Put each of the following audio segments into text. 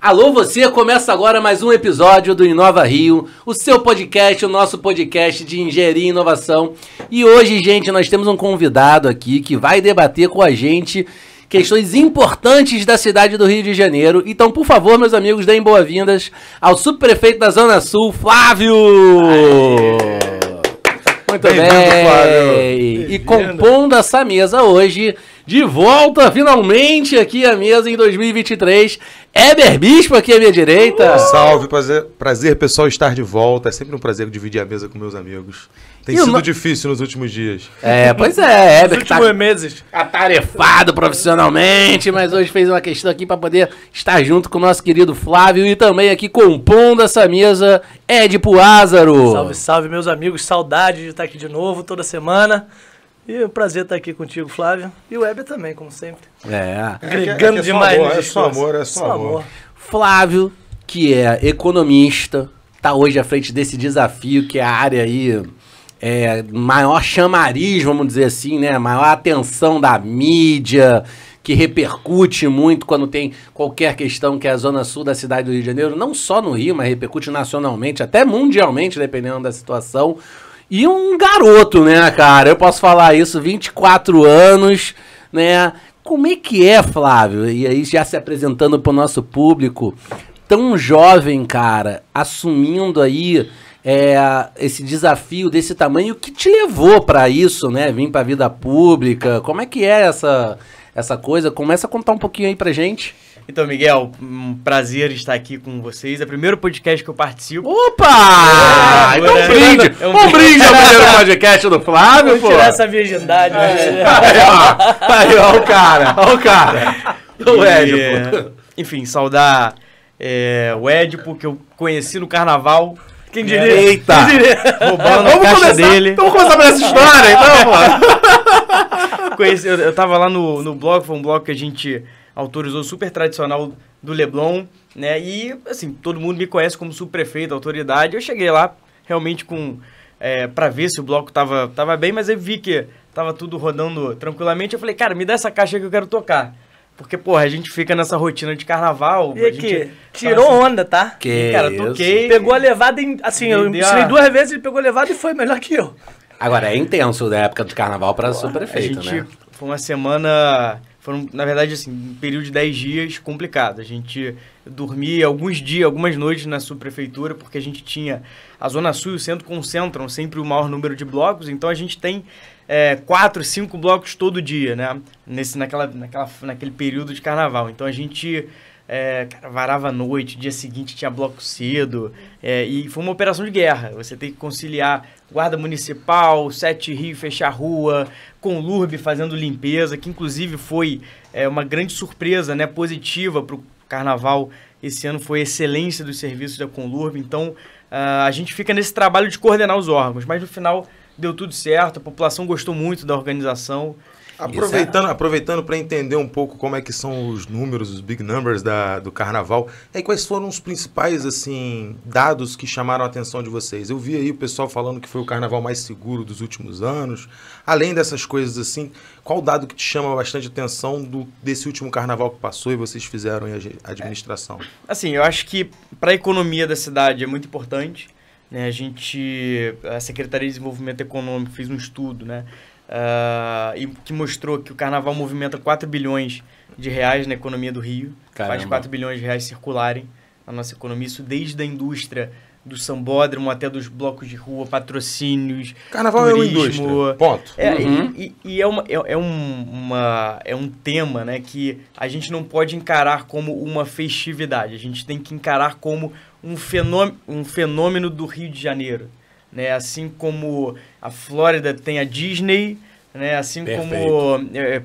Alô, você, começa agora mais um episódio do Inova Rio, o seu podcast, o nosso podcast de engenharia e inovação. E hoje, gente, nós temos um convidado aqui que vai debater com a gente questões importantes da cidade do Rio de Janeiro. Então, por favor, meus amigos, deem boas-vindas ao subprefeito da Zona Sul, Flávio! Aê. Muito bem! Flávio. E compondo essa mesa hoje, de volta finalmente aqui à mesa em 2023, Éber Bispo aqui à minha direita. Salve, prazer pessoal estar de volta. É sempre um prazer dividir a mesa com meus amigos. Tem sido difícil nos últimos dias. Pois é, Éber que tá meses atarefado profissionalmente, mas hoje fez uma questão aqui para poder estar junto com o nosso querido Flávio e também aqui compondo essa mesa, Édipo Lázaro. Salve, salve meus amigos, saudade de estar aqui de novo toda semana. E é um prazer estar aqui contigo, Flávio. E o Éber também, como sempre. Agregando demais. É só amor. Flávio, que é economista, está hoje à frente desse desafio, que é a área aí, maior chamariz, vamos dizer assim, né? Maior atenção da mídia, que repercute muito quando tem qualquer questão que é a Zona Sul da cidade do Rio de Janeiro, não só no Rio, mas repercute nacionalmente, até mundialmente, dependendo da situação. E um garoto, né, cara? Eu posso falar isso, 24 anos, né? Como é que é, Flávio? E aí, já se apresentando para o nosso público, tão jovem, cara, assumindo aí esse desafio desse tamanho, o que te levou para isso, né? Vir para a vida pública, como é que é essa coisa? Começa a contar um pouquinho aí pra gente. Então, Miguel, um prazer estar aqui com vocês. É o primeiro podcast que eu participo. Opa! Então um brinde! Um brinde ao primeiro podcast do Flávio, pô! Tirar essa virgindade. Aí, ó o cara, O Édipo. Enfim, saudar o Édipo, que eu conheci no carnaval. Quem diria? Eita! Roubando a caixa dele. Então vamos começar por essa história, então, pô! Eu tava lá no blog, foi um blog que a gente autorizou, super tradicional do Leblon, né? E, assim, todo mundo me conhece como subprefeito, autoridade. Eu cheguei lá realmente pra ver se o bloco tava bem, mas eu vi que tava tudo rodando tranquilamente. Eu falei, cara, me dá essa caixa que eu quero tocar. Porque, porra, a gente fica nessa rotina de carnaval. E aqui, tirou onda, tá? Que cara, toquei. Pegou a levada, assim, eu ensinei 2 vezes, ele pegou a levada e foi melhor que eu. Agora, é intenso da época de carnaval pra subprefeito, né? Foi uma semana... Foram, na verdade, assim, um período de 10 dias complicado. A gente dormia algumas noites na subprefeitura, porque a gente tinha... A Zona Sul e o centro concentram sempre o maior número de blocos, então a gente tem 4, 5 blocos todo dia, né? Naquele período de carnaval. Então a gente varava a noite, dia seguinte tinha bloco cedo, e foi uma operação de guerra. Você tem que conciliar guarda municipal, 7 Rio, fechar a rua, Conlurb fazendo limpeza, que inclusive foi uma grande surpresa, né, positiva para o carnaval. Esse ano foi a excelência dos serviços da Conlurb, então a gente fica nesse trabalho de coordenar os órgãos, mas no final deu tudo certo, a população gostou muito da organização. Aproveitando para entender um pouco como é que são os números, os big numbers do carnaval, e quais foram os principais assim, dados que chamaram a atenção de vocês? Eu vi aí o pessoal falando que foi o carnaval mais seguro dos últimos anos. Além dessas coisas assim, qual dado que te chama bastante atenção desse último carnaval que passou e vocês fizeram em administração? Assim, eu acho que para a economia da cidade é muito importante, né? A Secretaria de Desenvolvimento Econômico fez um estudo, né? E que mostrou que o carnaval movimenta 4 bilhões de reais na economia do Rio. Caramba. Faz 4 bilhões de reais circularem na nossa economia. Isso desde a indústria do sambódromo até dos blocos de rua, patrocínios, carnaval turismo. É uma indústria, ponto. É um tema, né, que a gente não pode encarar como uma festividade. A gente tem que encarar como um fenômeno do Rio de Janeiro. Né, assim como a Flórida tem a Disney, né, assim Perfeito. como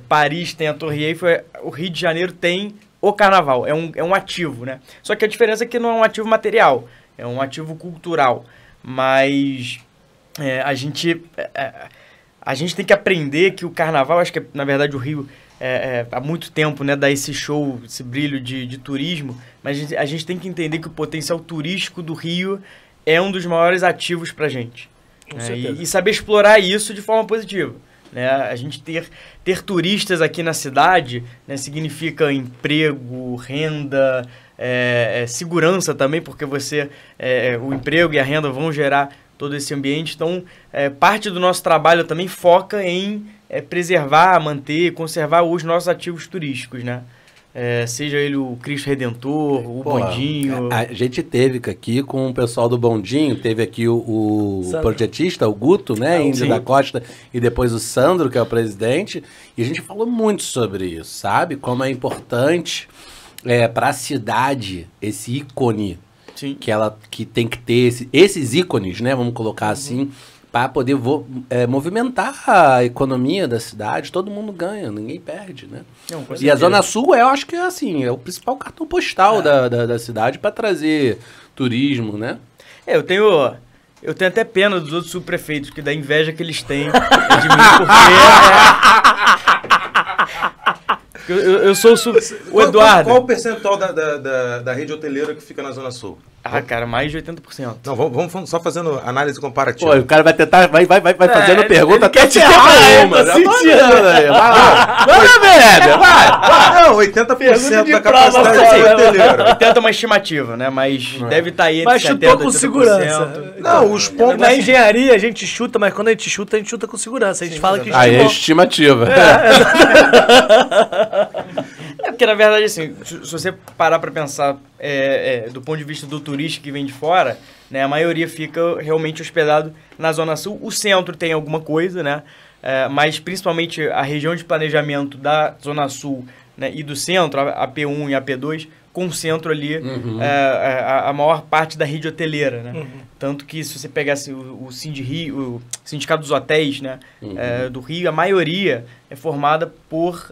Paris tem a Torre Eiffel, o Rio de Janeiro tem o carnaval, é um ativo, né? Só que a diferença é que não é um ativo material, é um ativo cultural, mas a gente tem que aprender que o carnaval, acho que na verdade o Rio há muito tempo, né, dá esse show, esse brilho de turismo, mas a gente tem que entender que o potencial turístico do Rio é um dos maiores ativos para a gente. E saber explorar isso de forma positiva. Né? A gente ter turistas aqui na cidade, né, significa emprego, renda, segurança também, porque o emprego e a renda vão gerar todo esse ambiente. Então, parte do nosso trabalho também foca em preservar, manter, conservar os nossos ativos turísticos, né? Seja ele o Cristo Redentor, o Bondinho. A gente teve aqui com o pessoal do Bondinho, teve aqui o projetista, o Guto, né, Índio da Costa, e depois o Sandro, que é o presidente, e a gente falou muito sobre isso, sabe? Como é importante para a cidade esse ícone, que tem que ter esses ícones, né, vamos colocar assim, para poder movimentar a economia da cidade. Todo mundo ganha, ninguém perde, né? Não, e a Zona Sul, eu acho que é o principal cartão postal da cidade para trazer turismo, né? Eu tenho até pena dos outros subprefeitos, que da inveja que eles têm de mim, porque eu sou o Eduardo. Qual o percentual da rede hoteleira que fica na Zona Sul? Cara, mais de 80%. Não, vamos só fazendo análise comparativa. Pô, o cara vai tentar, vai fazendo pergunta até te errar uma. Vai lá, vai. Não, 80% da capacidade hoteleira. 80% é uma estimativa, né? Mas deve estar aí entre 70% Mas chutou com segurança. Não, os pontos... Na engenharia a gente chuta, mas quando a gente chuta com segurança. A gente fala que aí é estimativa. Porque, na verdade, assim, se você parar para pensar do ponto de vista do turista que vem de fora, né, a maioria fica realmente hospedado na Zona Sul. O centro tem alguma coisa, né? Mas, principalmente, a região de planejamento da Zona Sul, né, e do centro, a P1 e a P2, concentram ali a maior parte da rede hoteleira, né? Tanto que, se você pegasse o Sindicato dos Hotéis, né, do Rio, a maioria é formada por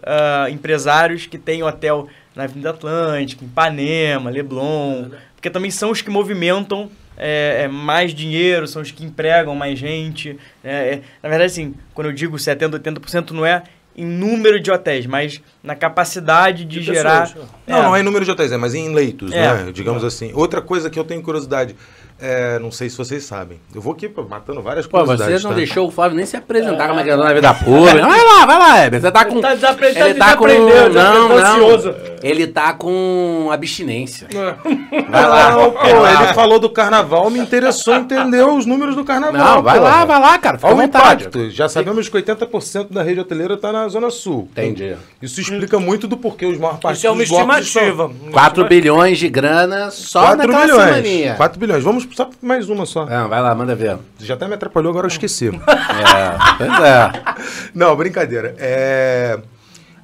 empresários que têm hotel na Avenida Atlântica, em Ipanema, Leblon, porque também são os que movimentam mais dinheiro, são os que empregam mais gente. Na verdade, assim, quando eu digo 70%, 80%, não é em número de hotéis, mas na capacidade de gerar... Não é em número de hotéis, mas em leitos, né? Digamos assim. Outra coisa que eu tenho curiosidade, não sei se vocês sabem. Eu vou aqui matando várias curiosidades. Você não deixou o Flávio nem se apresentar como é que é na vida pública. Vai lá, Heber. Você tá com... Ele tá com... Não. Ele tá com abstinência. Vai lá. Ele falou do carnaval, me interessou entender os números do carnaval. Não, vai lá, cara. Fica à vontade. Impacto. Já sabemos que 80% da rede hoteleira tá na Zona Sul. Entendi. Isso explica muito do porquê os maiores partidos. Isso é uma estimativa. 4 bilhões de grana só naquela semaninha. 4 bilhões. Vamos só mais uma só. Vai lá, manda ver. Já até me atrapalhou, agora eu esqueci. Pois é. Não, brincadeira.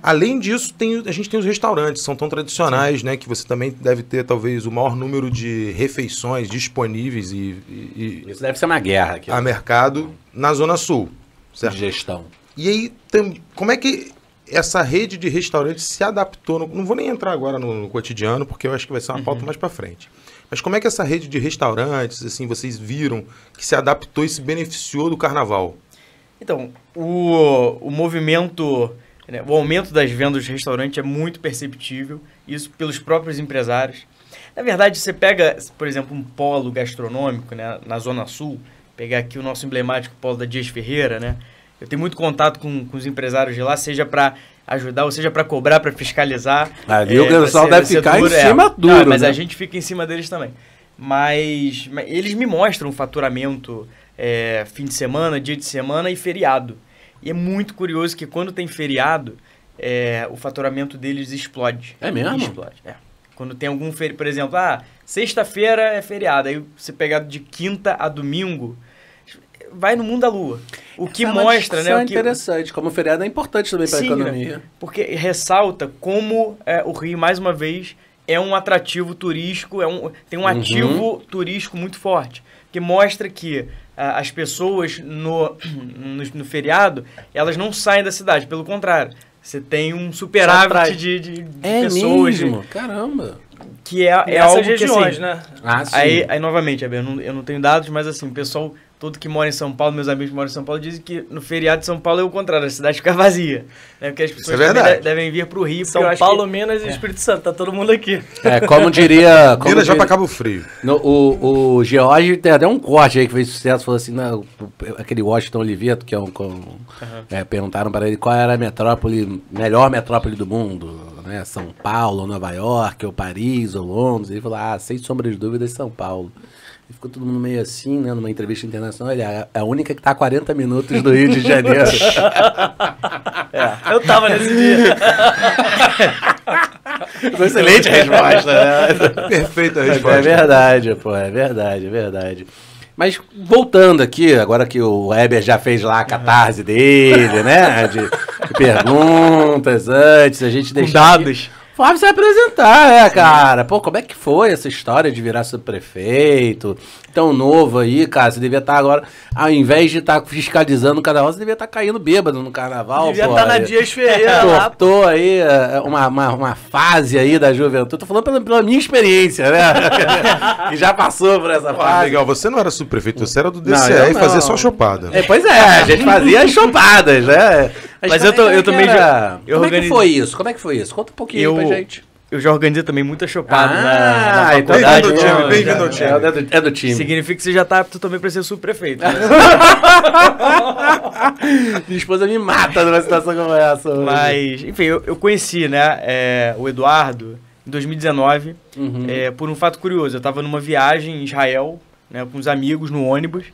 Além disso, a gente tem os restaurantes, são tão tradicionais, né? Que você também deve ter, talvez, o maior número de refeições disponíveis Isso deve ser uma guerra aqui. A mercado na Zona Sul, certo? De gestão. E aí, como é que essa rede de restaurantes se adaptou? Não vou nem entrar agora no cotidiano, porque eu acho que vai ser uma pauta mais para frente. Mas como é que essa rede de restaurantes, assim, vocês viram que se adaptou e se beneficiou do carnaval? Então, o movimento... O aumento das vendas de restaurante é muito perceptível, isso pelos próprios empresários. Na verdade, você pega, por exemplo, um polo gastronômico, né, na Zona Sul, pegar aqui o nosso emblemático polo da Dias Ferreira, né? Eu tenho muito contato com os empresários de lá, seja para ajudar, ou seja para cobrar, para fiscalizar. Ali o pessoal deve ficar em cima duro, mas né? a gente fica em cima deles também. Mas eles me mostram o faturamento fim de semana, dia de semana e feriado. E é muito curioso que quando tem feriado, o faturamento deles explode. É mesmo? Explode, Quando tem algum feriado, por exemplo, sexta-feira é feriado, aí você pegar de quinta a domingo, vai no mundo da lua. O que mostra, né? Isso é interessante, como o feriado é importante também para a economia. Né? Porque ressalta como o Rio, mais uma vez, é um atrativo turístico, tem um ativo turístico muito forte, que mostra que as pessoas no feriado, elas não saem da cidade, pelo contrário. Você tem um superávit de pessoas. Mesmo? Caramba! Que é algo regiões, que, né? Sim. Aí novamente, eu não tenho dados, mas assim, o pessoal todo que mora em São Paulo, meus amigos que moram em São Paulo, dizem que no feriado de São Paulo é o contrário, a cidade fica vazia. Né? Porque as pessoas devem vir para o Rio. São Paulo, Minas e Espírito Santo, tá todo mundo aqui. Como diria... Minas já para Cabo Frio. O George tem até um corte aí que fez sucesso, falou assim, aquele Washington Oliveto, que perguntaram para ele qual era a melhor metrópole do mundo, né? São Paulo, Nova York, ou Paris, ou Londres. Ele falou, sem sombra de dúvidas, São Paulo. E ficou todo mundo meio assim, né? Numa entrevista internacional, ele é a única que tá a 40 minutos do Rio de Janeiro. Eu tava nesse dia. Excelente resposta, né? Perfeita resposta. É verdade, pô, é verdade. Mas voltando aqui, agora que o Weber já fez lá a catarse dele, né? De perguntas antes, a gente deixa dados. O Flávio se apresentar, cara. Pô, como é que foi essa história de virar subprefeito? Tão novo aí, cara. Você devia estar agora, ao invés de estar fiscalizando o carnaval, você devia estar caindo bêbado no carnaval. Devia estar na Dias Ferreira lá. Cortou aí uma fase aí da juventude. Tô falando pela minha experiência, né? Que já passou por essa fase. Legal, você não era subprefeito, você era do DCE e fazia só chopada. Pois é, a gente fazia as chopadas, né? Mas eu também já... Como é que foi isso? Conta um pouquinho pra gente. Eu já organizei também muita chopada na faculdade. Bem-vindo ao time. É do time. Significa que você já tá apto também pra ser subprefeito. Né? Minha esposa me mata numa situação como essa. Hoje. Mas, enfim, eu conheci, né, o Eduardo em 2019, por um fato curioso. Eu tava numa viagem em Israel, né, com uns amigos no ônibus,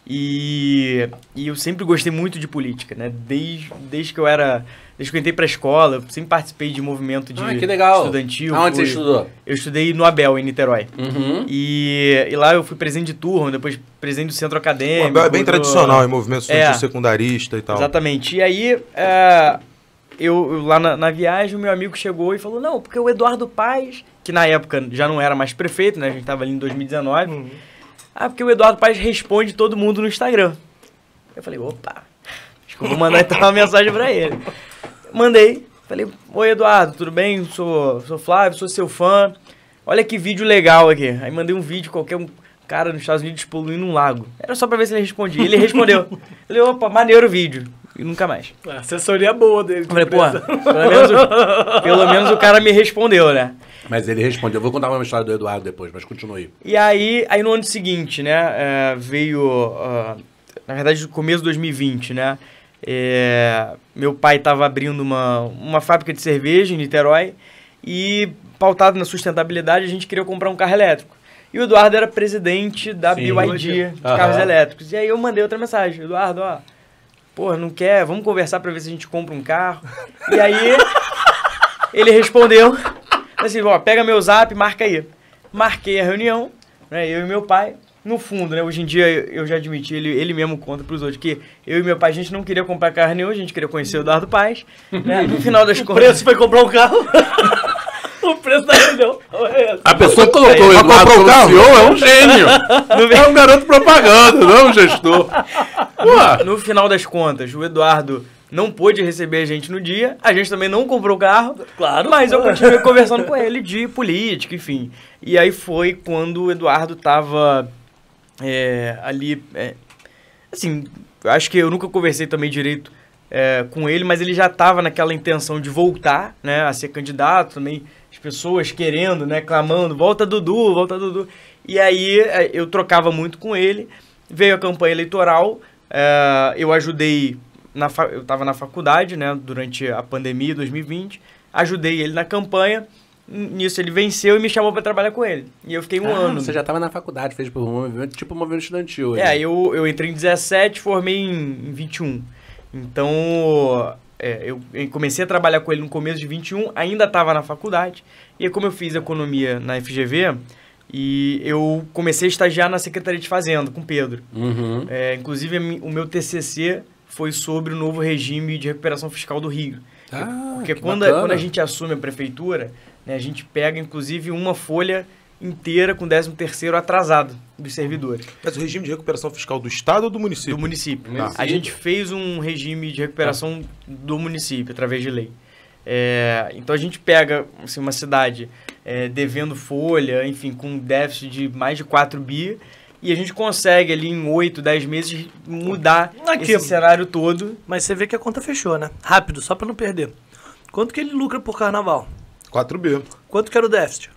e eu sempre gostei muito de política, né? Desde que eu entrei pra escola, eu sempre participei de movimento de que legal. Estudantil. Aonde você estudou? Eu estudei no Abel, em Niterói. E lá eu fui presidente de turma, depois presidente do centro acadêmico. O Abel é bem tradicional em movimento estudantil secundarista e tal. Exatamente. E aí, eu lá na viagem, o meu amigo chegou e falou, não, porque o Eduardo Paes, que na época já não era mais prefeito, né? A gente tava ali em 2019. Porque o Eduardo Paes responde todo mundo no Instagram. Eu falei, opa, acho que eu vou mandar então uma mensagem pra ele. Mandei, falei, oi Eduardo, tudo bem? Sou Flávio, sou seu fã. Olha que vídeo legal aqui. Aí mandei um vídeo, um cara nos Estados Unidos poluindo um lago. Era só pra ver se ele respondia. Ele respondeu. Falei, opa, maneiro o vídeo. E nunca mais. Assessoria boa dele. Falei, pô, pelo menos o cara me respondeu, né? Mas ele respondeu. Eu vou contar uma história do Eduardo depois, mas continue. E aí no ano seguinte, né, veio, na verdade, no começo de 2020, né, meu pai estava abrindo uma fábrica de cerveja em Niterói e, pautado na sustentabilidade, a gente queria comprar um carro elétrico. E o Eduardo era presidente da BYD, de carros elétricos. E aí eu mandei outra mensagem, Eduardo, não quer, vamos conversar para ver se a gente compra um carro. E aí ele respondeu... Assim, pega meu zap, marca aí. Marquei a reunião, né, eu e meu pai. No fundo, né, hoje em dia eu já admiti, ele mesmo conta pros outros que eu e meu pai, a gente não queria comprar carro nenhum, a gente queria conhecer o Eduardo Paes. Né, no final das contas... O preço foi comprar um carro? O preço da reunião. A pessoa que colocou o Eduardo como CEO é um gênio. É um garoto propaganda, não é um gestor. No final das contas, o Eduardo... não pôde receber a gente no dia, a gente também não comprou o carro, claro, mas eu continuei conversando com ele de política, enfim. E aí foi quando o Eduardo tava ali, assim, acho que eu nunca conversei também direito com ele, mas ele já tava naquela intenção de voltar, né, a ser candidato também, as pessoas querendo, né, clamando, volta Dudu. E aí eu trocava muito com ele, veio a campanha eleitoral, eu ajudei... eu estava na faculdade, né, durante a pandemia, 2020, ajudei ele na campanha, nisso ele venceu e me chamou para trabalhar com ele. E eu fiquei um ano. Você já estava na faculdade, fez por um movimento, tipo um movimento estudantil. Eu entrei em 17, formei em 21. Então, eu comecei a trabalhar com ele no começo de 21, ainda estava na faculdade. E aí, como eu fiz economia na FGV, e eu comecei a estagiar na Secretaria de Fazenda, com o Pedro. Inclusive, o meu TCC... foi sobre o novo regime de recuperação fiscal do Rio. Porque quando a gente assume a prefeitura, né, a gente pega, inclusive, uma folha inteira com 13º atrasado dos servidores. Mas o regime de recuperação fiscal do Estado ou do município? Do município. A gente fez um regime de recuperação do município, através de lei. Então, a gente pega assim, uma cidade devendo folha, enfim, com déficit de mais de 4 bi, e a gente consegue ali em 8, 10 meses mudar esse cenário todo. Mas você vê que a conta fechou, né? Rápido, só pra não perder. Quanto que ele lucra por carnaval? 4 bi. Quanto que era o déficit?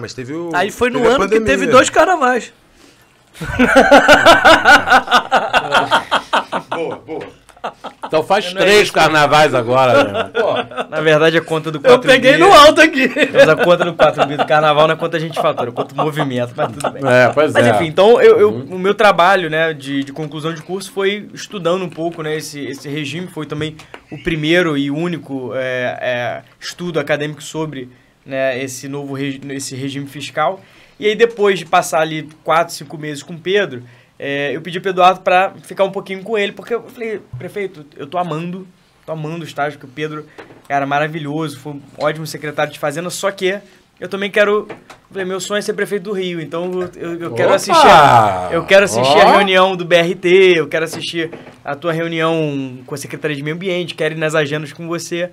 Mas teve o... Aí foi no ano que teve 2 carnavais. Boa. Então faz 3 carnavais agora, né? Pô, na verdade, a conta do 4 Eu peguei no alto aqui. Mas a conta do 4 bi do carnaval não é quanto a gente fatura, é quanto movimento, mas tudo bem. Pois mas enfim, então o meu trabalho, né, de conclusão de curso foi estudando um pouco, né, esse regime. Foi também o primeiro e único estudo acadêmico sobre, né, esse regime fiscal. E aí, depois de passar ali 4, 5 meses com o Pedro, eu pedi pro Eduardo para ficar um pouquinho com ele, porque eu falei, prefeito, eu tô amando o estágio, que o Pedro era maravilhoso, foi um ótimo secretário de Fazenda, só que eu também quero... Falei, meu sonho é ser prefeito do Rio, então eu quero assistir, a reunião do BRT, eu quero assistir a tua reunião com a Secretaria de Meio Ambiente, quero ir nas agendas com você.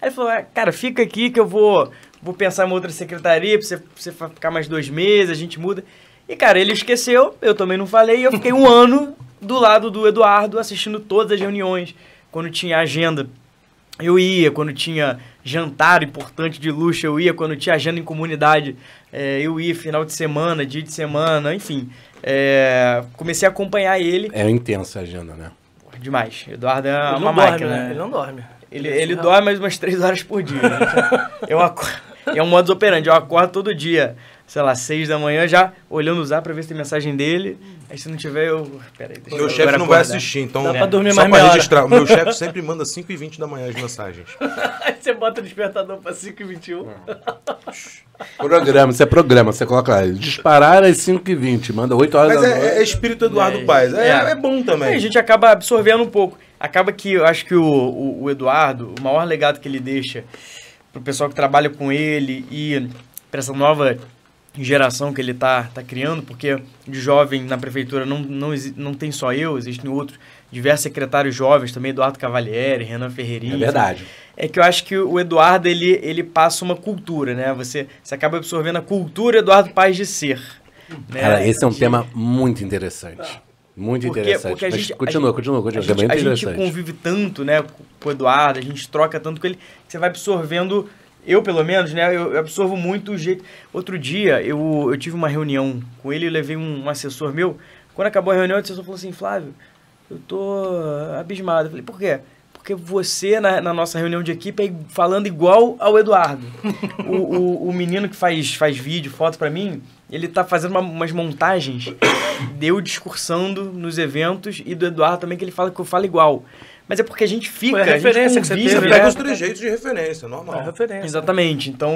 Aí ele falou, cara, fica aqui que eu vou pensar em uma outra secretaria, pra você ficar mais 2 meses, a gente muda. E, cara, ele esqueceu, eu também não falei, e eu fiquei 1 ano do lado do Eduardo, assistindo todas as reuniões. Quando tinha agenda, eu ia. Quando tinha jantar importante de luxo, eu ia. Quando tinha agenda em comunidade, eu ia. Final de semana, dia de semana, enfim. Comecei a acompanhar ele. É intensa a agenda, né? Demais. Eduardo é uma máquina. Né? Ele não dorme. Ele dorme mais umas 3 horas por dia. É um modus operandi. Eu acordo todo dia, sei lá, 6 da manhã, já olhando o Zap pra ver se tem mensagem dele. Aí se não tiver, peraí, deixa meu chefe não vai assistir, então... Dá pra dormir só mais pra registrar. O meu chefe sempre manda 5h20 da manhã as mensagens. Aí você bota o despertador pra 5h21. Programa, isso é programa. Você coloca lá, disparar às 5h20, manda 8 horas Mas da noite. é espírito Eduardo Paes. É bom também. Aí a gente acaba absorvendo um pouco. Acaba que eu acho que o Eduardo, o maior legado que ele deixa pro pessoal que trabalha com ele e para essa nova geração que ele tá criando, porque de jovem na prefeitura não tem só eu, existem outros, diversos secretários jovens também, Eduardo Cavalieri, Renan Ferreirinha. É verdade. É que eu acho que o Eduardo, ele passa uma cultura, né? Você acaba absorvendo a cultura Eduardo Paes de ser. Né? Cara, esse é um tema muito interessante. Muito interessante. Porque Mas continua. A gente convive tanto, né, com o Eduardo, a gente troca tanto com ele, que você vai absorvendo, eu pelo menos, né, eu absorvo muito o jeito. Outro dia, eu tive uma reunião com ele, eu levei um assessor meu, quando acabou a reunião, o assessor falou assim, Flávio, eu tô abismado. Eu falei, por quê? Porque você, na nossa reunião de equipe, é falando igual ao Eduardo. o menino que faz vídeo, foto pra mim, ele tá fazendo umas montagens de eu discursando nos eventos e do Eduardo também, que ele fala que eu falo igual. Mas é porque a gente fica, a referência que você teve, você pega os trejeitos de referência, normal. É referência. Exatamente, então...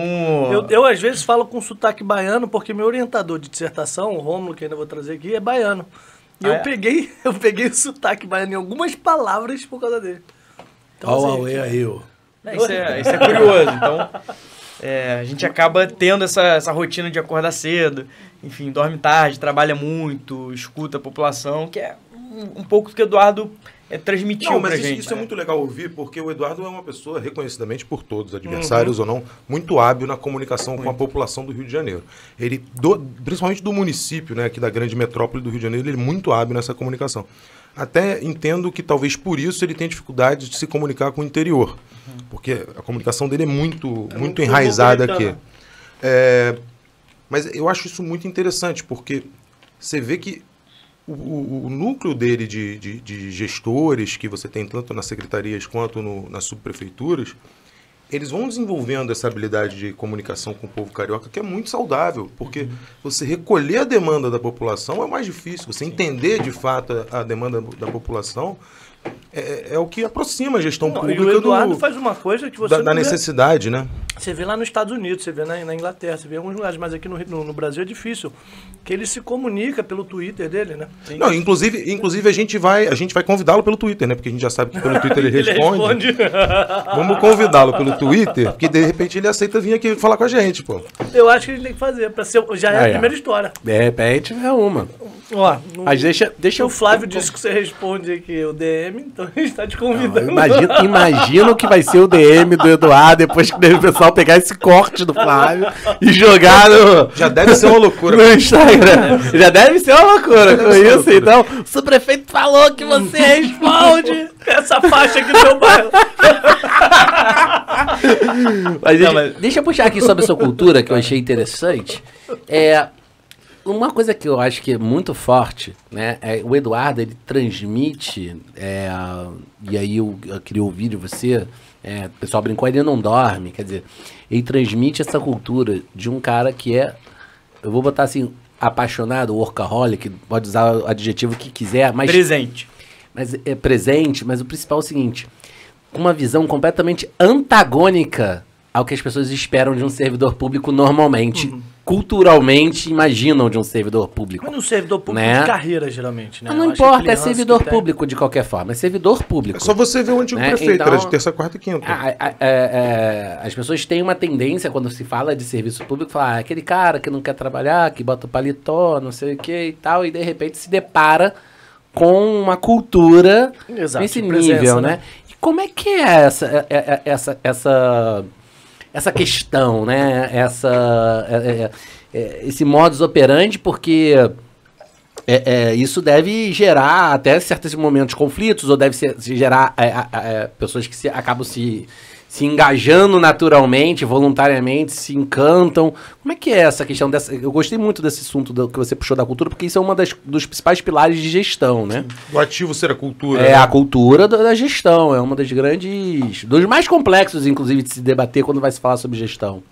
Eu às vezes falo com sotaque baiano, porque meu orientador de dissertação, o Rômulo, que ainda vou trazer aqui, é baiano. E eu peguei o sotaque baiano em algumas palavras por causa dele. Então, isso é curioso, então... a gente acaba tendo essa rotina de acordar cedo, enfim, dorme tarde, trabalha muito, escuta a população, que é um pouco do que o Eduardo transmitiu pra gente. Isso é muito legal ouvir, porque o Eduardo é uma pessoa, reconhecidamente por todos, adversários ou não, muito hábil na comunicação com a população do Rio de Janeiro. Ele, principalmente do município, né, aqui da grande metrópole do Rio de Janeiro, ele é muito hábil nessa comunicação. Até entendo que talvez por isso ele tenha dificuldade de se comunicar com o interior, porque a comunicação dele é muito enraizada aqui. Mas eu acho isso muito interessante, porque você vê que o núcleo dele de gestores que você tem tanto nas secretarias quanto nas subprefeituras, eles vão desenvolvendo essa habilidade de comunicação com o povo carioca, que é muito saudável, porque você recolher a demanda da população é mais difícil, você entender de fato a demanda da população é o que aproxima a gestão pública e o Eduardo faz uma coisa que você da necessidade, né? Você vê lá nos Estados Unidos, você vê na Inglaterra, você vê em alguns lugares, mas aqui no Brasil é difícil, que ele se comunica pelo Twitter dele, né? Não, inclusive a gente vai convidá-lo pelo Twitter, né? Porque a gente já sabe que pelo Twitter ele responde. Vamos convidá-lo pelo Twitter, porque de repente ele aceita vir aqui falar com a gente, pô. Eu acho que a gente tem que fazer, já é a primeira história. De repente é uma. Ó, mas deixa o Flávio disse que você responde aqui o DM, então a gente está te convidando. Imagino que vai ser o DM do Eduardo depois que o pessoal pegar esse corte do Flávio e jogar no... Já deve ser uma loucura. No Instagram. Já deve ser uma loucura com isso. Então, o subprefeito falou que você responde essa faixa aqui do meu bairro. Mas deixa eu puxar aqui sobre a sua cultura, que eu achei interessante. Uma coisa que eu acho que é muito forte, né? O Eduardo, ele transmite, e aí eu queria ouvir de você, o pessoal brincou, ele não dorme, quer dizer, ele transmite essa cultura de um cara que eu vou botar assim, apaixonado, workaholic, pode usar o adjetivo que quiser, mas... Presente. Mas é presente, mas o principal é o seguinte, com uma visão completamente antagônica ao que as pessoas esperam de um servidor público normalmente, culturalmente imaginam de um servidor público. Mas no servidor público né? De carreira, geralmente, né? Mas não importa, é servidor público de qualquer forma, é servidor público. É só você ver o antigo prefeito, Então, era de terça, quarta e quinta. As pessoas têm uma tendência, quando se fala de serviço público, falar, aquele cara que não quer trabalhar, que bota o paletó, não sei o que e tal, e de repente se depara com uma cultura nesse nível, né? E como é que é essa questão, né? Esse modus operandi, porque isso deve gerar até certos momentos conflitos, ou deve gerar pessoas que acabam se engajando naturalmente, voluntariamente, se encantam. Como é que é essa questão dessa... Eu gostei muito desse assunto que você puxou da cultura, porque isso é um dos principais pilares de gestão, né? O ativo ser a cultura. É, né? A cultura da gestão, é uma das grandes... dos mais complexos, inclusive, de se debater quando vai se falar sobre gestão.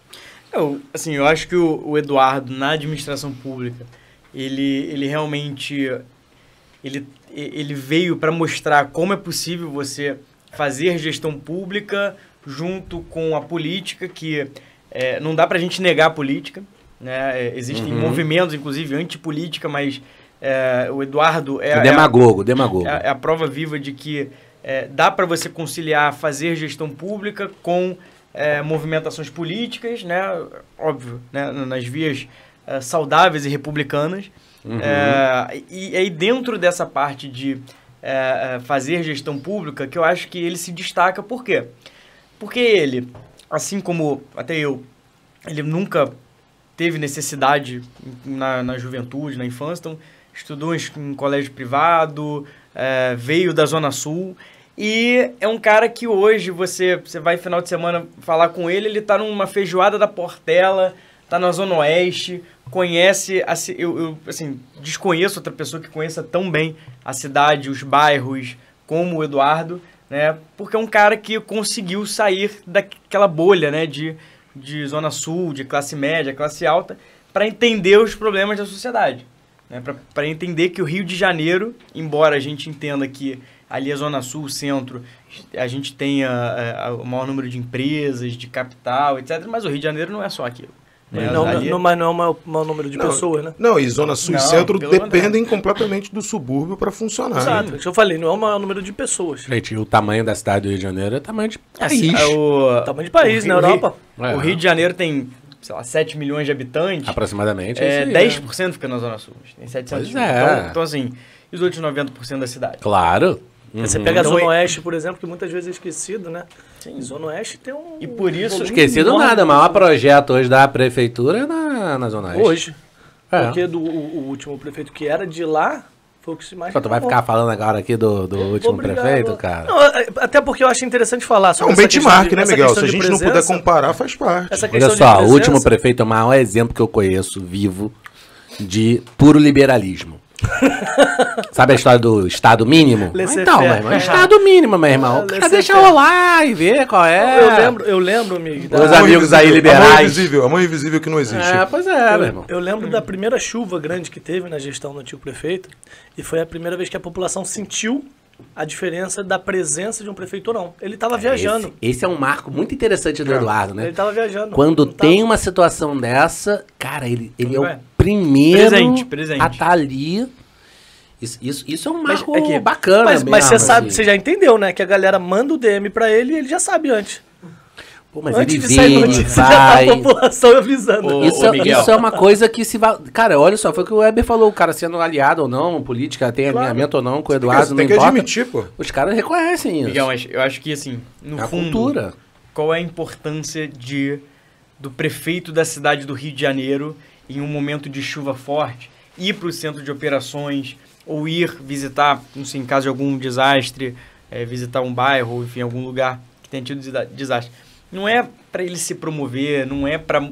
Eu acho que o Eduardo, na administração pública, ele realmente... Ele veio para mostrar como é possível você fazer gestão pública junto com a política, que não dá pra gente negar a política, né? Existem movimentos, inclusive, antipolítica, mas o Eduardo demagogo. É a prova viva de que dá para você conciliar fazer gestão pública com movimentações políticas, né? Óbvio, né? Nas vias saudáveis e republicanas. E aí, dentro dessa parte de fazer gestão pública, que eu acho que ele se destaca. Por quê? Porque ele, assim como até eu, ele nunca teve necessidade na juventude, na infância, então estudou em colégio privado, veio da Zona Sul, e é um cara que hoje você vai final de semana falar com ele tá numa feijoada da Portela, tá na Zona Oeste, conhece, eu assim, desconheço outra pessoa que conheça tão bem a cidade, os bairros, como o Eduardo, né? Porque é um cara que conseguiu sair daquela bolha, né? De Zona Sul, de classe média, classe alta, para entender os problemas da sociedade, né? Para entender que o Rio de Janeiro, embora a gente entenda que ali a Zona Sul, o centro, a gente tenha o maior número de empresas, de capital, etc., mas o Rio de Janeiro não é só aquilo. Mas não é o maior número de pessoas, né? Não, e Zona Sul e Centro dependem completamente do subúrbio para funcionar. Exato, isso eu falei, não é o maior número de pessoas. Gente, o tamanho da cidade do Rio de Janeiro é tamanho de país. Tamanho de país, na Europa. O Rio de Janeiro tem, sei lá, 7 milhões de habitantes. Aproximadamente. 10% fica na Zona Sul. Tem 700 mil. Então, assim, e os outros 90% da cidade? Claro. Você pega a Zona Oeste, por exemplo, que muitas vezes é esquecido, né? Sim. Zona Oeste tem um... E por isso... Esquecido nada, o maior projeto hoje da prefeitura é na Zona Oeste. Hoje. Porque o último prefeito que era de lá foi o que se mais... Tu vai ficar falando agora aqui do último prefeito, cara? Não, até porque eu acho interessante falar sobre um benchmark, né, Miguel? Se a gente não puder comparar, faz parte. Olha só, o último prefeito é o maior exemplo que eu conheço, vivo, de puro liberalismo. Sabe a história do Estado mínimo? Então, meu irmão, Estado mínimo, meu irmão. O cara deixa rolar e ver qual é. Eu lembro, amigo. Os amigos aí liberais. A mão invisível que não existe. Pois é, meu irmão. Eu lembro da primeira chuva grande que teve na gestão do antigo prefeito, e foi a primeira vez que a população sentiu a diferença da presença de um prefeito ou não. Ele estava viajando. Esse é um marco muito interessante do Eduardo, né? Ele estava viajando. Quando tem uma situação dessa, cara, ele é o primeiro a estar ali. Isso é um marco bacana. Mas você sabe, você já entendeu, né? Que a galera manda o DM pra ele e ele já sabe antes. Pô, mas antes ele de sair notícia, já tá a população avisando. Isso é uma coisa que se vai... Cara, olha só, foi o que o Weber falou, o cara sendo aliado ou não, política, tem alinhamento ou não com o Eduardo, tem que admitir, pô. Os caras reconhecem isso. Miguel, mas eu acho que, assim, no fundo, cultura. Qual é a importância do prefeito da cidade do Rio de Janeiro, em um momento de chuva forte, ir para o centro de operações, ou ir visitar, não sei, em caso de algum desastre, visitar um bairro, ou enfim, algum lugar que tenha tido desastre. Não é para ele se promover, não é para...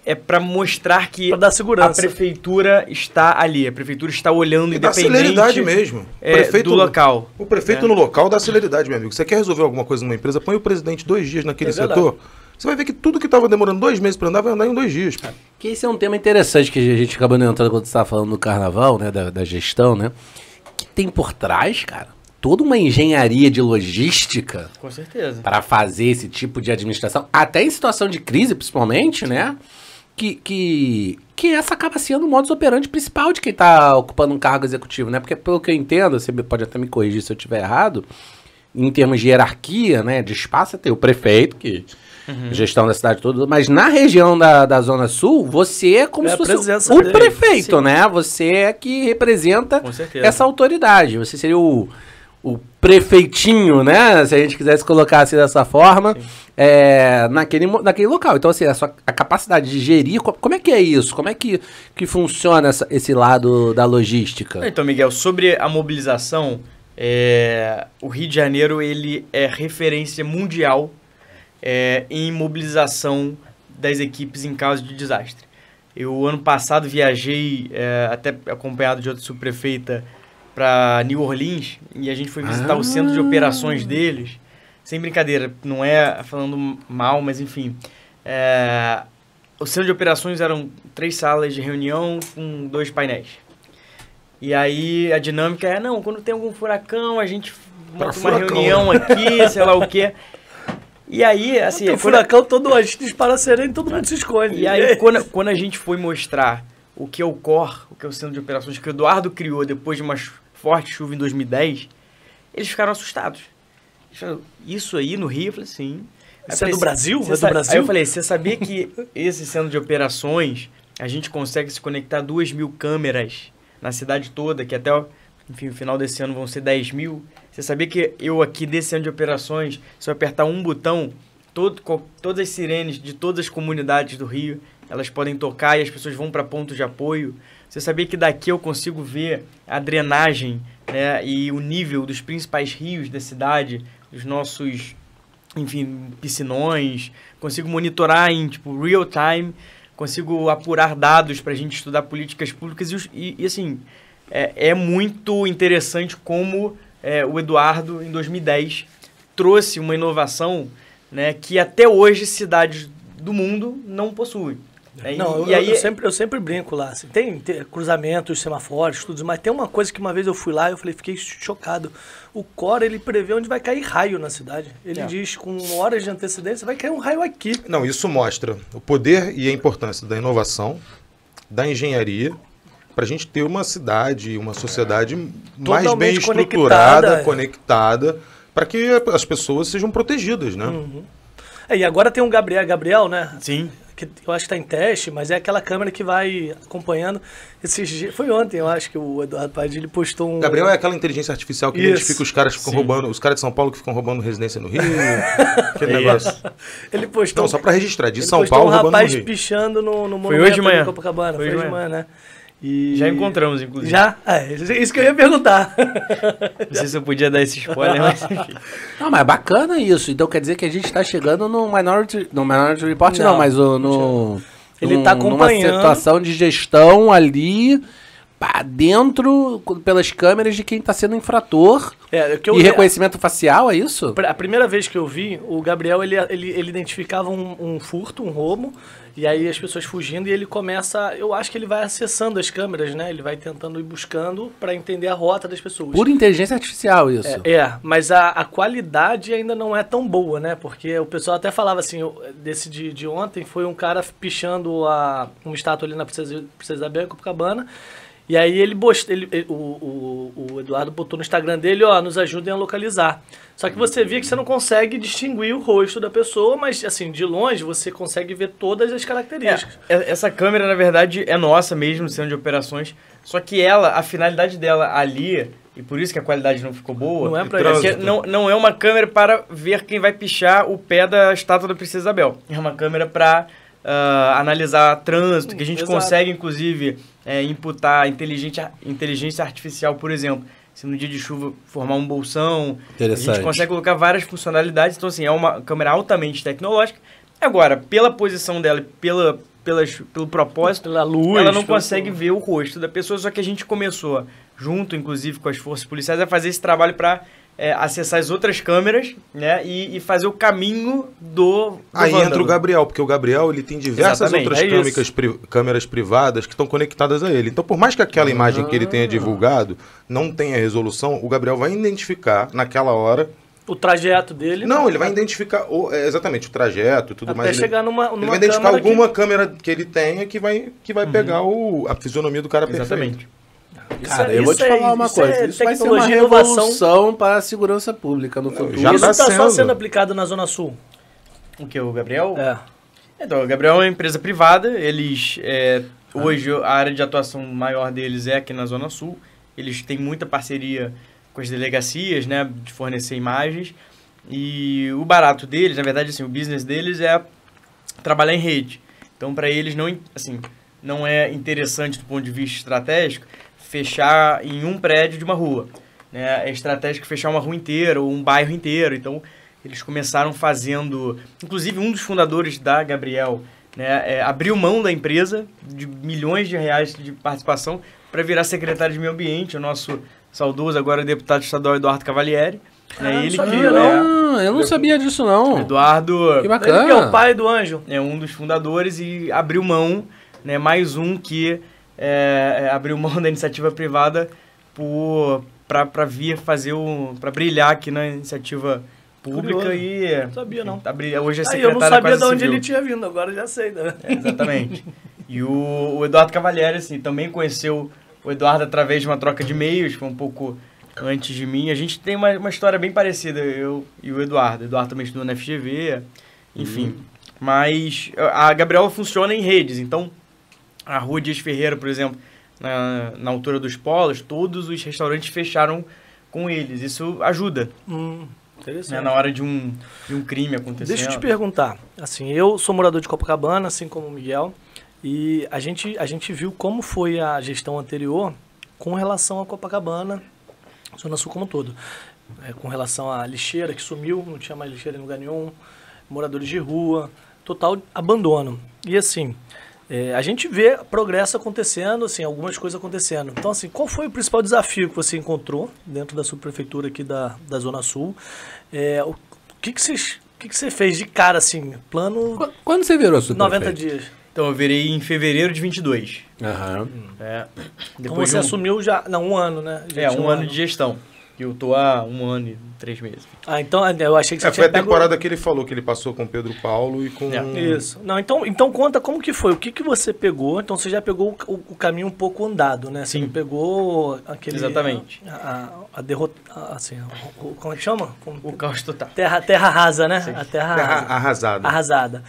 é para mostrar que pra dar segurança. A prefeitura está ali, a prefeitura está olhando e dá independente celeridade mesmo. Do local. O prefeito no local dá celeridade, meu amigo. Você quer resolver alguma coisa numa empresa, põe o presidente 2 dias naquele setor, você vai ver que tudo que estava demorando 2 meses para andar, vai andar em 2 dias. Pô. Que esse é um tema interessante que a gente acabou entrando quando você estava falando do carnaval, né, da gestão, né, que tem por trás, cara, toda uma engenharia de logística. Com certeza. Para fazer esse tipo de administração, até em situação de crise, principalmente, né? Que essa acaba sendo o modus operandi principal de quem está ocupando um cargo executivo, né? Porque, pelo que eu entendo, você pode até me corrigir se eu estiver errado, em termos de hierarquia, né? De espaço, tem o prefeito, que gestão da cidade toda, mas na região da Zona Sul, você é como se fosse o prefeito, né? Você é que representa essa autoridade. Você seria o prefeitinho, né? Se a gente quisesse colocar assim dessa forma, naquele local. Então, assim, a capacidade de gerir, como é que é isso? Como é que funciona esse lado da logística? Então, Miguel, sobre a mobilização, o Rio de Janeiro ele é referência mundial em mobilização das equipes em caso de desastre. Eu, ano passado, viajei, até acompanhado de outra subprefeita, para New Orleans, e a gente foi visitar o centro de operações deles. Sem brincadeira, não é falando mal, mas enfim. O centro de operações eram 3 salas de reunião com 2 painéis. E aí a dinâmica quando tem algum furacão, a gente monta uma reunião aqui, sei lá o quê. E aí, assim... O furacão todo, a gente dispara a sirene e todo mundo se esconde. E aí, quando a gente foi mostrar o que é o COR, o que é o Centro de Operações, que o Eduardo criou depois de uma forte chuva em 2010, eles ficaram assustados. Eles falaram, isso aí no Rio? Eu falei, sim. Isso é do Brasil? É do Brasil? Aí eu falei, você sabia que esse Centro de Operações, a gente consegue se conectar 2.000 câmeras na cidade toda, que até, enfim, o final desse ano vão ser 10.000. Você sabia que eu aqui desse Centro de Operações, se eu apertar um botão, todas as sirenes de todas as comunidades do Rio, elas podem tocar e as pessoas vão para pontos de apoio. Você sabia que daqui eu consigo ver a drenagem, né, e o nível dos principais rios da cidade, dos nossos, enfim, piscinões, consigo monitorar em real time, consigo apurar dados para a gente estudar políticas públicas e assim, é muito interessante como o Eduardo, em 2010, trouxe uma inovação, né, que até hoje cidades do mundo não possuem. Eu sempre brinco lá. Assim, tem cruzamentos, semaforos, tudo, mas tem uma coisa que uma vez eu fui lá e fiquei chocado. O COR, ele prevê onde vai cair raio na cidade. Ele diz com horas de antecedência, vai cair um raio aqui. Não, isso mostra o poder e a importância da inovação, da engenharia, para a gente ter uma cidade, uma sociedade mais bem estruturada, conectada, para que as pessoas sejam protegidas, né? Uhum. E agora tem um Gabriel, né? Sim. Que eu acho que está em teste, mas é aquela câmera que vai acompanhando. Foi ontem, eu acho, que o Eduardo Padilha postou um... Gabriel é aquela inteligência artificial que identifica os caras que ficam roubando, os caras de São Paulo que ficam roubando residência no Rio. Aquele negócio. Ele postou... Não, só para registrar, de São Paulo roubando no Rio. Um rapaz pichando no monumento hoje de manhã. Copacabana. Foi hoje de manhã, né? E... Já encontramos, inclusive. Já? Isso que eu ia perguntar. Não sei se eu podia dar esse spoiler, mas enfim. Não, mas é bacana isso. Então quer dizer que a gente está chegando no Minority Report, não, mas ele está acompanhando. Numa situação de gestão ali, dentro, pelas câmeras de quem está sendo infrator. Reconhecimento facial, é isso? A primeira vez que eu vi, o Gabriel, ele identificava um furto, um roubo, e aí as pessoas fugindo, e ele começa, eu acho que ele vai acessando as câmeras, né? Ele vai tentando ir buscando para entender a rota das pessoas. Por inteligência artificial, isso. Mas a qualidade ainda não é tão boa, né? Porque o pessoal até falava assim, desse de ontem, foi um cara pichando uma estátua ali na Princesa Isabel, em Copacabana. E aí o Eduardo botou no Instagram dele, nos ajudem a localizar. Só que você via que você não consegue distinguir o rosto da pessoa, mas assim, de longe você consegue ver todas as características. Essa câmera, na verdade, é nossa mesmo, no centro de operações. Só que a finalidade dela ali, e por isso que a qualidade não ficou boa, não é pra isso. Não é uma câmera para ver quem vai pichar o pé da estátua da Princesa Isabel. É uma câmera para analisar trânsito, que a gente consegue, inclusive, imputar inteligência artificial, por exemplo. Se no dia de chuva formar um bolsão, a gente consegue colocar várias funcionalidades. Então, assim, é uma câmera altamente tecnológica. Agora, pela posição dela, pela pelo propósito, Pela luz, ela não pelo- consegue ver o rosto da pessoa, só que a gente começou, junto, inclusive, com as forças policiais, a fazer esse trabalho para acessar as outras câmeras, né, e fazer o caminho do Aí vândalo. entra o Gabriel, porque o Gabriel ele tem diversas Exatamente, outras câmeras privadas que estão conectadas a ele. Então, por mais que aquela imagem que ele tenha divulgado não tenha resolução, o Gabriel vai identificar naquela hora. O trajeto dele. Não, ele vai identificar exatamente o trajeto e tudo até mais. chegar numa Ele vai identificar câmera alguma câmera que ele tenha que vai pegar a fisionomia do cara Exatamente. perfeito. Cara, eu vou te falar uma coisa. Isso vai ser uma tecnologia e inovação. revolução para a segurança pública no futuro. Já Isso tá está só sendo. sendo aplicado na Zona Sul. O que, o Gabriel? É. Então, o Gabriel é uma empresa privada, eles, hoje a área de atuação maior deles é aqui na Zona Sul, eles têm muita parceria com as delegacias, né, de fornecer imagens, e o barato deles, na verdade, assim, o business deles é trabalhar em rede. Então, para eles, não é interessante do ponto de vista estratégico fechar em um prédio de uma rua, né, é estratégico fechar uma rua inteira ou um bairro inteiro, então eles começaram fazendo, inclusive um dos fundadores da Gabriel, né, abriu mão da empresa de milhões de reais de participação para virar secretário de meio ambiente, o nosso saudoso agora deputado estadual Eduardo Cavalieri. não Ele sabia, que não. Eu não sabia disso, não. Eduardo Que Ele bacana. que é o pai do Anjo. é um dos fundadores e abriu mão, né, mais um que abriu mão da iniciativa privada para vir fazer para brilhar aqui na iniciativa pública. Curioso. e Não sabia, não. hoje é Aí secretário eu não sabia quase de onde civil. ele tinha vindo, agora eu já sei, né? Exatamente. E o Eduardo Cavalieri, assim, também conheceu o Eduardo através de uma troca de e-mails, foi um pouco antes de mim. A gente tem uma história bem parecida, eu e o Eduardo. O Eduardo também estudou na FGV, enfim. Mas a Gabriela funciona em redes, então a Rua Dias Ferreira, por exemplo, na altura dos polos, todos os restaurantes fecharam com eles. Isso ajuda, né, Interessante. na hora de um crime acontecendo. Deixa eu te perguntar, assim, eu sou morador de Copacabana, assim como o Miguel, e a gente viu como foi a gestão anterior com relação a Copacabana, Zona Sul como um todo. Com relação à lixeira que sumiu, não tinha mais lixeira em lugar nenhum, moradores de rua, total abandono. E assim, a gente vê progresso acontecendo, assim, algumas coisas acontecendo. Então, assim, qual foi o principal desafio que você encontrou dentro da subprefeitura aqui da Zona Sul? O que você fez de cara, assim, plano Quando você virou subprefeito? 90 dias? Então, eu virei em fevereiro de 22. Aham. Então Depois você de assumiu já, não, um ano, né? Já tinha um ano de gestão. Que eu tô há 1 ano e 3 meses. Ah, então eu achei que você Foi tinha a temporada que ele falou que ele passou com o Pedro Paulo e com... Isso. Não, então conta como que foi, o que você pegou, então você já pegou o caminho um pouco andado, né? Você Sim. não pegou aquele... Exatamente. A derrota, assim, como é que chama? O caos total. Terra rasa, né? Sim. A terra Terra rasa. arrasada. Arrasada.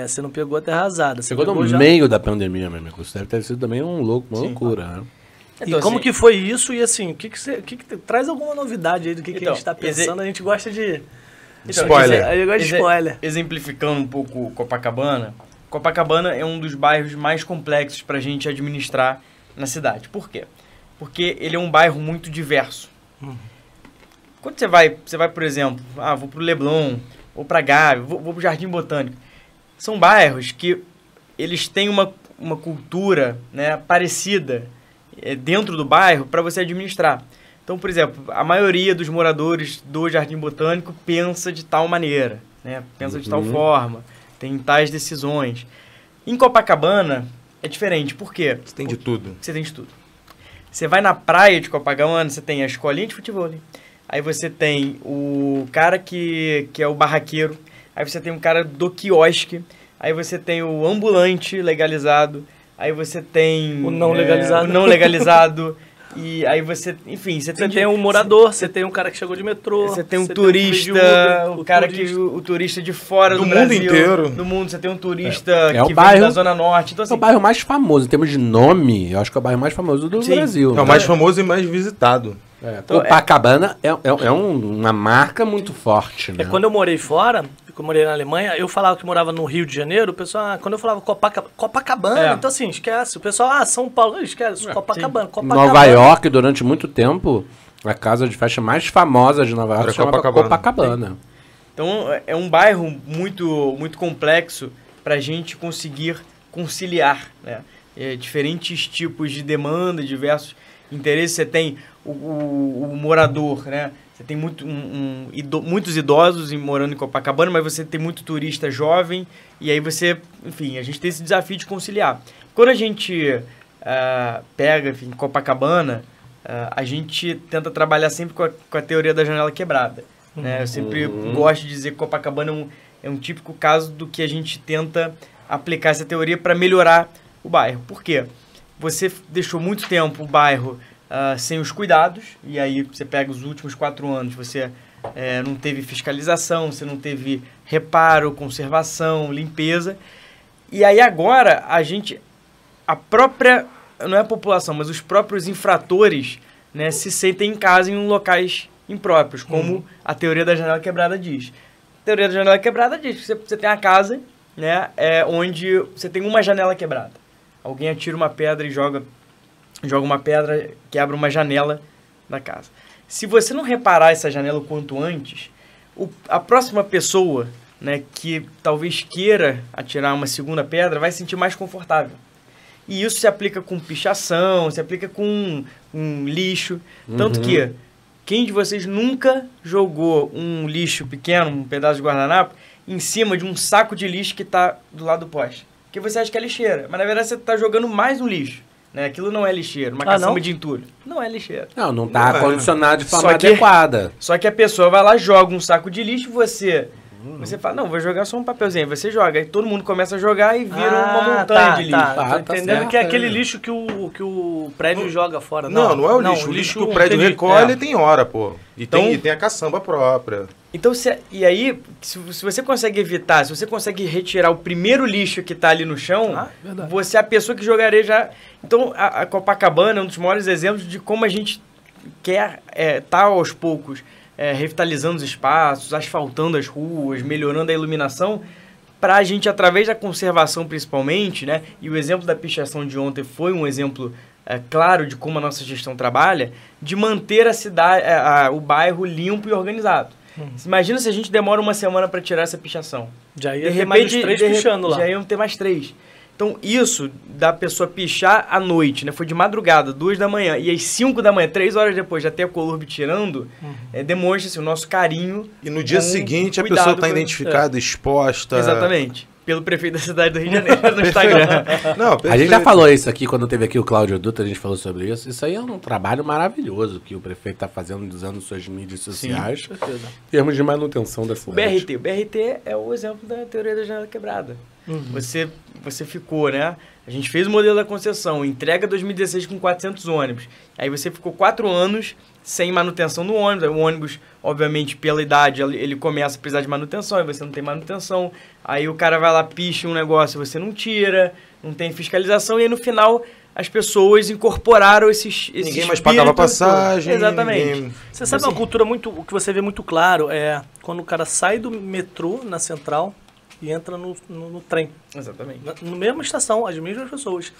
Você não pegou a terra arrasada. Você Chegou no pegou já... meio da pandemia, meu amigo. Isso deve ter sido também uma Sim. loucura, né? E Então, como assim, que foi isso? E assim, traz alguma novidade aí do que a Então, gente está pensando? A gente gosta de... Spoiler. Eu gosto de spoiler. Exemplificando um pouco Copacabana, Copacabana é um dos bairros mais complexos para a gente administrar na cidade. Por quê? Porque ele é um bairro muito diverso. Quando você vai, por exemplo, vou pro Leblon, ou pra Gávea, vou pro Jardim Botânico. São bairros que eles têm uma cultura, né, parecida dentro do bairro para você administrar. Então, por exemplo, a maioria dos moradores do Jardim Botânico pensa de tal maneira, né? Pensa de tal forma, tem tais decisões. Em Copacabana é diferente, por quê? Você tem de tudo. Você tem de tudo. Você vai na praia de Copacabana, você tem a escolinha de futebol, aí você tem o cara que é o barraqueiro, aí você tem um cara do quiosque, aí você tem o ambulante legalizado, aí você tem O não legalizado. o não legalizado, e aí você, enfim, Você tem um morador, você tem um cara que chegou de metrô. você tem um você turista, Uber, o cara que o turista de fora Do do, mundo Brasil, inteiro. do mundo, você tem um turista É o que vem bairro- da Zona Norte, então É o assim, bairro mais famoso, em termos de nome, eu acho que é o bairro mais famoso do Sim. Brasil. É o mais famoso e mais visitado. Então, Copacabana é uma marca muito forte, né? Quando eu morei fora, eu morei na Alemanha, eu falava que morava no Rio de Janeiro, o pessoal, quando eu falava Copacabana, então assim, esquece. O pessoal, São Paulo, esquece, Copacabana. Nova York, durante muito tempo, a casa de festa mais famosa de Nova York Era se chamava Copacabana. Copacabana. então é um bairro muito, muito complexo para a gente conseguir conciliar, né? Diferentes tipos de demanda, diversos interesses. Você tem o morador, né? Você tem muitos idosos morando em Copacabana, mas você tem muito turista jovem, e aí você, enfim, a gente tem esse desafio de conciliar. Quando a gente pega, enfim, Copacabana, a gente tenta trabalhar sempre com a teoria da janela quebrada, né? Eu sempre gosto de dizer que Copacabana é um típico caso do que a gente tenta aplicar essa teoria para melhorar o bairro. Por quê? Você deixou muito tempo o bairro sem os cuidados, e aí você pega os últimos 4 anos, você não teve fiscalização, você não teve reparo, conservação, limpeza, e aí agora a própria, não é a população, mas os próprios infratores, né, se sentem em casa em locais impróprios, como a teoria da janela quebrada diz. A teoria da janela quebrada diz que você tem a casa, né, onde você tem uma janela quebrada. Alguém atira uma pedra e joga uma pedra, quebra uma janela da casa. Se você não reparar essa janela o quanto antes, a próxima pessoa, né, que talvez queira atirar uma segunda pedra vai se sentir mais confortável. E isso se aplica com pichação, se aplica com lixo. Tanto que, quem de vocês nunca jogou um lixo pequeno, um pedaço de guardanapo, em cima de um saco de lixo que está do lado do poste? Porque você acha que é lixeira, mas na verdade você está jogando mais um lixo. Né? Aquilo não é lixeira, uma caçamba de entulho. Não é lixeira. Não está acondicionado de forma adequada. Só que a pessoa vai lá, joga um saco de lixo, você fala, não, vou jogar só um papelzinho. Aí você joga, aí todo mundo começa a jogar e vira uma montanha de lixo. Tô entendendo que é aquele lixo que o prédio joga fora. Não é o lixo. O lixo que o prédio recolhe tem hora, pô. E tem a caçamba própria. Então, e aí, se você consegue evitar, se você consegue retirar o primeiro lixo que está ali no chão, você é a pessoa que jogaria já... Então, a Copacabana é um dos maiores exemplos de como a gente quer tá aos poucos revitalizando os espaços, asfaltando as ruas, melhorando a iluminação, para a gente, através da conservação principalmente, né? E o exemplo da pichação de ontem foi um exemplo claro de como a nossa gestão trabalha, de manter a cidade, o bairro limpo e organizado. Imagina se a gente demora uma semana para tirar essa pichação. Já ia ter mais 3 pichando lá. Já iam ter mais 3. Então, isso da pessoa pichar à noite, né? Foi de madrugada, 2 da manhã, e às 5 da manhã, 3 horas depois, já ter a Colurb tirando, demonstra assim, o nosso carinho. E no dia seguinte, a pessoa está identificada, exposta. Exatamente. Pelo prefeito da cidade do Rio de Janeiro, no Instagram. A gente já falou isso aqui, quando teve aqui o Cláudio Dutra, a gente falou sobre isso. Isso aí é um trabalho maravilhoso que o prefeito está fazendo, usando suas mídias sociais. Sim, em termos de manutenção da cidade. O BRT é o exemplo da teoria da janela quebrada. Você ficou, né? A gente fez o modelo da concessão, entrega 2016 com 400 ônibus. Aí você ficou 4 anos sem manutenção no ônibus. Aí o ônibus, obviamente, pela idade, ele começa a precisar de manutenção, aí você não tem manutenção. Aí o cara vai lá, picha um negócio, você não tira, não tem fiscalização. E aí no final, as pessoas incorporaram esses ninguém mais pagava passagem. Exatamente. Você sabe uma cultura o que você vê muito claro é quando o cara sai do metrô na central e entra no trem. Exatamente. Na mesma estação, as mesmas pessoas.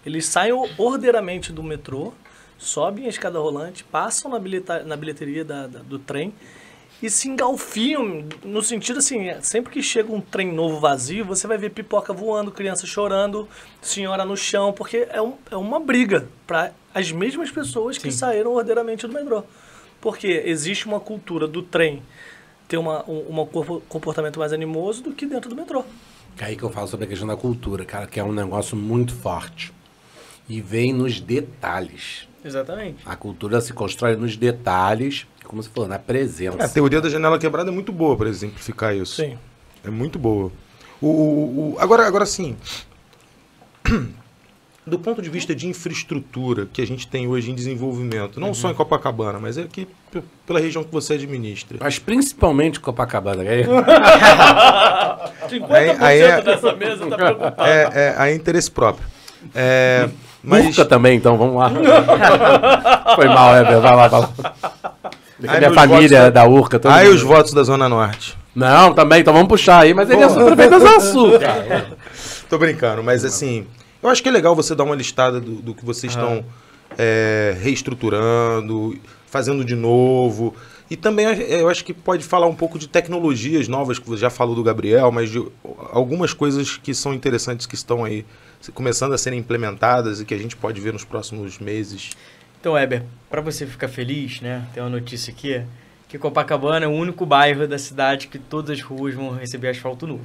Eles saem ordeiramente do metrô, sobem a escada rolante, passam na bilheteria do trem e se engalfiam, no sentido assim, sempre que chega um trem novo vazio, você vai ver pipoca voando, criança chorando, senhora no chão, porque é uma briga para as mesmas pessoas que saíram ordeiramente do metrô. Porque existe uma cultura do trem ter um comportamento mais animoso do que dentro do metrô. É aí que eu falo sobre a questão da cultura, cara, que é um negócio muito forte. E vem nos detalhes. Exatamente. A cultura se constrói nos detalhes, como você falou, na presença. A teoria da janela quebrada é muito boa para exemplificar isso. Sim. É muito boa. Agora sim, do ponto de vista de infraestrutura que a gente tem hoje em desenvolvimento, não só em Copacabana, mas aqui pela região que você administra. Mas principalmente Copacabana. 50% dessa mesa está preocupado. É interesse próprio. Mas... Urca também, então, vamos lá. Foi mal, vai lá. Minha família da Urca. Aí os votos da Zona Norte. Não, também, então vamos puxar aí, mas ele é o prefeito da Zona Sul. Tô brincando, mas assim, eu acho que é legal você dar uma listada do que vocês estão reestruturando, fazendo de novo. E também eu acho que pode falar um pouco de tecnologias novas, que você já falou do Gabriel, mas de algumas coisas que são interessantes que estão aí começando a serem implementadas e que a gente pode ver nos próximos meses. Então, Heber, para você ficar feliz, né, tem uma notícia aqui, que Copacabana é o único bairro da cidade que todas as ruas vão receber asfalto novo.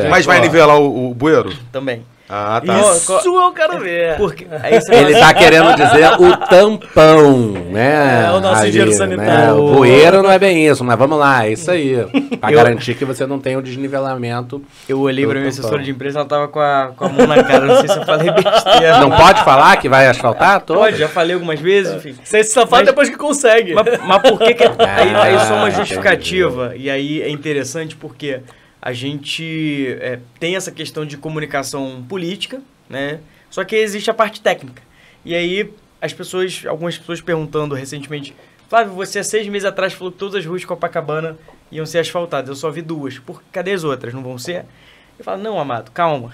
Mas vai nivelar o bueiro? Também. Ah, tá. Isso eu quero ver. Porque, Ele tá querendo dizer o tampão, né? É, o nosso engenheiro sanitário. Né? O bueiro não é bem isso, mas vamos lá, é isso aí. Pra garantir que você não tem o desnivelamento. Eu olhei pra minha assessora de empresa, ela tava com a mão na cara, não sei se eu falei besteira. Não pode falar que vai asfaltar? Pode, já falei algumas vezes, enfim. Você só fala depois que consegue. Mas por que aí só uma justificativa, e aí é interessante porque a gente tem essa questão de comunicação política, né? Só que existe a parte técnica. E aí algumas pessoas perguntando recentemente, Flávio, você há 6 meses atrás falou que todas as ruas de Copacabana iam ser asfaltadas. Eu só vi 2. Cadê as outras? Não vão ser? Eu falo, não, amado, calma.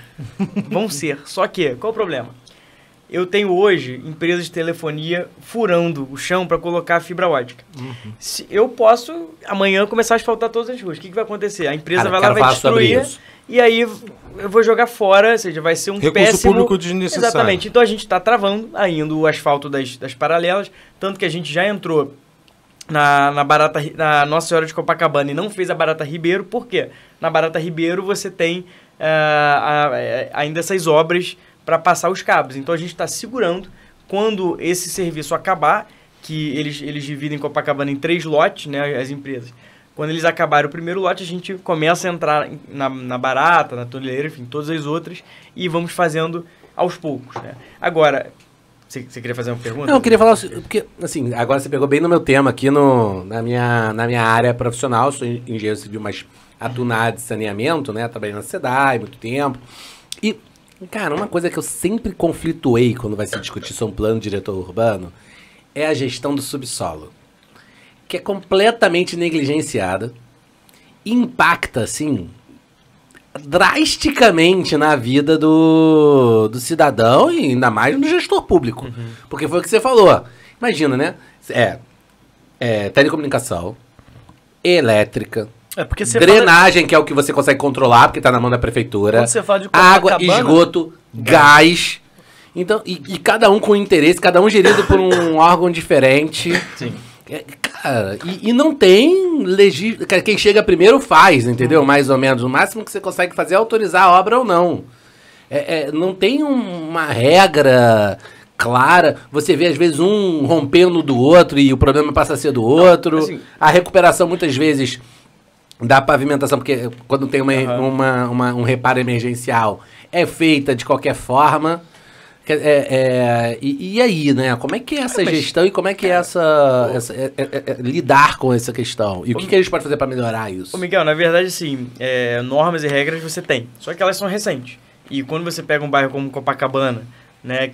Vão ser. Só que, qual o problema? Eu tenho hoje empresas de telefonia furando o chão para colocar fibra ótica. Eu posso amanhã começar a asfaltar todas as ruas. O que vai acontecer? A empresa vai lá, vai destruir, e aí eu vou jogar fora, ou seja, vai ser um recurso público desnecessário. Exatamente. Então a gente está travando ainda o asfalto das paralelas, tanto que a gente já entrou na Nossa Senhora de Copacabana e não fez a Barata Ribeiro. Por quê? Na Barata Ribeiro você tem ainda essas obras para passar os cabos. Então a gente está segurando. Quando esse serviço acabar, que eles dividem Copacabana em 3 lotes, né, as empresas. Quando eles acabarem o primeiro lote, a gente começa a entrar na Barata, na Toneleira, enfim, todas as outras, e vamos fazendo aos poucos, né? Agora, você queria fazer uma pergunta? Não, eu queria falar, porque, assim, agora você pegou bem no meu tema aqui na minha área profissional. Eu sou engenheiro civil, mas atuo na área de saneamento, né? Trabalhei na SEDAI há muito tempo. E, cara, uma coisa que eu sempre conflituei quando vai se discutir sobre um plano diretor urbano é a gestão do subsolo, que é completamente negligenciada, impacta, assim, drasticamente na vida do cidadão e ainda mais no gestor público. Porque foi o que você falou. Imagina, né? Telecomunicação, elétrica, porque você drenagem, que é o que você consegue controlar, porque tá na mão da prefeitura. Quando você fala de água, esgoto, gás. Então, e cada um com interesse, cada um gerido por um órgão diferente. Sim. Cara, e não tem quem chega primeiro faz, entendeu? Mais ou menos. O máximo que você consegue fazer é autorizar a obra ou não. Não tem uma regra clara. Você vê, às vezes, um rompendo do outro e o problema passa a ser do outro. Assim, a recuperação, muitas vezes, da pavimentação, porque quando tem um reparo emergencial, é feita de qualquer forma. E aí, né? Como é que é essa gestão e como é que é lidar com essa questão? E o que a gente pode fazer para melhorar isso? Ô Miguel, na verdade, assim, normas e regras você tem, só que elas são recentes. E quando você pega um bairro como Copacabana, né,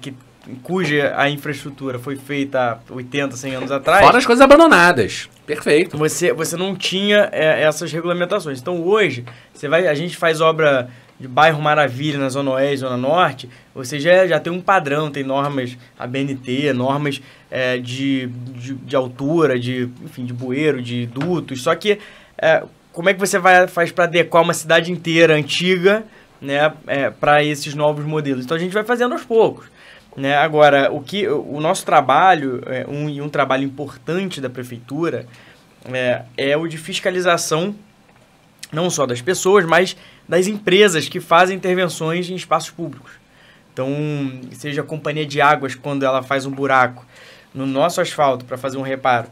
cuja a infraestrutura foi feita há 80, 100 anos atrás... Fora as coisas abandonadas. Perfeito. Você não tinha essas regulamentações. Então, hoje, a gente faz obra de bairro Maravilha, na Zona Oeste, Zona Norte, você já tem um padrão, tem normas ABNT, normas de altura, enfim, de bueiro, de dutos, só que como é que você faz para adequar uma cidade inteira antiga, né, para esses novos modelos? Então a gente vai fazendo aos poucos, né? Agora, o nosso trabalho, um trabalho importante da prefeitura, é o de fiscalização, não só das pessoas, mas das empresas que fazem intervenções em espaços públicos. Então, seja a companhia de águas, quando ela faz um buraco no nosso asfalto para fazer um reparo,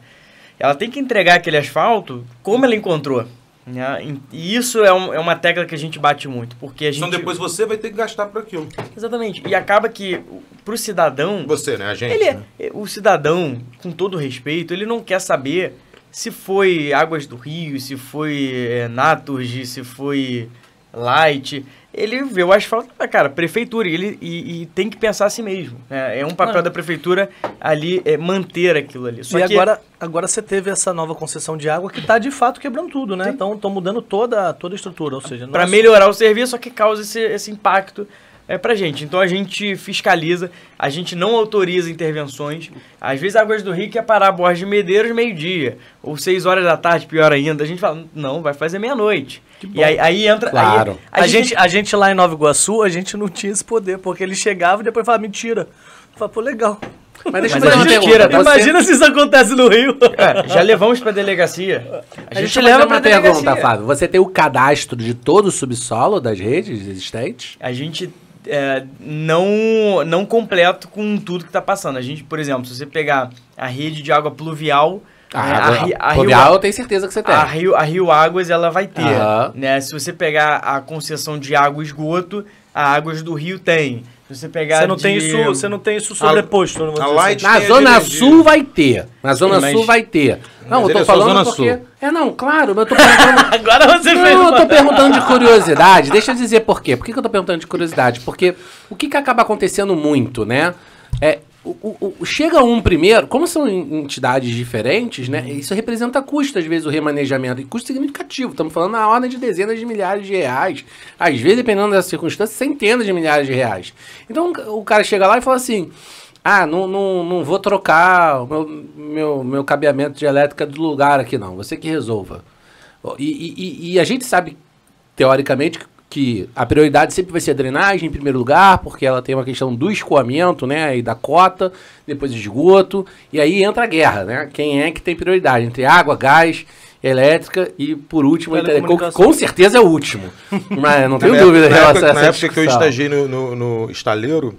ela tem que entregar aquele asfalto como ela encontrou. Né? E isso é uma tecla que a gente bate muito, porque a gente... Então depois você vai ter que gastar por aquilo. Exatamente. E acaba que, para o cidadão... Você, né? A gente. Né? O cidadão, com todo respeito, ele não quer saber se foi Águas do Rio, se foi Naturgy, se foi Light. Ele vê o asfalto, cara, prefeitura, e tem que pensar assim mesmo. É um papel da prefeitura ali, manter aquilo ali. Só que agora você teve essa nova concessão de água que está de fato quebrando tudo, né? Então estão mudando toda a estrutura, ou seja... Para melhorar o serviço, só que causa esse impacto pra gente. Então a gente fiscaliza, a gente não autoriza intervenções. Às vezes a Águas do Rio quer parar a Borges de Medeiros meio-dia, ou 6 horas da tarde, pior ainda. A gente fala, não, vai fazer meia-noite. E aí entra... Claro. Aí, A gente lá em Nova Iguaçu, a gente não tinha esse poder, porque ele chegava e depois falava, mentira. Eu falava, pô, legal. Mas deixa eu Mas fazer a uma gente pergunta. tira, Imagina se isso acontece no Rio. já levamos pra delegacia. A gente Deixa eu leva fazer pra uma pergunta, delegacia. Flávio. Você tem o cadastro de todo o subsolo das redes existentes? A gente não completo com tudo que está passando. A gente, por exemplo, se você pegar a rede de água pluvial... A pluvial eu tenho certeza que você tem. A Rio Águas, ela vai ter. Aham. Né? Se você pegar a concessão de água e esgoto, a Águas do Rio tem. Se você pegar Você não tem isso sobreposto. Não vou a dizer Light Na tem Zona energia. Sul vai ter. Na Zona mas- Sul vai ter. Não, eu ele tô é só falando Zona porque... Sul. Não, claro, mas eu tô perguntando... Agora você fez. Não, eu tô perguntando de curiosidade. Deixa eu dizer por quê. Por que eu tô perguntando de curiosidade? Porque o que acaba acontecendo muito, né? Chega um primeiro, como são entidades diferentes, né? Isso representa custo, às vezes, o remanejamento. E custo significativo. Estamos falando na ordem de dezenas de milhares de reais. Às vezes, dependendo das circunstâncias, centenas de milhares de reais. Então, o cara chega lá e fala assim... não vou trocar o meu cabeamento de elétrica do lugar aqui, não. Você que resolva. E a gente sabe, teoricamente, que a prioridade sempre vai ser a drenagem em primeiro lugar, porque ela tem uma questão do escoamento, né, e da cota, depois esgoto, e aí entra a guerra, né? Quem é que tem prioridade? Entre água, gás, elétrica e, por último, a Telecomunicação. com certeza é o último. Mas não tenho Na dúvida em época- relação a essa Na época que eu discussão. estagiei no estaleiro,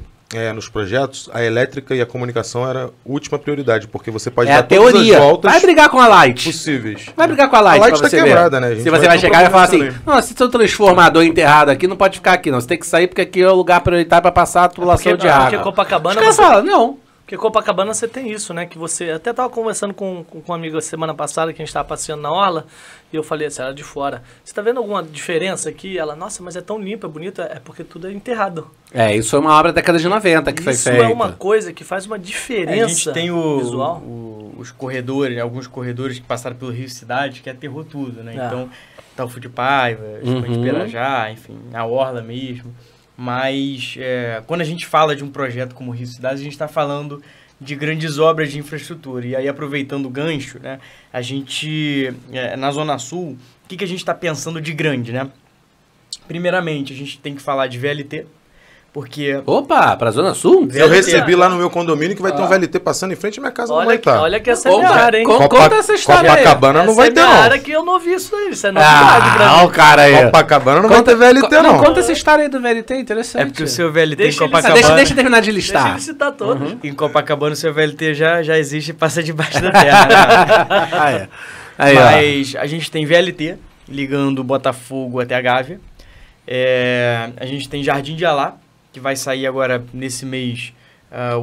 nos projetos, a elétrica e a comunicação era a última prioridade, porque você pode É a dar todas teoria. as voltas Vai brigar com a Light. possíveis. Vai brigar com a Light, A Light pra tá você quebrada, ver. né? A gente Se vai você vai ter chegar e falar problema assim, não, se seu transformador enterrado aqui, não pode ficar aqui, não. Você tem que sair porque aqui é o lugar prioritário para passar a tubulação de água. Porque Copacabana... Os caras falam, não. Porque Copacabana você tem isso, né? Que você... Até tava conversando com um amigo semana passada, que a gente tava passeando na orla, e eu falei assim, ela de fora, você tá vendo alguma diferença aqui? Ela, nossa, mas é tão limpa, é bonito. É porque tudo é enterrado. Isso foi uma obra da década de 90 que foi Isso feita. é uma coisa que faz uma diferença A gente tem visual. os corredores, né, alguns corredores que passaram pelo Rio Cidade, que aterrou tudo, né? É. Então, tá o de Paiva, de Pirajá, enfim, a Orla mesmo. Mas, quando a gente fala de um projeto como Rio Cidade, a gente está falando de grandes obras de infraestrutura. E aí, aproveitando o gancho, né, a gente, na Zona Sul, o que a gente está pensando de grande, né? Primeiramente, a gente tem que falar de VLT, porque... Opa, pra Zona Sul? Eu recebi lá no meu condomínio que vai ter um VLT passando em frente à minha casa, não vai estar. Olha que essa é minha área, hein? Conta essa história aí. Copacabana não vai ter, Essa é minha não. área que eu não vi isso aí. Isso é novidade pra Ah, mim. o cara aí. Copacabana não vai ter VLT, não. Conta essa história aí do VLT, interessante. É porque o seu VLT Deixa em ele- Copacabana... Deixa eu terminar de Deixa listar. ele citar todos. Em Copacabana, o seu VLT já existe e passa debaixo da terra, né? Aí, ó. Mas a gente tem VLT ligando Botafogo até a Gávea. A gente tem Jardim de Alá, que vai sair agora nesse mês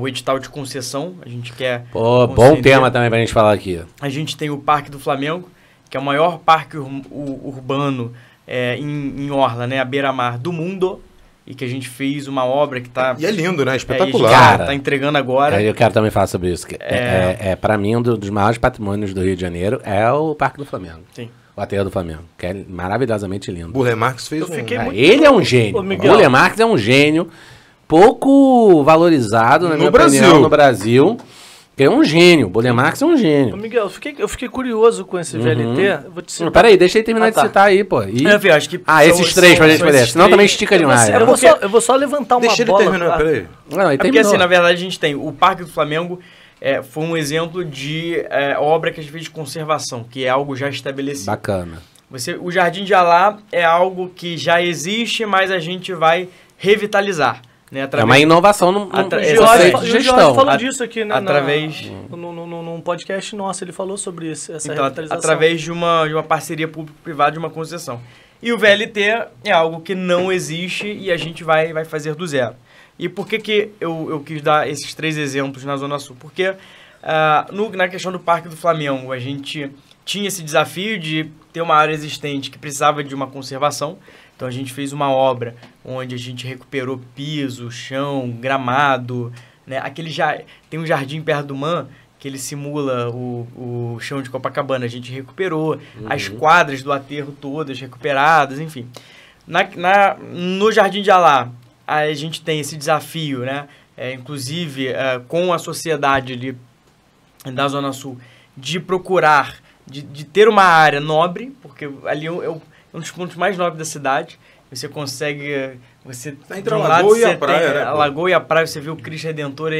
o edital de concessão. A gente quer... Pô, bom conceder. tema também pra gente falar aqui. A gente tem o Parque do Flamengo, que é o maior parque urbano em Orla, né? A beira-mar do mundo. E que a gente fez uma obra que tá... E é lindo, né? e a Espetacular. gente Cara. tá entregando agora. Eu quero também falar sobre isso. Pra mim, um dos maiores patrimônios do Rio de Janeiro é o Parque do Flamengo. Sim. O Aterro do Flamengo, que é maravilhosamente lindo. Burle Marx fez Eu fiquei muito- Ele é um gênio. Ô, O Miguel. Burle Marx é um gênio, pouco valorizado, na No minha Brasil. opinião, no Brasil. É um gênio. O Burle Marx é um Ô, gênio. Miguel, eu fiquei curioso com esse VLT. Eu vou te citar. Peraí, deixa ele terminar Ah, de tá. citar aí, pô. E... Eu acho que esses três pra gente são poder. esses Senão também três. estica demais. Eu vou só levantar uma Deixa ele bola. terminar, peraí. Não, ele É porque terminou. assim, na verdade, a gente tem o Parque do Flamengo, foi um exemplo de obra que a gente fez de conservação, que é algo já estabelecido. Bacana. O Jardim de Alá é algo que já existe, mas a gente vai revitalizar. Né, É uma inovação no O conceito Jorge, de o Jorge gestão. falou disso aqui, né? através- Num podcast nosso, ele falou sobre isso, essa Então, revitalização. através de uma parceria público-privada, de uma concessão. E o VLT é algo que não existe e a gente vai fazer do zero. E por que eu quis dar esses 3 exemplos na Zona Sul? Porque na questão do Parque do Flamengo, a gente tinha esse desafio de ter uma área existente que precisava de uma conservação. Então a gente fez uma obra onde a gente recuperou piso, chão, gramado, né? Tem um jardim perto do MAN que ele simula o chão de Copacabana. A gente recuperou as quadras do aterro todas recuperadas, enfim. No Jardim de Alá, a gente tem esse desafio, né? Inclusive com a sociedade ali da Zona Sul, de procurar, de ter uma área nobre, porque ali é um dos pontos mais nobres da cidade. Você consegue... Entre a Lagoa e a praia, né? A Lagoa e a praia, você vê o Cristo Redentor,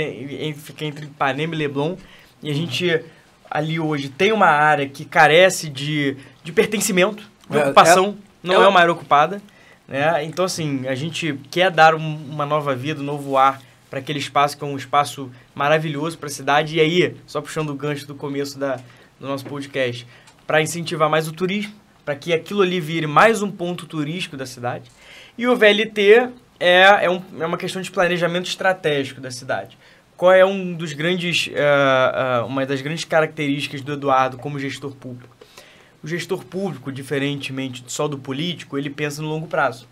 fica entre Ipanema e Leblon. E a gente, ali hoje, tem uma área que carece de pertencimento, de ocupação. Não é uma área ocupada. Né? Então, assim, a gente quer dar uma nova vida, um novo ar para aquele espaço que é um espaço maravilhoso para a cidade. E aí, só puxando o gancho do começo do nosso podcast, para incentivar mais o turismo, para que aquilo ali vire mais um ponto turístico da cidade. E o VLT é uma questão de planejamento estratégico da cidade. Qual é uma das grandes características do Eduardo como gestor público? O gestor público, diferentemente só do político, ele pensa no longo prazo.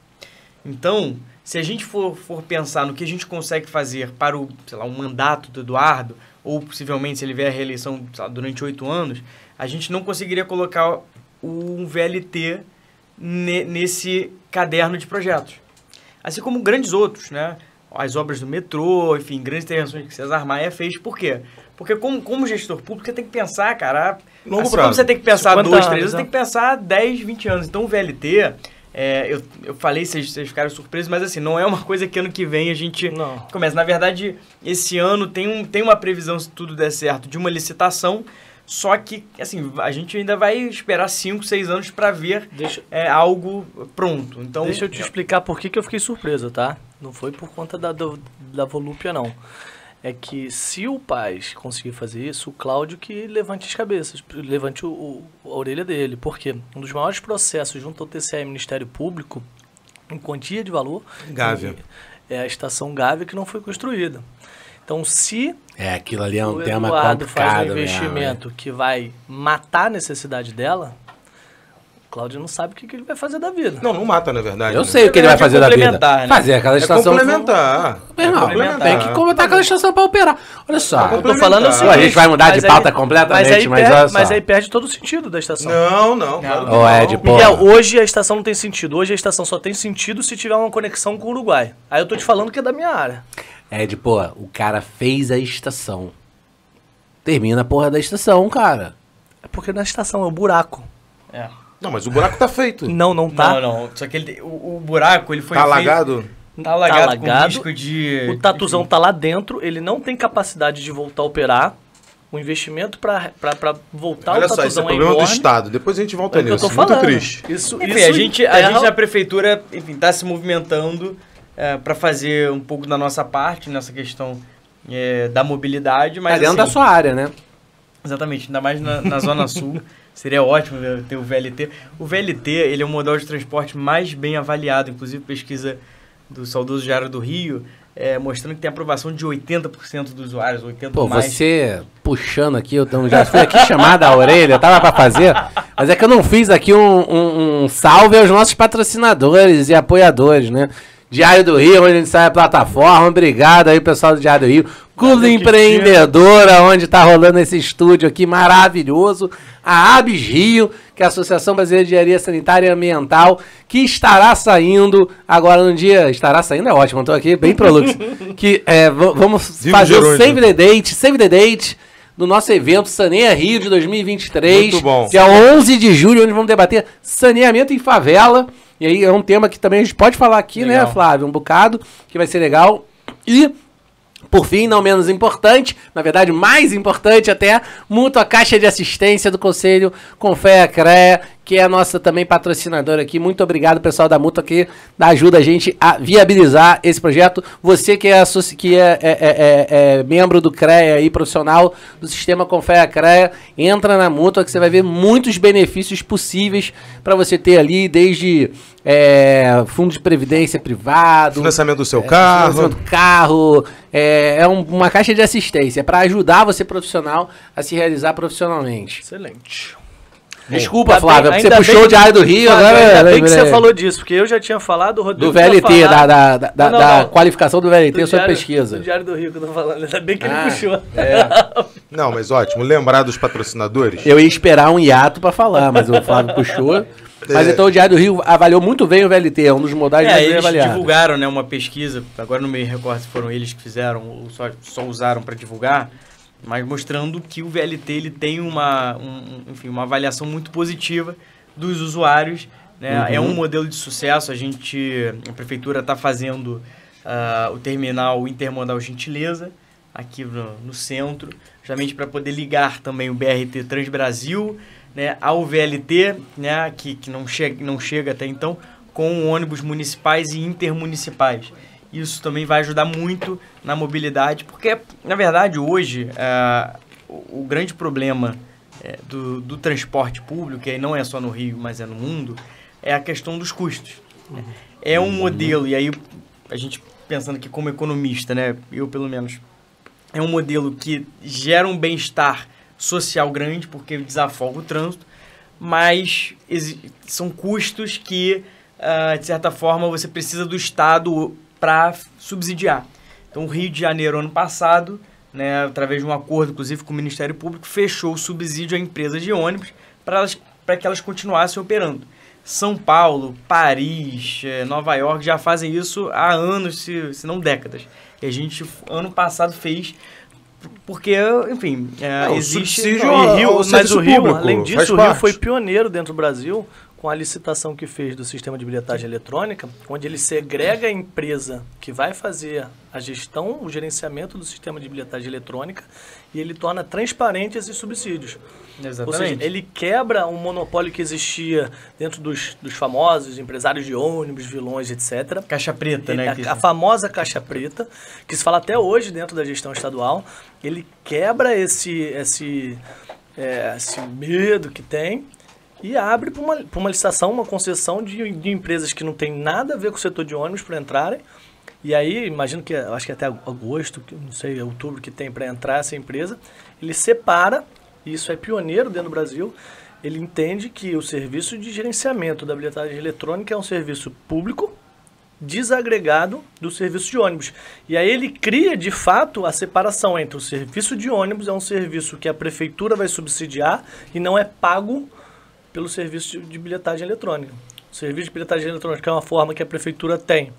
Então, se a gente for pensar no que a gente consegue fazer para o mandato do Eduardo, ou possivelmente se ele vier a reeleição durante 8 anos, a gente não conseguiria colocar um VLT nesse caderno de projetos. Assim como grandes outros, né? As obras do metrô, enfim, grandes intervenções que César Maia fez. Por quê? Porque como gestor público, você tem que pensar, cara... Longo assim prazo. como você tem que pensar 2, 3 anos, né? você tem que pensar 10, 20 anos. Então o VLT, eu falei, vocês ficaram surpresos, mas assim, não é uma coisa que ano que vem a gente começa. Na verdade, esse ano tem uma previsão, se tudo der certo, de uma licitação. Só que, assim, a gente ainda vai esperar 5, 6 anos para ver algo pronto. Então, deixa eu te explicar por que eu fiquei surpreso, tá? Não foi por conta da volúpia, não. É que se o Paz conseguir fazer isso, o Cláudio que levante as cabeças, levante a orelha dele. Por quê? Um dos maiores processos junto ao TCE e Ministério Público, em quantia de valor, Gávea. É a estação Gávea que não foi construída. Então, se aquilo ali é um tema Eduardo complicado faz um investimento que vai matar a necessidade dela, o Cláudio não sabe o que ele vai fazer da vida. Não mata, na verdade. Eu sei o que ele vai fazer da vida. Né? Fazer aquela estação... Complementar. Tem que complementar aquela estação para operar. Olha só. Eu tô falando assim, a gente vai mudar de pauta completamente, mas olha só. Mas aí perde todo o sentido da estação. Não. Ô, Ed, pô. Miguel, hoje a estação não tem sentido. Hoje a estação só tem sentido se tiver uma conexão com o Uruguai. Aí eu tô te falando que é da minha área. Ed, pô, o cara fez a estação. Termina a porra da estação, cara. É porque na estação é o buraco. Não, mas o buraco tá feito. Não tá. Não. Só que o buraco, ele foi Tá feito... alagado? Tá alagado com risco de... O tatuzão tá lá dentro, ele não tem capacidade de voltar a operar. O investimento pra voltar Olha o só, esse é tatuzão problema do enorme. Estado. Depois a gente volta É o que eu nisso. tô Muito falando. triste. Enfim, a gente na prefeitura, enfim, tá se movimentando para fazer um pouco da nossa parte nessa questão da mobilidade, mas Tá dentro da sua área, né? Exatamente, ainda mais na Zona Sul. Seria ótimo ter o VLT. O VLT, ele é o modal de transporte mais bem avaliado, inclusive pesquisa do saudoso Diário do Rio, mostrando que tem aprovação de 80% dos usuários, 80% Pô, mais. você puxando aqui, eu já fui aqui chamada a orelha, tava pra fazer, mas é que eu não fiz aqui um salve aos nossos patrocinadores e apoiadores, né? Diário do Rio, onde a gente sai a plataforma, obrigado aí pessoal do Diário do Rio, Clube Empreendedora, onde tá rolando esse estúdio aqui maravilhoso, a ABS Rio, que é a Associação Brasileira de Engenharia Sanitária e Ambiental, que estará saindo agora no dia, estará saindo é ótimo, eu tô aqui bem proluxo, que vamos fazer o Save the Date, do nosso evento Saneia Rio de 2023, muito bom. Dia 11 de julho, onde vamos debater saneamento em favela. E aí é um tema que também a gente pode falar aqui, legal, né, Flávio? Um bocado, que vai ser legal. E, por fim, não menos importante, na verdade mais importante até, Mútua Caixa de Assistência do Conselho Confea CREA, que é a nossa também patrocinadora aqui. Muito obrigado, pessoal da Mútua, que ajuda a gente a viabilizar esse projeto. Você que é membro do CREA e profissional do sistema Confea CREA, entra na Mútua que você vai ver muitos benefícios possíveis para você ter ali, desde fundo de previdência privado, financiamento do seu carro, financiamento do carro, uma caixa de assistência para ajudar você profissional a se realizar profissionalmente. Excelente. Desculpa, Flávio, porque você puxou o Diário do Rio, Flávio, agora... Ainda bem que você falou disso, porque eu já tinha falado, o Rodrigo do VLT, da qualificação do VLT do sobre Diário, pesquisa. Do Diário do Rio que eu tô falando, ainda bem que ele puxou. Não, mas ótimo, lembrar dos patrocinadores. Eu ia esperar um hiato pra falar, mas o Flávio puxou. Mas então o Diário do Rio avaliou muito bem o VLT, é um dos modais mais bem eles avaliados. divulgaram, né, uma pesquisa, agora não me recordo se foram eles que fizeram ou só usaram para divulgar, mas mostrando que o VLT ele tem enfim, uma avaliação muito positiva dos usuários, né? É um modelo de sucesso. A prefeitura está fazendo o terminal intermodal Gentileza aqui no centro, justamente para poder ligar também o BRT Transbrasil, né, ao VLT, né, que não chega até então, com ônibus municipais e intermunicipais. Isso também vai ajudar muito na mobilidade, porque, na verdade, hoje, o grande problema do transporte público, e aí não é só no Rio, mas é no mundo, é a questão dos custos. Né? É um modelo, e aí a gente pensando aqui como economista, né, eu pelo menos, é um modelo que gera um bem-estar social grande, porque desafoga o trânsito, mas são custos que, de certa forma, você precisa do Estado para subsidiar. Então, o Rio de Janeiro, ano passado, né, através de um acordo, inclusive, com o Ministério Público, fechou o subsídio a empresas de ônibus para que elas continuassem operando. São Paulo, Paris, Nova York já fazem isso há anos, se não décadas. E a gente, ano passado, fez... Porque, enfim, existe... Mas o Rio, além disso, o Rio foi pioneiro dentro do Brasil com a licitação que fez do sistema de bilhetagem eletrônica, onde ele segrega a empresa que vai fazer a gestão, o gerenciamento do sistema de bilhetagem eletrônica e ele torna transparente esses subsídios. Exatamente. Ou seja, ele quebra um monopólio que existia dentro dos famosos empresários de ônibus, vilões, etc. Caixa preta, né? A famosa caixa preta, que se fala até hoje dentro da gestão estadual. Ele quebra esse medo que tem e abre para uma licitação, uma concessão de empresas que não tem nada a ver com o setor de ônibus para entrarem. E aí, imagino que, acho que até agosto, não sei, outubro que tem para entrar essa empresa, ele separa, e isso é pioneiro dentro do Brasil, ele entende que o serviço de gerenciamento da bilhetagem eletrônica é um serviço público, desagregado do serviço de ônibus. E aí ele cria, de fato, a separação entre o serviço de ônibus, é um serviço que a prefeitura vai subsidiar e não é pago pelo serviço de bilhetagem eletrônica. O serviço de bilhetagem eletrônica é uma forma que a prefeitura tem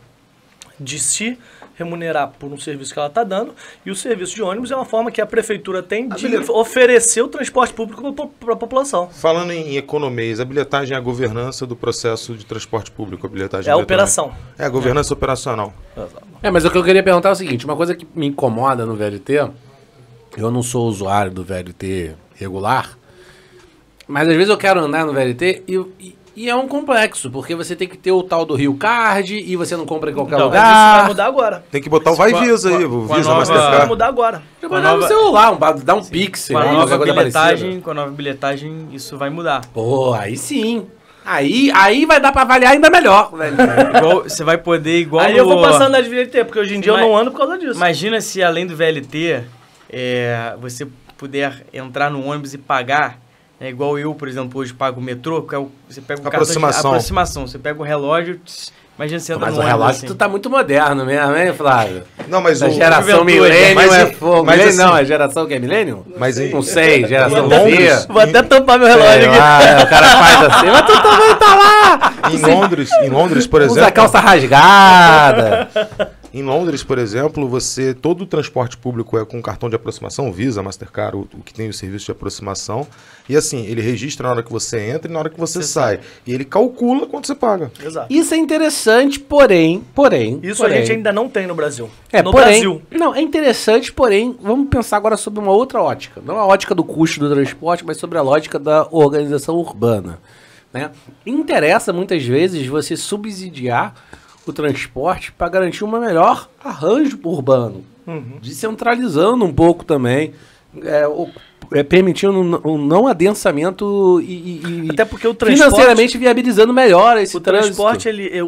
de se remunerar por um serviço que ela está dando, e o serviço de ônibus é uma forma que a prefeitura tem de oferecer o transporte público para a população. Falando em economias, a bilhetagem é a governança do processo de transporte público, a bilhetagem é a operação. É a governança operacional. Mas o que eu queria perguntar é o seguinte, uma coisa que me incomoda no VLT, eu não sou usuário do VLT regular, mas às vezes eu quero andar no VLT e é um complexo, porque você tem que ter o tal do Rio Card e você não compra em qualquer lugar. Mas isso vai mudar agora. Tem que botar o Vai Visa aí, o Visa Mastercard. Vai mudar agora. Vai mandar no celular, dá um Pix. Com a nova bilhetagem, isso vai mudar. Pô, aí sim. Aí vai dar pra avaliar ainda melhor, velho. Você vai poder igual. Aí eu vou passar a andar de VLT, porque hoje em dia eu não ando por causa disso. Imagina se além do VLT, você puder entrar no ônibus e pagar. É igual eu, por exemplo, hoje pago o metrô, que você pega o aproximação. Você pega o relógio, imagina você entra no ônibus. Mas o relógio assim. Tu tá muito moderno mesmo, hein, Flávio? Não, mas a geração milênio é fogo. Mas assim, não, a geração que é milênio? Mas não sei, geração Z. Vou até tampar meu relógio aqui. O cara faz assim, mas tu também tá lá. Em Londres, por exemplo... Usa calça rasgada. Em Londres, por exemplo, todo o transporte público é com cartão de aproximação, Visa, Mastercard, o que tem o serviço de aproximação. E assim, ele registra na hora que você entra e na hora que você sai. E ele calcula quanto você paga. Exato. Isso é interessante, porém... Isso a gente ainda não tem no Brasil. Brasil. Não, é interessante, porém, vamos pensar agora sobre uma outra ótica. Não a ótica do custo do transporte, mas sobre a lógica da organização urbana. Né? Interessa, muitas vezes, você subsidiar o transporte para garantir um melhor arranjo urbano, descentralizando um pouco também, permitindo um não adensamento e até porque o transporte, financeiramente viabilizando melhor esse trânsito.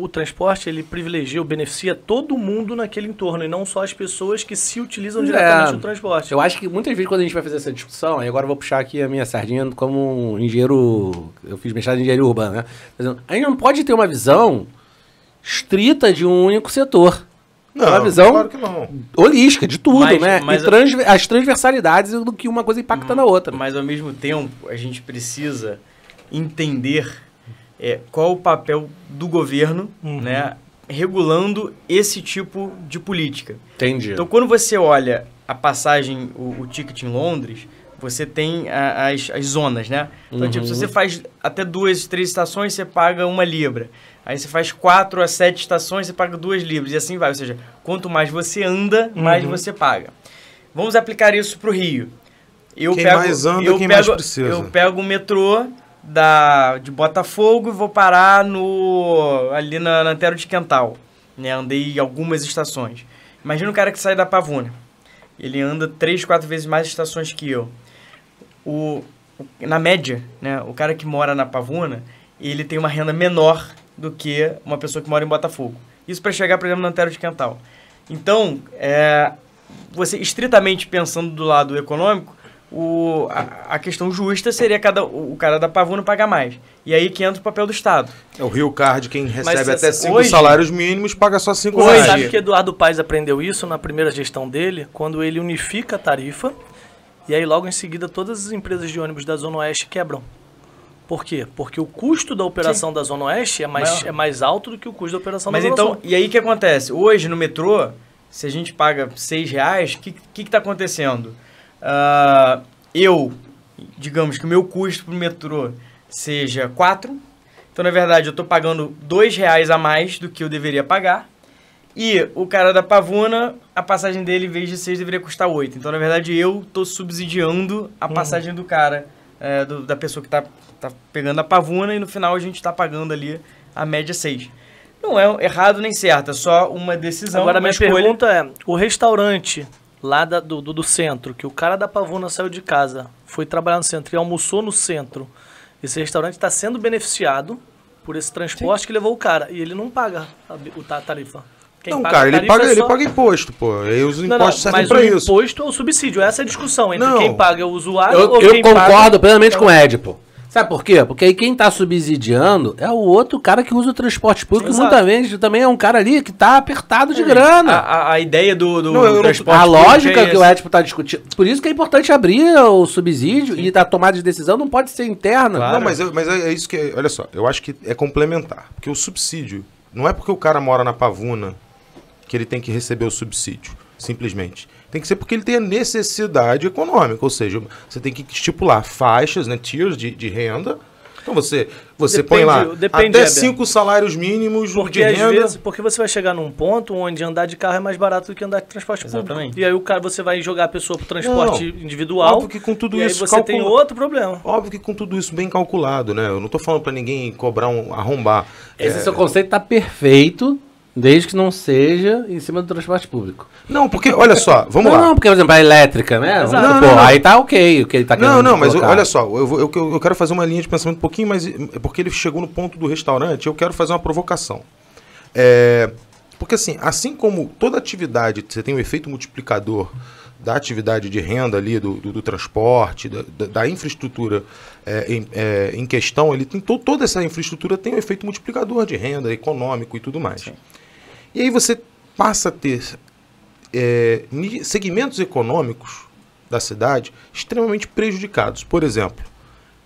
O transporte ele privilegia, beneficia todo mundo naquele entorno e não só as pessoas que se utilizam diretamente do transporte. Eu acho que muitas vezes quando a gente vai fazer essa discussão, e agora eu vou puxar aqui a minha sardinha como um engenheiro, eu fiz mestrado em engenharia urbana, né? A gente não pode ter uma visão estrita de um único setor. Não, uma visão claro que não. Holística, de tudo, né? E as transversalidades do que uma coisa impacta na outra. Mas, ao mesmo tempo, a gente precisa entender qual o papel do governo, né, regulando esse tipo de política. Entendi. Então, quando você olha a passagem, o ticket em Londres, você tem as zonas, né? Então, tipo, se você faz até 2, 3 estações, você paga 1 libra. Aí você faz 4 a 7 estações, você paga 2 libras. E assim vai. Ou seja, quanto mais você anda, mais você paga. Vamos aplicar isso para o Rio. Mais anda, quem mais precisa. Eu pego o metrô de Botafogo e vou parar ali na Antero de Quental. Né? Andei algumas estações. Imagina o cara que sai da Pavuna. Ele anda 3, 4 vezes mais estações que eu. Na média, né, o cara que mora na Pavuna, ele tem uma renda menor do que uma pessoa que mora em Botafogo. Isso para chegar, por exemplo, no Antero de Quental. Então, você estritamente pensando do lado econômico, a questão justa seria o cara da Pavuna pagar mais. E aí que entra o papel do Estado. O Rio Card, quem recebe até assim, 5 salários mínimos, paga só 5 Você reais. sabe que Eduardo Paes aprendeu isso na primeira gestão dele, quando ele unifica a tarifa, e aí logo em seguida todas as empresas de ônibus da Zona Oeste quebram. Por quê? Porque o custo da operação da Zona Oeste é mais alto do que o custo da operação da Zona Sul. E aí o que acontece? Hoje no metrô, se a gente paga R$6, o que está acontecendo? Digamos que o meu custo para o metrô seja 4, então na verdade eu estou pagando R$2 a mais do que eu deveria pagar, e o cara da Pavuna, a passagem dele em vez de 6 deveria custar 8, então na verdade eu estou subsidiando a passagem do cara, da pessoa que está pegando a Pavuna, e no final a gente está pagando ali a média 6. Não é errado nem certo, é só uma decisão. Agora a minha pergunta é, o restaurante lá do centro, que o cara da Pavuna saiu de casa, foi trabalhar no centro e almoçou no centro, esse restaurante está sendo beneficiado por esse transporte que levou o cara, e ele não paga a tarifa. Quem cara, ele paga imposto, pô. E os impostos servem pra isso. Mas o imposto ou o subsídio, essa é a discussão entre quem paga é o usuário ou eu quem paga... Eu concordo plenamente com o Ed, pô. Sabe por quê? Porque aí quem tá subsidiando é o outro cara que usa o transporte público, que muitas vezes também é um cara ali que tá apertado de grana. A ideia do transporte a lógica que o Ed tá discutindo. Por isso que é importante abrir o subsídio e a tomada de decisão não pode ser interna. Claro. Não, mas é isso que... Olha só, eu acho que é complementar. Porque o subsídio, não é porque o cara mora na Pavuna que ele tem que receber o subsídio, simplesmente. Tem que ser porque ele tem a necessidade econômica, ou seja, você tem que estipular faixas, né, tiers de renda. Então você põe lá até 5 salários mínimos de renda. Porque você vai chegar num ponto onde andar de carro é mais barato do que andar de transporte público. E aí você vai jogar a pessoa para o transporte individual. Óbvio que com tudo isso aí você tem outro problema. Óbvio que com tudo isso bem calculado, né? Eu não estou falando para ninguém cobrar arrombar. Esse seu conceito está perfeito. Desde que não seja em cima do transporte público. Não, porque, olha só, vamos lá. Não, porque, por exemplo, a elétrica, né? Não. Aí tá ok o que ele tá querendo Não, mas olha só, eu quero fazer uma linha de pensamento um pouquinho mais... Porque ele chegou no ponto do restaurante, eu quero fazer uma provocação. Porque assim como toda atividade, você tem um efeito multiplicador da atividade de renda ali, do transporte, da infraestrutura em questão, ele tem toda essa infraestrutura tem um efeito multiplicador de renda, econômico e tudo mais. Sim. E aí você passa a ter segmentos econômicos da cidade extremamente prejudicados. Por exemplo,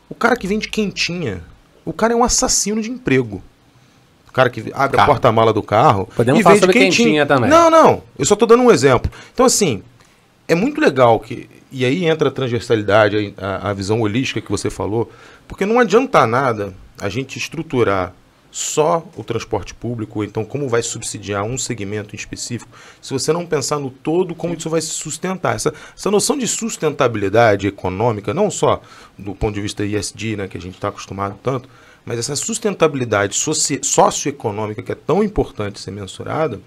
o cara que vende quentinha, o cara é um assassino de emprego. O cara que abre a porta-mala do carro e vende quentinha também. Não, eu só estou dando um exemplo. Então, assim, é muito legal e aí entra a transversalidade, a visão holística que você falou, porque não adianta nada a gente estruturar só o transporte público, ou então como vai subsidiar um segmento em específico, se você não pensar no todo, como isso vai se sustentar. Essa noção de sustentabilidade econômica, não só do ponto de vista ESG, né, que a gente está acostumado tanto, mas essa sustentabilidade socioeconômica que é tão importante ser mensurada,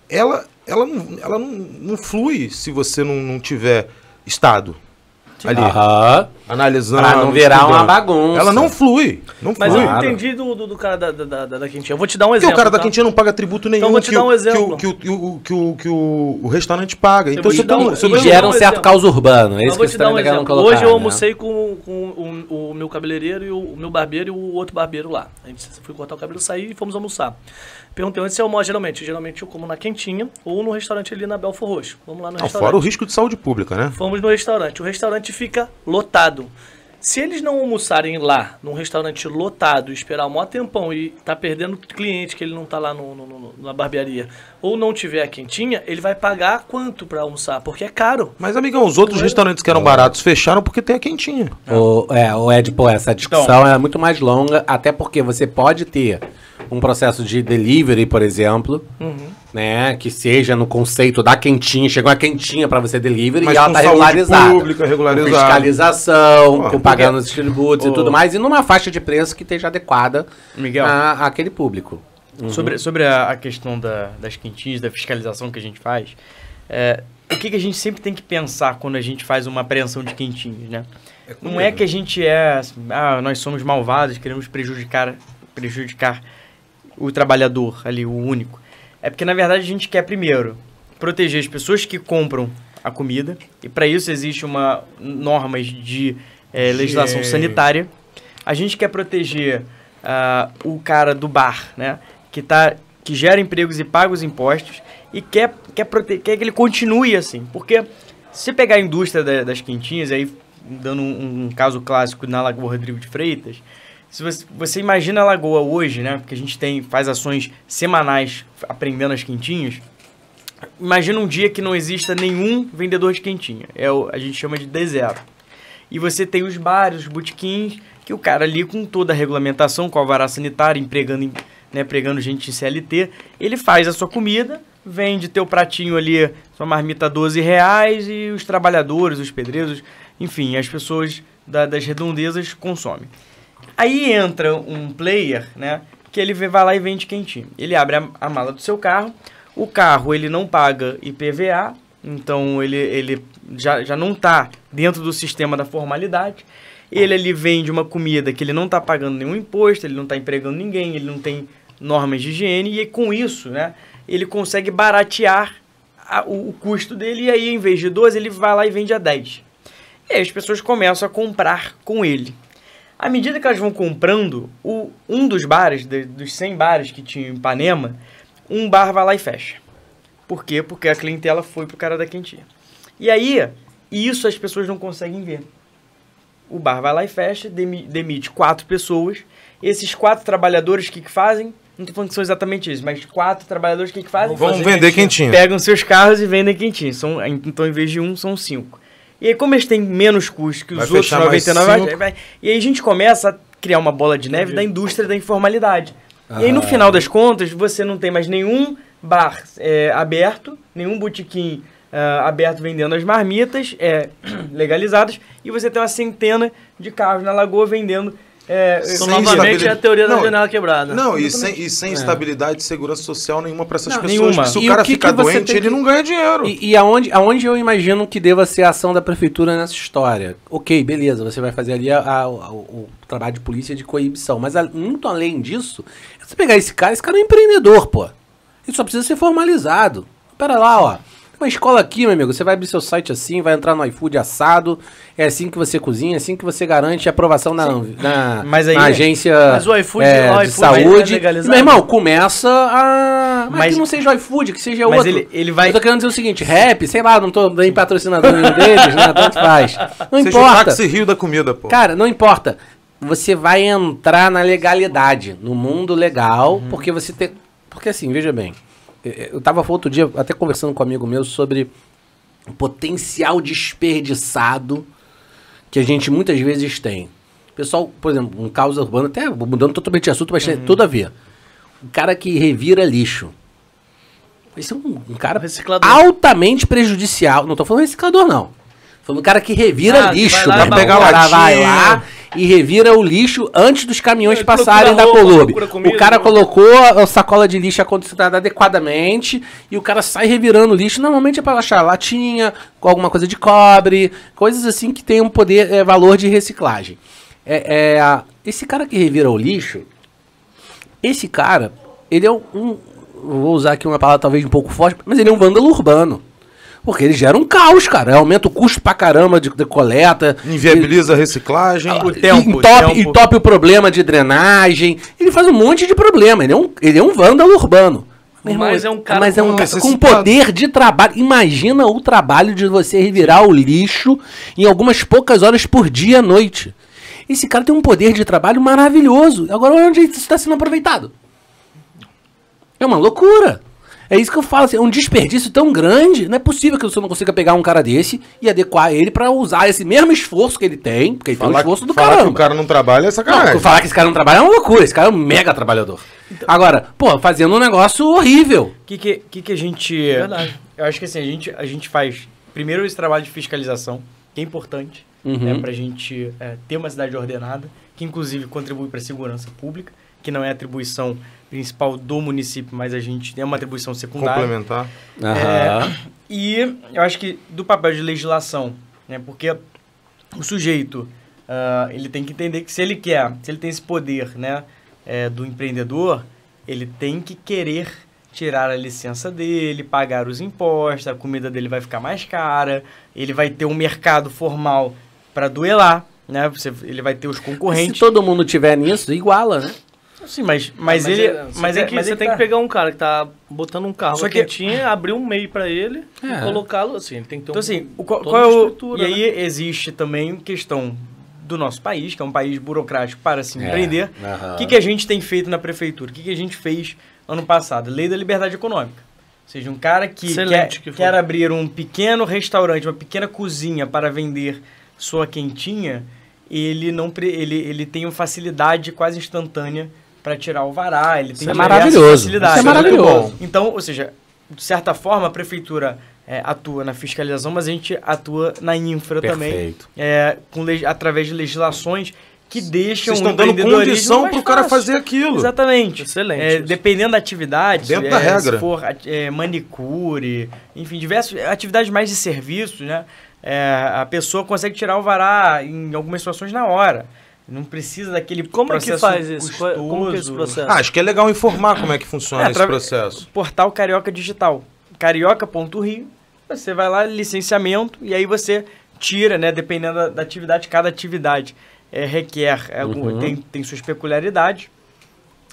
ela não flui se você não tiver Estado ali, analisando. Pra não virar uma bagunça. Ela não flui. Mas eu entendi do cara da quentinha. Eu vou te dar um exemplo. Porque o cara da quentinha não paga tributo nenhum. Então eu vou te dar um exemplo. Que o restaurante paga. Então e gera um certo caos urbano. É isso que você tá querendo colocar. Hoje eu almocei com o meu cabeleireiro e o meu barbeiro e o outro barbeiro lá. A gente foi cortar o cabelo, saí e fomos almoçar. Perguntei onde você almoça geralmente. Geralmente eu como na quentinha ou no restaurante ali na Belfor Roxo. Vamos lá no restaurante. Fora o risco de saúde pública, né? Fomos no restaurante. O restaurante fica lotado. Se eles não almoçarem lá, num restaurante lotado, esperar um maior tempão e tá perdendo cliente que ele não tá lá na barbearia, ou não tiver a quentinha, ele vai pagar quanto pra almoçar? Porque é caro. Mas, amigão, os outros restaurantes que eram baratos fecharam porque tem a quentinha. O Ed, pô, essa discussão é muito mais longa, até porque você pode ter um processo de delivery, por exemplo, né, que seja no conceito da quentinha, chegou a quentinha para você delivery, mas e ela tá regularizada. Pública, regularizada. Com fiscalização, com pagando os tributos e tudo mais, e numa faixa de preço que esteja adequada àquele público. Sobre a questão das quentinhas, da fiscalização que a gente faz, o que a gente sempre tem que pensar quando a gente faz uma apreensão de quentinhas, né? Não é que a gente nós somos malvados, queremos prejudicar o trabalhador ali, o único. É porque, na verdade, a gente quer, primeiro, proteger as pessoas que compram a comida, e para isso existe normas de legislação sanitária. A gente quer proteger o cara do bar, né, que gera empregos e paga os impostos, e quer que ele continue assim. Porque se você pegar a indústria das quentinhas, aí dando um caso clássico na Lagoa Rodrigo de Freitas, se você imagina a Lagoa hoje, né, porque a gente faz ações semanais apreendendo as quentinhas, imagina um dia que não exista nenhum vendedor de quentinha, a gente chama de D0. E você tem os bares, os botequins, que o cara ali com toda a regulamentação, com a alvará sanitária, empregando gente em CLT, ele faz a sua comida, vende teu pratinho ali, sua marmita R$12, e os trabalhadores, os pedreiros, enfim, as pessoas das redondezas consomem. Aí entra um player, né, que ele vai lá e vende quentinho. Ele abre a mala do seu carro, o carro ele não paga IPVA, então ele já não está dentro do sistema da formalidade. Ele ali vende uma comida que ele não está pagando nenhum imposto, ele não está empregando ninguém, ele não tem normas de higiene, e com isso, né, ele consegue baratear o custo dele, e aí em vez de 12 ele vai lá e vende a 10. E aí as pessoas começam a comprar com ele. À medida que elas vão comprando, um dos bares, dos 100 bares que tinha em Ipanema, um bar vai lá e fecha. Por quê? Porque a clientela foi pro cara da quentinha. E aí, isso as pessoas não conseguem ver. O bar vai lá e fecha, demite 4 pessoas. Esses 4 trabalhadores, o que fazem? Não estou falando que são exatamente isso, mas 4 trabalhadores, o que fazem? Vão vender quentinha. Pegam seus carros e vendem quentinha. Então, em vez de 1, são 5. E aí, como eles têm menos custo que os outros 99, e aí a gente começa a criar uma bola de neve da indústria da informalidade. E aí, no final das contas, você não tem mais nenhum bar aberto, nenhum botequim aberto vendendo as marmitas legalizadas, e você tem uma centena de carros na Lagoa vendendo. Novamente é a teoria da janela quebrada. Não, e sem estabilidade e segurança social nenhuma para essas pessoas. Nenhuma. Se o cara ficar doente, ele não ganha dinheiro. E aonde eu imagino que deva ser a ação da prefeitura nessa história? Ok, beleza, você vai fazer ali o trabalho de polícia de coibição. Mas muito além disso, você pegar esse cara é um empreendedor, pô. Ele só precisa ser formalizado. Pera lá, ó. Uma escola aqui, meu amigo, você vai abrir seu site assim, vai entrar no iFood assado, é assim que você cozinha, é assim que você garante a aprovação na agência de saúde. E, meu irmão, começa a... Mas que não seja o iFood, que seja outro. Ele vai... Eu tô querendo dizer o seguinte, rap, sei lá, não tô bem patrocinador deles, né, tanto faz. Não seja importa. O Táxi Rio da comida, pô. Cara, não importa. Você vai entrar na legalidade, no mundo legal, porque você tem... Porque assim, veja bem, eu tava outro dia até conversando com um amigo meu sobre o potencial desperdiçado que a gente muitas vezes tem. Pessoal, por exemplo, um caos urbano, até mudando totalmente de assunto, mas tem tudo a ver. Um cara que revira lixo. Esse é um cara altamente prejudicial. Não tô falando reciclador, não. Tô falando um cara que revira lixo. Vai pegar latinha. Vai lá e revira o lixo antes dos caminhões passarem da Colube. O cara colocou a sacola de lixo acondicionada adequadamente e o cara sai revirando o lixo. Normalmente é para achar latinha, com alguma coisa de cobre, coisas assim que tem um poder, valor de reciclagem. Esse cara que revira o lixo, esse cara, ele é vou usar aqui uma palavra talvez um pouco forte, mas ele é um vândalo urbano. Porque ele gera um caos, cara. Aumenta o custo pra caramba de coleta. Inviabiliza a reciclagem. Entope o problema de drenagem. Ele faz um monte de problema. Ele é um vândalo urbano. Mas é um cara com poder de trabalho. Imagina o trabalho de você revirar o lixo em algumas poucas horas por dia à noite. Esse cara tem um poder de trabalho maravilhoso. Agora, onde isso está sendo aproveitado? É uma loucura. É isso que eu falo, assim, é um desperdício tão grande. Não é possível que você não consiga pegar um cara desse e adequar ele pra usar esse mesmo esforço que ele tem, porque ele tem um esforço do falar caramba. que o cara não trabalha é sacanagem. Não, falar que esse cara não trabalha é uma loucura. Esse cara é um mega trabalhador. Então, agora, pô, fazendo um negócio horrível. O que a gente... Verdade. Eu acho que assim, a gente faz primeiro esse trabalho de fiscalização, que é importante, né, pra gente ter uma cidade ordenada, que inclusive contribui para a segurança pública, que não é a atribuição principal do município, mas a gente tem uma atribuição secundária. Complementar. E eu acho que do papel de legislação, né, porque o sujeito, ele tem que entender que se ele tem esse poder, né, do empreendedor, ele tem que querer tirar a licença dele, pagar os impostos, a comida dele vai ficar mais cara, ele vai ter um mercado formal para duelar, né, ele vai ter os concorrentes. Se todo mundo tiver nisso, iguala, né? Sim, mas você tem que pegar um cara que tá botando um carro só que quentinho, abrir um MEI pra ele e colocá-lo assim. Ele tem que ter então, assim, toda uma estrutura, e aí existe também questão do nosso país, que é um país burocrático para se empreender. O que a gente tem feito na prefeitura? O que a gente fez ano passado? Lei da liberdade econômica. Ou seja, um cara que quer abrir um pequeno restaurante, uma pequena cozinha para vender sua quentinha, ele tem uma facilidade quase instantânea para tirar o alvará, ele tem maravilhoso. Isso é maravilhoso. Então, ou seja, de certa forma, a prefeitura atua na fiscalização, mas a gente atua na infra também, através de legislações que deixam Vocês estão dando condição para o cara fazer aquilo. Exatamente. Excelente. Dependendo da atividade, dentro da regra. Se for manicure, enfim, diversas atividades mais de serviços, né? A pessoa consegue tirar o alvará em algumas situações na hora. Não precisa daquele processo. Como é que faz isso? Como que é esse processo? Acho que é legal informar como é que funciona esse processo. Portal Carioca Digital. Carioca.rio. Você vai lá, licenciamento, e aí você tira, né? Dependendo da atividade, cada atividade requer, tem suas peculiaridades,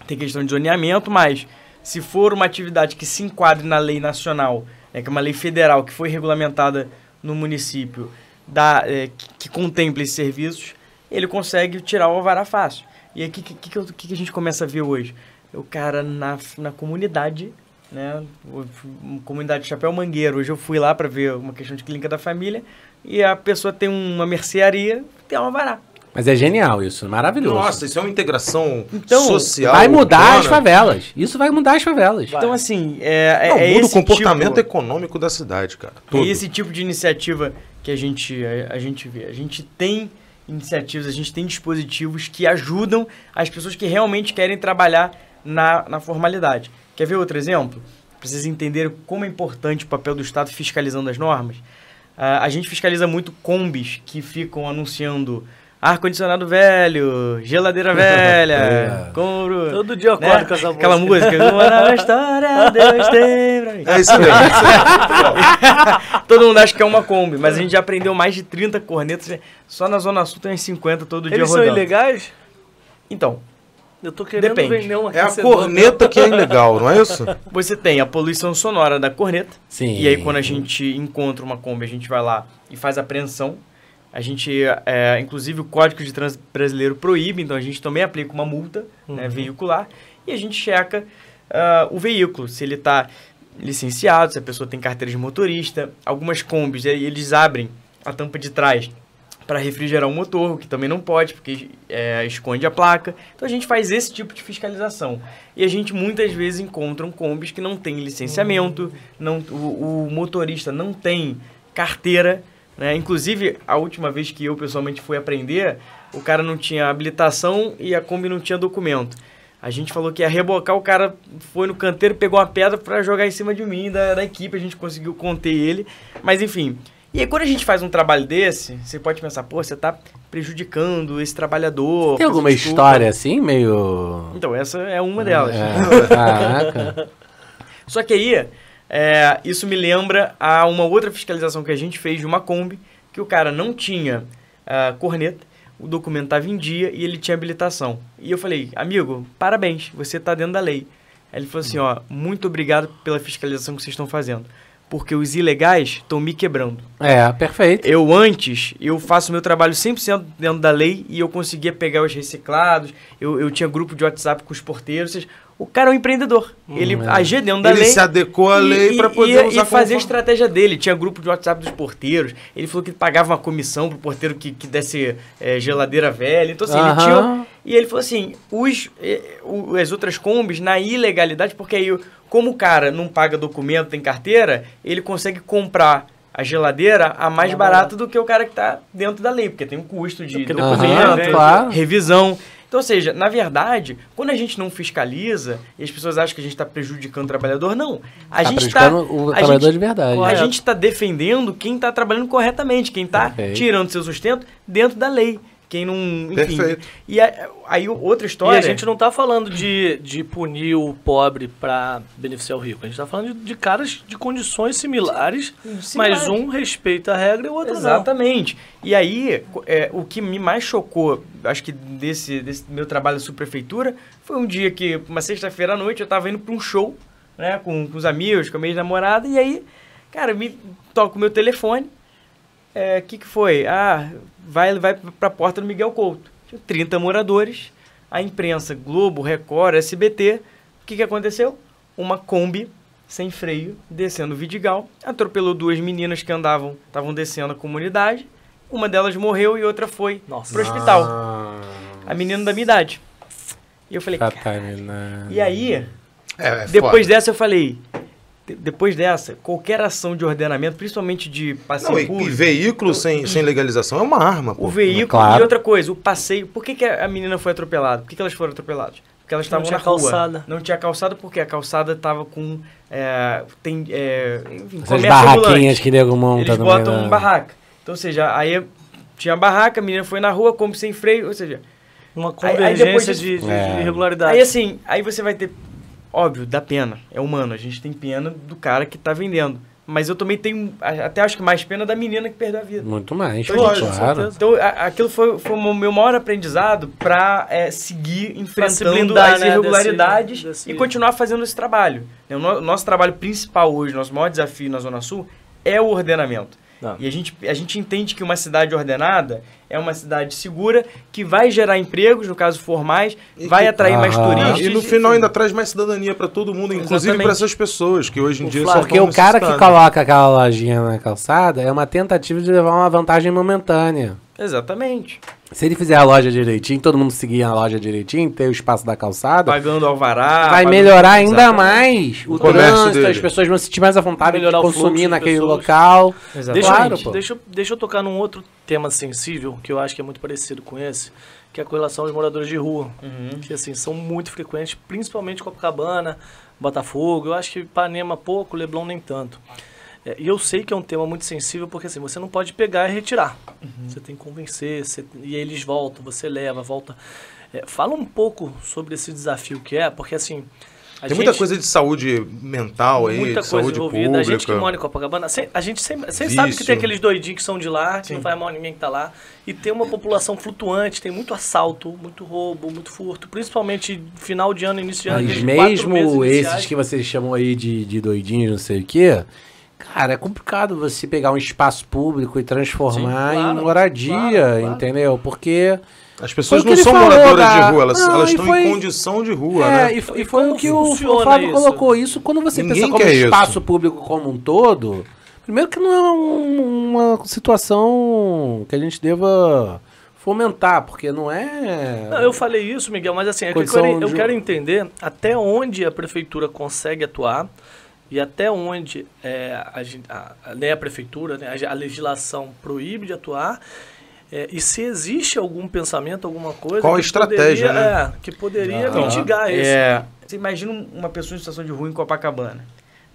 tem questão de zoneamento, mas se for uma atividade que se enquadre na lei nacional, que é uma lei federal que foi regulamentada no município, que contempla esses serviços, ele consegue tirar o alvará fácil. E aí, o que a gente começa a ver hoje? O cara na comunidade, né? Comunidade Chapéu Mangueiro. Hoje eu fui lá para ver uma questão de clínica da família e a pessoa tem uma mercearia, tem um alvará. Mas é genial isso, maravilhoso. Nossa, isso é uma integração social. Vai mudar as favelas. Isso vai mudar as favelas. Então, assim, muda o comportamento econômico da cidade, cara. É esse tipo de iniciativa que a gente vê. A gente tem iniciativas, a gente tem dispositivos que ajudam as pessoas que realmente querem trabalhar na formalidade. Quer ver outro exemplo? Para vocês entenderem como é importante o papel do Estado fiscalizando as normas. A gente fiscaliza muito combis que ficam anunciando ar-condicionado velho, geladeira velha, compro... Todo dia eu acordo com essa música. Aquela música. Uma nova história, Deus tem pra mim. É isso mesmo. Todo mundo acha que é uma Kombi, mas a gente já aprendeu mais de 30 cornetas. Só na Zona Sul tem uns 50 todo dia rodando. Eles são ilegais? Então, eu tô querendo vender uma É a corneta que é ilegal, não é isso? Você tem a poluição sonora da corneta. Sim. E aí, quando a gente encontra uma Kombi, a gente vai lá e faz a apreensão. A gente, inclusive, o Código de Trânsito Brasileiro proíbe, então a gente também aplica uma multa veicular e a gente checa o veículo, se ele está licenciado, se a pessoa tem carteira de motorista. Algumas Kombis, eles abrem a tampa de trás para refrigerar o motor, o que também não pode, porque esconde a placa. Então a gente faz esse tipo de fiscalização. E a gente muitas vezes encontra Kombis que não tem licenciamento, o motorista não tem carteira, né? Inclusive, a última vez que eu pessoalmente fui aprender, o cara não tinha habilitação e a Kombi não tinha documento. A gente falou que ia rebocar, o cara foi no canteiro, pegou uma pedra para jogar em cima de mim, da equipe, a gente conseguiu conter ele. Mas enfim, e aí quando a gente faz um trabalho desse, você pode pensar, pô, você tá prejudicando esse trabalhador. Tem alguma história assim, meio... Então, essa é uma delas. Caraca. Só que aí... isso me lembra a uma outra fiscalização que a gente fez de uma Kombi, que o cara não tinha corneta, o documento estava em dia e ele tinha habilitação. E eu falei, amigo, parabéns, você está dentro da lei. Aí ele falou assim, muito obrigado pela fiscalização que vocês estão fazendo. porque os ilegais estão me quebrando. Perfeito. Eu faço meu trabalho 100% dentro da lei e eu conseguia pegar os reciclados, eu tinha grupo de WhatsApp com os porteiros, ou seja, o cara é um empreendedor. Ele agia dentro da lei. Ele se adequou à lei para poder usar e fazer a estratégia dele. Tinha grupo de WhatsApp dos porteiros. Ele falou que pagava uma comissão pro porteiro que desse geladeira velha. Então, assim, ele tinha... E ele falou assim, as outras combis, na ilegalidade, porque aí, como o cara não paga documento, tem carteira, ele consegue comprar a geladeira a mais barato do que o cara que está dentro da lei, porque tem um custo de documento, claro. revisão. Então, ou seja, na verdade, quando a gente não fiscaliza e as pessoas acham que a gente está prejudicando o trabalhador, não. A gente está o trabalhador de verdade. A gente está defendendo quem está trabalhando corretamente, quem está tirando seu sustento dentro da lei. Quem não... Enfim. Perfeito. E aí outra história... E a gente não está falando de punir o pobre para beneficiar o rico. A gente está falando de caras de condições similares, mas um respeita a regra e o outro não. Exatamente. E aí, o que me mais chocou, acho que desse meu trabalho na subprefeitura, foi um dia que, uma sexta-feira à noite, eu estava indo para um show, né, com os amigos, com a minha ex-namorada, e aí, cara, me toca o meu telefone. Que foi? Vai para a porta do Miguel Couto. Tinha 30 moradores, a imprensa, Globo, Record, SBT. O que aconteceu? Uma Kombi sem freio, descendo o Vidigal, atropelou 2 meninas que estavam descendo a comunidade. Uma delas morreu e outra foi pro hospital. A menina da minha idade. E eu falei, cara... E aí, depois dessa eu falei... Depois dessa, qualquer ação de ordenamento, principalmente de passeio público... E veículo sem legalização é uma arma, pô. O veículo, claro. E outra coisa, o passeio... Por que a menina foi atropelada? Por que elas foram atropeladas? Porque elas estavam na rua. Calçada. Não tinha calçada porque a calçada estava com... Essas barraquinhas que nego monta. Eles botam barraca. Então, ou seja, aí tinha barraca, a menina foi na rua, como sem freio, ou seja... Uma convergência de irregularidade. Aí assim, aí você vai ter... Óbvio, dá pena. É humano. A gente tem pena do cara que tá vendendo. Mas eu também tenho, até acho que mais pena da menina que perdeu a vida. Muito mais, então, claro. Então, aquilo foi o meu maior aprendizado para seguir enfrentando blindar, as irregularidades e continuar fazendo esse trabalho. O nosso trabalho principal hoje, nosso maior desafio na Zona Sul é o ordenamento. Não. E a gente entende que uma cidade ordenada é uma cidade segura, que vai gerar empregos, no caso formais, vai atrair mais turistas. E no final ainda traz mais cidadania para todo mundo, inclusive para essas pessoas que hoje em dia só porque o cara que coloca aquela lojinha na calçada é uma tentativa de levar uma vantagem momentânea. Exatamente. Se ele fizer a loja direitinho, todo mundo seguir a loja direitinho, ter o espaço da calçada... Pagando alvará... Vai melhorar ainda mais o trânsito, dele. As pessoas vão se sentir mais à vontade de consumir naquele local. Exatamente. Deixa eu tocar num outro tema sensível, que eu acho que é muito parecido com esse, que é com relação aos moradores de rua. Que, assim, são muito frequentes, principalmente Copacabana, Botafogo. Eu acho que Ipanema pouco, Leblon nem tanto. E eu sei que é um tema muito sensível, porque assim, você não pode pegar e retirar. Você tem que convencer, e eles voltam, você leva, volta. Fala um pouco sobre esse desafio que é, porque assim... Tem muita coisa de saúde mental aí, muita de coisa saúde envolvida. pública. A gente que mora em Copacabana, a gente sempre sabe que tem aqueles doidinhos que são de lá, que não faz mal a ninguém que tá lá. E tem uma população flutuante, tem muito assalto, muito roubo, muito furto, principalmente final de ano, início de ano. Mas mesmo esses que vocês chamam aí de doidinhos, não sei o quê... Cara, é complicado você pegar um espaço público e transformar em moradia, entendeu? Porque... As pessoas não são moradoras de rua, elas estão em condição de rua, né? E foi o que o Fábio colocou. Isso quando você pensa como espaço público como um todo, primeiro que não é uma situação que a gente deva fomentar, porque não é... Não, eu falei isso, Miguel, mas assim, eu quero entender até onde a prefeitura consegue atuar e até onde a prefeitura, né, a legislação proíbe de atuar, e se existe algum pensamento, alguma coisa... Qual a estratégia, né? Que poderia mitigar isso. Você imagina uma pessoa em situação de rua em Copacabana,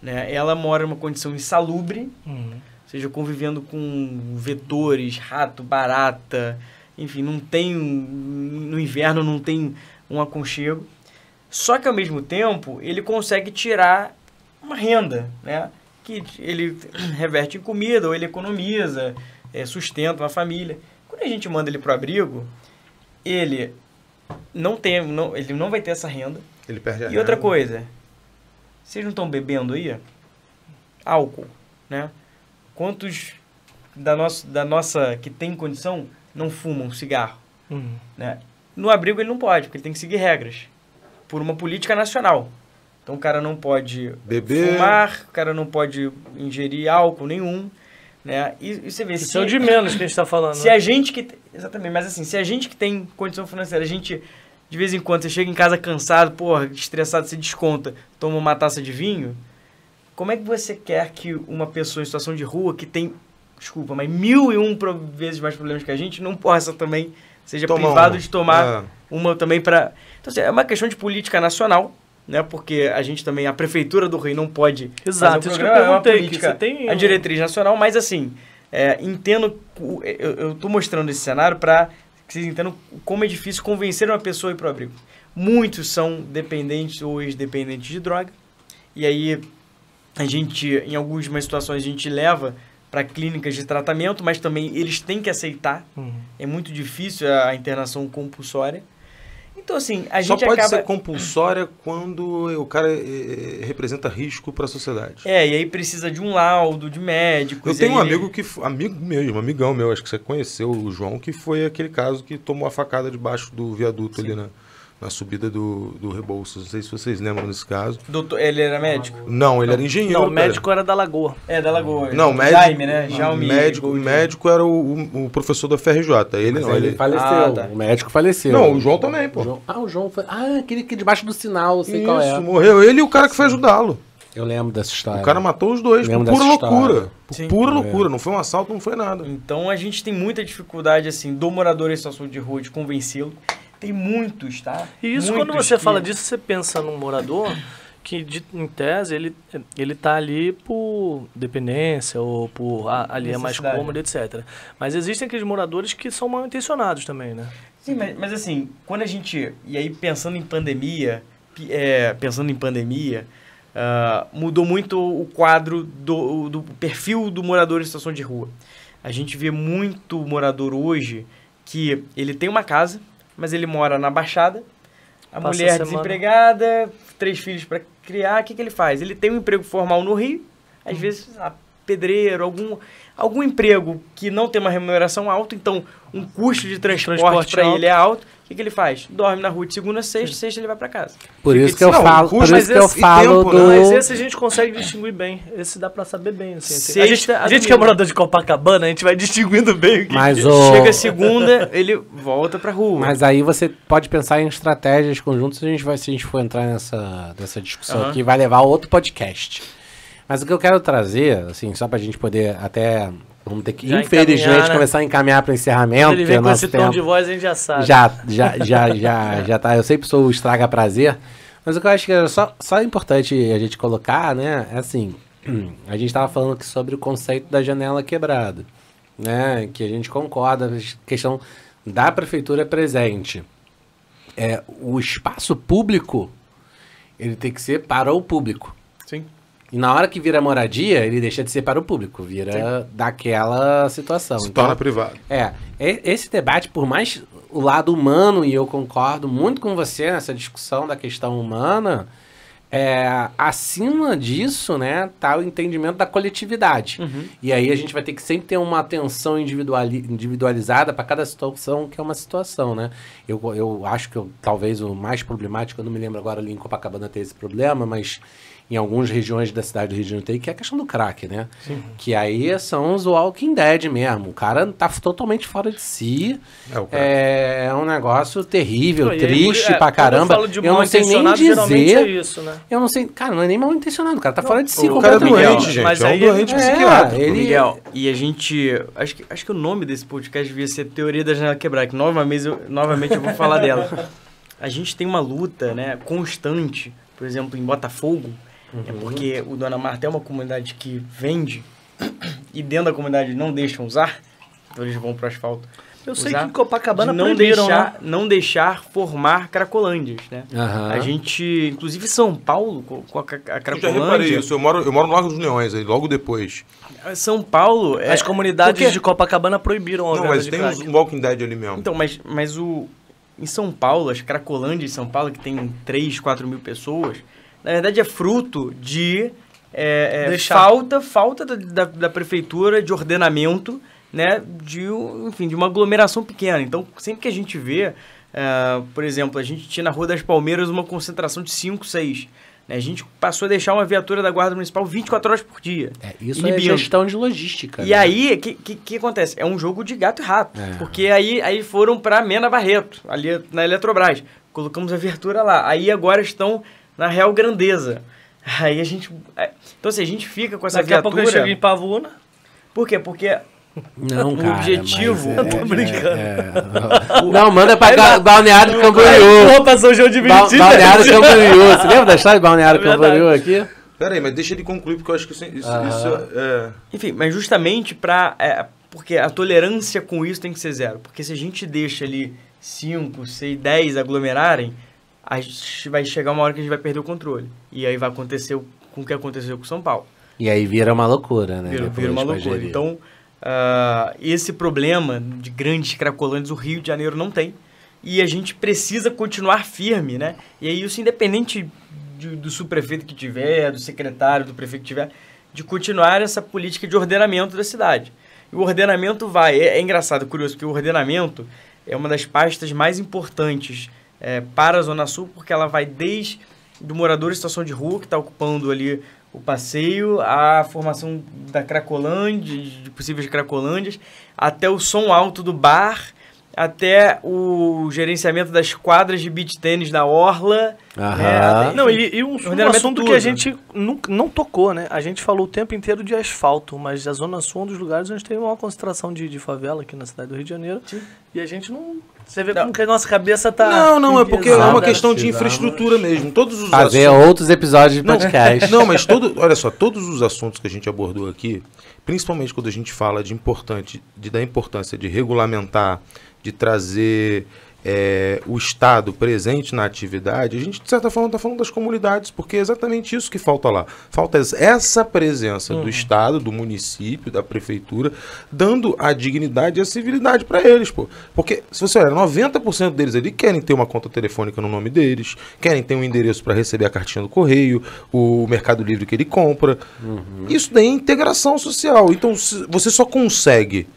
né? Ela mora numa condição insalubre, seja, convivendo com vetores, rato, barata, enfim, no inverno não tem um aconchego. Só que, ao mesmo tempo, ele consegue tirar uma renda, né? Que ele reverte em comida, ou ele economiza, sustenta uma família. Quando a gente manda ele para o abrigo, ele não vai ter essa renda. Ele perde a renda. E outra coisa, vocês não estão bebendo aí? Álcool. né? Quantos da nossa que tem condição não fumam cigarro, né? No abrigo ele não pode, porque ele tem que seguir regras por uma política nacional. Então o cara não pode beber, fumar, o cara não pode ingerir álcool nenhum, né? E você vê... Isso é o de menos que a gente está falando. Se a gente que... Exatamente, mas assim, se a gente que tem condição financeira, a gente, de vez em quando, você chega em casa cansado, porra, estressado, você desconta, toma uma taça de vinho, como é que você quer que uma pessoa em situação de rua, que tem, desculpa, mas 1001 vezes mais problemas que a gente, não possa também, seja privado de tomar uma também para... Então, assim, é uma questão de política nacional, né? Porque a gente também, a Prefeitura do Rio não pode... Exato, fazer isso que eu perguntei, política, que você tem... a diretriz nacional, mas assim, entendo... Eu estou mostrando esse cenário para que vocês entendam como é difícil convencer uma pessoa a ir para o abrigo. Muitos são dependentes ou ex-dependentes de droga, e aí a gente, em algumas situações, a gente leva para clínicas de tratamento, mas também eles têm que aceitar. É muito difícil a internação compulsória. Então, assim, a gente acaba... Só pode ser compulsória quando o cara representa risco para a sociedade. E aí precisa de um laudo de médico. Eu tenho um amigo amigão meu, acho que você conheceu, o João, que foi aquele caso que tomou a facada debaixo do viaduto ali na subida do Rebouças. Não sei se vocês lembram desse caso. Ele era médico? Não, ele era engenheiro. Não, o médico era da Lagoa. Da Lagoa. Não, médico, Jaime, né? O médico era o professor da FRJ. Ele faleceu. O médico faleceu. Não, o João também, pô. O João foi... aquele que debaixo do sinal, sei qual é. Morreu ele e o cara que foi ajudá-lo. Eu lembro dessa história. O cara matou os dois, por pura loucura. Por pura loucura, não foi um assalto, não foi nada. Então a gente tem muita dificuldade, assim, do morador em situação de rua de convencê-lo. Tem muitos, tá? E isso, quando você fala disso, você pensa num morador que, em tese, ele tá ali por dependência ou por ali é mais cômodo, etc. Mas existem aqueles moradores que são mal intencionados também, né? Sim, mas assim, quando a gente... E aí, pensando em pandemia, mudou muito o quadro do perfil do morador em situação de rua. A gente vê muito morador hoje que ele tem uma casa, mas ele mora na Baixada, a mulher desempregada, 3 filhos para criar, o que ele faz? Ele tem um emprego formal no Rio, às vezes pedreiro, algum emprego que não tem uma remuneração alta, então um custo de transporte para ele é alto. O que ele faz? Dorme na rua de segunda a sexta, ele vai para casa. Por isso que eu falo, Mas esse a gente consegue distinguir bem. Esse dá para saber bem. Assim. A gente que é morador de Copacabana, a gente vai distinguindo bem. Chega segunda, ele volta para rua. Mas aí você pode pensar em estratégias conjuntas, se a gente for entrar nessa discussão aqui, vai levar a outro podcast. Mas o que eu quero trazer, assim, só pra gente poder até... Vamos ter que, já infelizmente, começar a encaminhar para o encerramento. Ele vem com esse tom de voz, a gente já sabe. Já tá. Eu sempre sou o estraga prazer. Mas o que eu acho que é só importante a gente colocar, né? É assim, a gente estava falando aqui sobre o conceito da janela quebrada, né? Que a gente concorda, a questão da prefeitura presente. O espaço público, ele tem que ser para o público. Sim. E na hora que vira moradia, ele deixa de ser para o público, vira daquela situação. Se torna privado. Esse debate, por mais o lado humano, e eu concordo muito com você nessa discussão da questão humana, acima disso, né, tá o entendimento da coletividade. E aí a gente vai ter que sempre ter uma atenção individualizada para cada situação, que é uma situação, né? Eu acho que talvez o mais problemático, eu não me lembro agora ali em Copacabana ter esse problema, mas... em algumas regiões da cidade do Rio de Janeiro, que é a questão do crack, né? Sim. Que aí são os Walking Dead mesmo. O cara tá totalmente fora de si. É um negócio terrível, triste pra caramba. Eu não sei nem dizer. Isso, né? Eu não sei. Cara, não é nem mal intencionado. O cara tá fora de si. O cara é doente, gente. Mas é um doente psiquiátrico. Miguel, e a gente... Acho que o nome desse podcast devia ser Teoria da Janela Quebrada, que novamente eu vou falar dela. A gente tem uma luta, né, constante, por exemplo, em Botafogo. É porque o Dona Marta é uma comunidade que vende e dentro da comunidade não deixam usar, então eles vão para o asfalto. Eu sei que em Copacabana não deixar formar cracolândias, né? A gente, inclusive São Paulo, com a Cracolândia... Eu já reparei isso, eu moro no Largo dos Leões, aí, logo depois. São Paulo... As comunidades de Copacabana proibiram a venda de crack. Não, mas tem um Walking Dead ali mesmo. Então, mas em São Paulo, as Cracolândias de São Paulo, que tem 3, 4 mil pessoas... Na verdade, é fruto de falta da prefeitura de ordenamento, né, enfim, de uma aglomeração pequena. Então, sempre que a gente vê, por exemplo, a gente tinha na Rua das Palmeiras uma concentração de 5, 6. Né, a gente passou a deixar uma viatura da Guarda Municipal 24 horas por dia. Isso é gestão de logística. E aí, o que acontece? É um jogo de gato e rato. Porque aí foram para Mena Barreto, ali na Eletrobras. Colocamos a viatura lá. Aí agora estão na Real Grandeza. Aí a gente... Então, assim, a gente fica com essa viatura... Daqui a pouco eu chego em Pavuna. Por quê? Porque... Não, o objetivo... Eu tô brincando. Não, manda pra Balneário de Camboriú. Pra São João de Meriti. Balneário de Camboriú. Você lembra da história de Balneário de Camboriú aqui? Pera aí, mas deixa ele concluir, porque eu acho que isso Enfim, mas justamente porque a tolerância com isso tem que ser 0. Porque se a gente deixa ali 5, 6, 10 aglomerarem, vai chegar uma hora que a gente vai perder o controle. E aí vai acontecer com o que aconteceu com São Paulo. E aí vira uma loucura, né? Vira uma loucura. Então, esse problema de grandes cracolândias o Rio de Janeiro não tem. E a gente precisa continuar firme, né? E aí isso independente do subprefeito que tiver, do secretário, do prefeito que tiver, de continuar essa política de ordenamento da cidade. E o ordenamento é engraçado, curioso, porque o ordenamento é uma das pastas mais importantes para a Zona Sul, porque ela vai desde do morador de situação de rua, que está ocupando ali o passeio, a formação da Cracolândia, de possíveis Cracolândias, até o som alto do bar, até o gerenciamento das quadras de beach tênis da Orla. Não, e um assunto que a gente não tocou, né? A gente falou o tempo inteiro de asfalto, mas a Zona Sul é um dos lugares onde tem uma concentração de favela aqui na cidade do Rio de Janeiro. Sim. E a gente não... Você vê como que a nossa cabeça tá... Não, é porque é uma questão de infraestrutura mesmo. Todos os fazer outros episódios de podcast. Não, mas olha só, todos os assuntos que a gente abordou aqui, principalmente quando a gente fala da importância de regulamentar, de trazer o Estado presente na atividade, a gente, de certa forma, está falando das comunidades, porque é exatamente isso que falta lá. Falta essa presença do Estado, do município, da prefeitura, dando a dignidade e a civilidade para eles, pô. Porque, se você olhar, 90% deles ali querem ter uma conta telefônica no nome deles, querem ter um endereço para receber a cartinha do correio, o Mercado Livre que ele compra. Isso daí é integração social. Então, você só consegue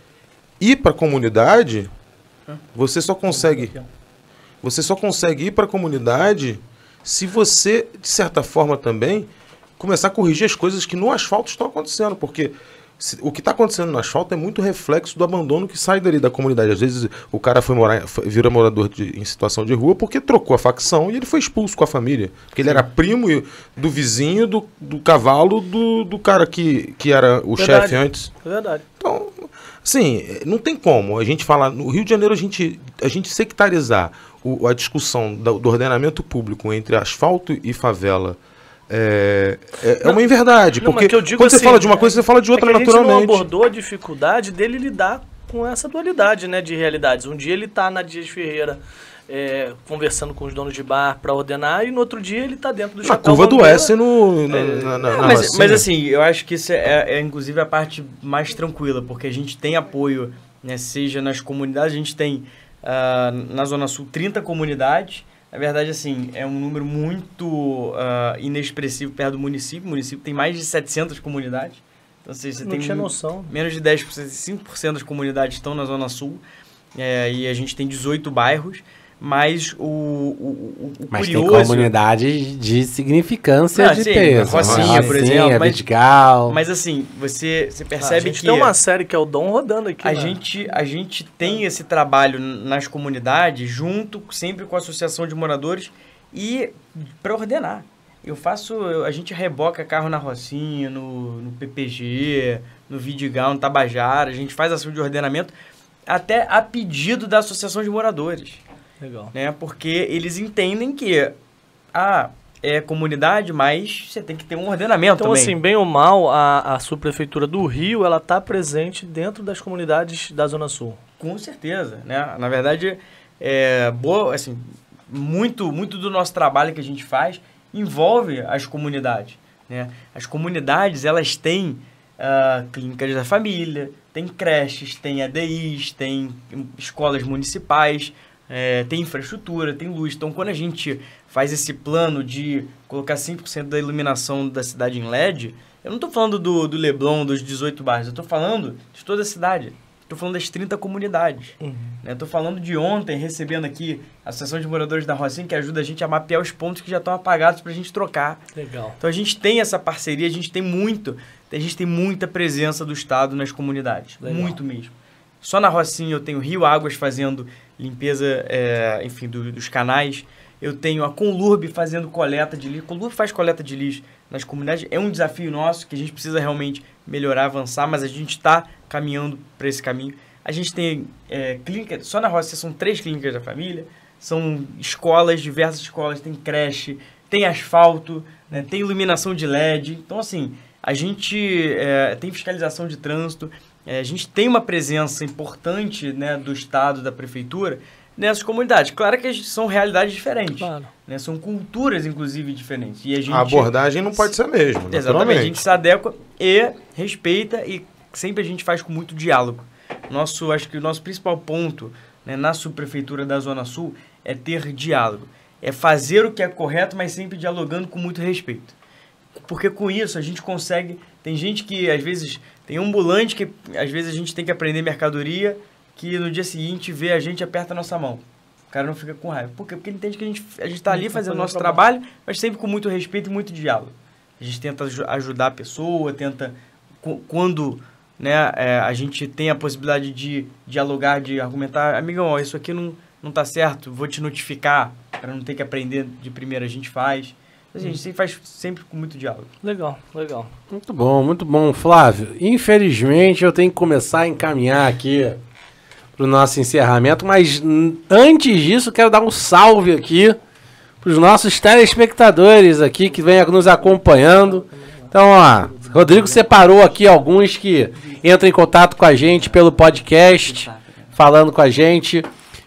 ir para a comunidade... Você só consegue ir para a comunidade se você, de certa forma também, começar a corrigir as coisas que no asfalto estão acontecendo, porque o que está acontecendo no asfalto é muito reflexo do abandono que sai dali da comunidade. Às vezes o cara vira morador em situação de rua porque trocou a facção e ele foi expulso com a família, porque ele era primo do vizinho, do cavalo do cara que era o chefe antes. É verdade. Então... Sim, não tem como a gente falar... No Rio de Janeiro, a gente sectarizar a discussão do ordenamento público entre asfalto e favela é uma inverdade. Porque quando você fala de uma coisa, você fala de outra naturalmente. A gente não abordou a dificuldade dele lidar com essa dualidade, né, de realidades. Um dia ele está na Dias Ferreira conversando com os donos de bar para ordenar, e no outro dia ele está dentro do Chapéu Curva do S mas assim, eu acho que isso é inclusive a parte mais tranquila, porque a gente tem apoio, né, seja nas comunidades, a gente tem na Zona Sul 30 comunidades. Na verdade, assim, é um número muito inexpressivo perto do município. O município tem mais de 700 comunidades. Então, você não tinha noção. Menos de 10%, 5% das comunidades estão na Zona Sul. E a gente tem 18 bairros. Mas mas curioso... tem comunidades de significância de peso. Rocinha, por exemplo. Vidigal. Mas assim, você percebe que... A gente tem uma série que é o Dom rodando aqui. A gente tem esse trabalho nas comunidades, junto sempre com a associação de moradores, e para ordenar. A gente reboca carro na Rocinha, no PPG, no Vidigal, no Tabajara. A gente faz ação de ordenamento até a pedido da associação de moradores. Legal. Né? Porque eles entendem que é comunidade, mas você tem que ter um ordenamento então, também. Então, assim, bem ou mal, a subprefeitura do Rio, ela está presente dentro das comunidades da Zona Sul. Com certeza, né? Na verdade, assim, muito do nosso trabalho que a gente faz envolve as comunidades, né? As comunidades, elas têm clínicas da família, tem creches, tem ADIs, tem escolas municipais, tem infraestrutura, tem luz. Então, quando a gente faz esse plano de colocar 100% da iluminação da cidade em LED, eu não estou falando do Leblon, dos 18 bairros, eu estou falando de toda a cidade. Estou falando das 30 comunidades. Estou falando de ontem, recebendo aqui a Associação de Moradores da Rocinha, que ajuda a gente a mapear os pontos que já estão apagados para a gente trocar. Legal. Então a gente tem essa parceria, a gente tem muita presença do Estado nas comunidades. Legal. Muito mesmo. Só na Rocinha eu tenho Rio Águas fazendo limpeza, enfim, dos canais. Eu tenho a Conlurb fazendo coleta de lixo. A Conlurb faz coleta de lixo nas comunidades. É um desafio nosso que a gente precisa realmente melhorar, avançar, mas a gente está caminhando para esse caminho. A gente tem clínica, só na Rocinha são 3 clínicas da família, são escolas, diversas escolas, tem creche, tem asfalto, né, tem iluminação de LED. Então, assim, a gente tem fiscalização de trânsito, a gente tem uma presença importante, né, do Estado, da Prefeitura, nessas comunidades. Claro que são realidades diferentes. Claro. Né? São culturas, inclusive, diferentes. E a abordagem não pode ser a mesma. Exatamente. A gente se adequa e respeita e sempre a gente faz com muito diálogo. Acho que o nosso principal ponto, né, na subprefeitura da Zona Sul é ter diálogo. É fazer o que é correto, mas sempre dialogando com muito respeito. Porque com isso a gente consegue... Tem gente que, às vezes... Tem um ambulante que, às vezes, a gente tem que aprender mercadoria... que no dia seguinte vê a gente e aperta a nossa mão. O cara não fica com raiva. Por quê? Porque ele entende que a gente está ali fazendo o nosso trabalho, mas sempre com muito respeito e muito diálogo. A gente tenta ajudar a pessoa, tenta... Quando, né, a gente tem a possibilidade de dialogar, de argumentar, amigão, ó, isso aqui não está certo, vou te notificar, para não ter que aprender de primeira, a gente faz. A gente faz sempre com muito diálogo. Legal, legal. Muito bom, Flávio. Infelizmente, eu tenho que começar a encaminhar aqui para o nosso encerramento, mas antes disso quero dar um salve aqui para os nossos telespectadores aqui que vêm nos acompanhando. Então, ó, Rodrigo separou aqui alguns que entram em contato com a gente pelo podcast, falando com a gente.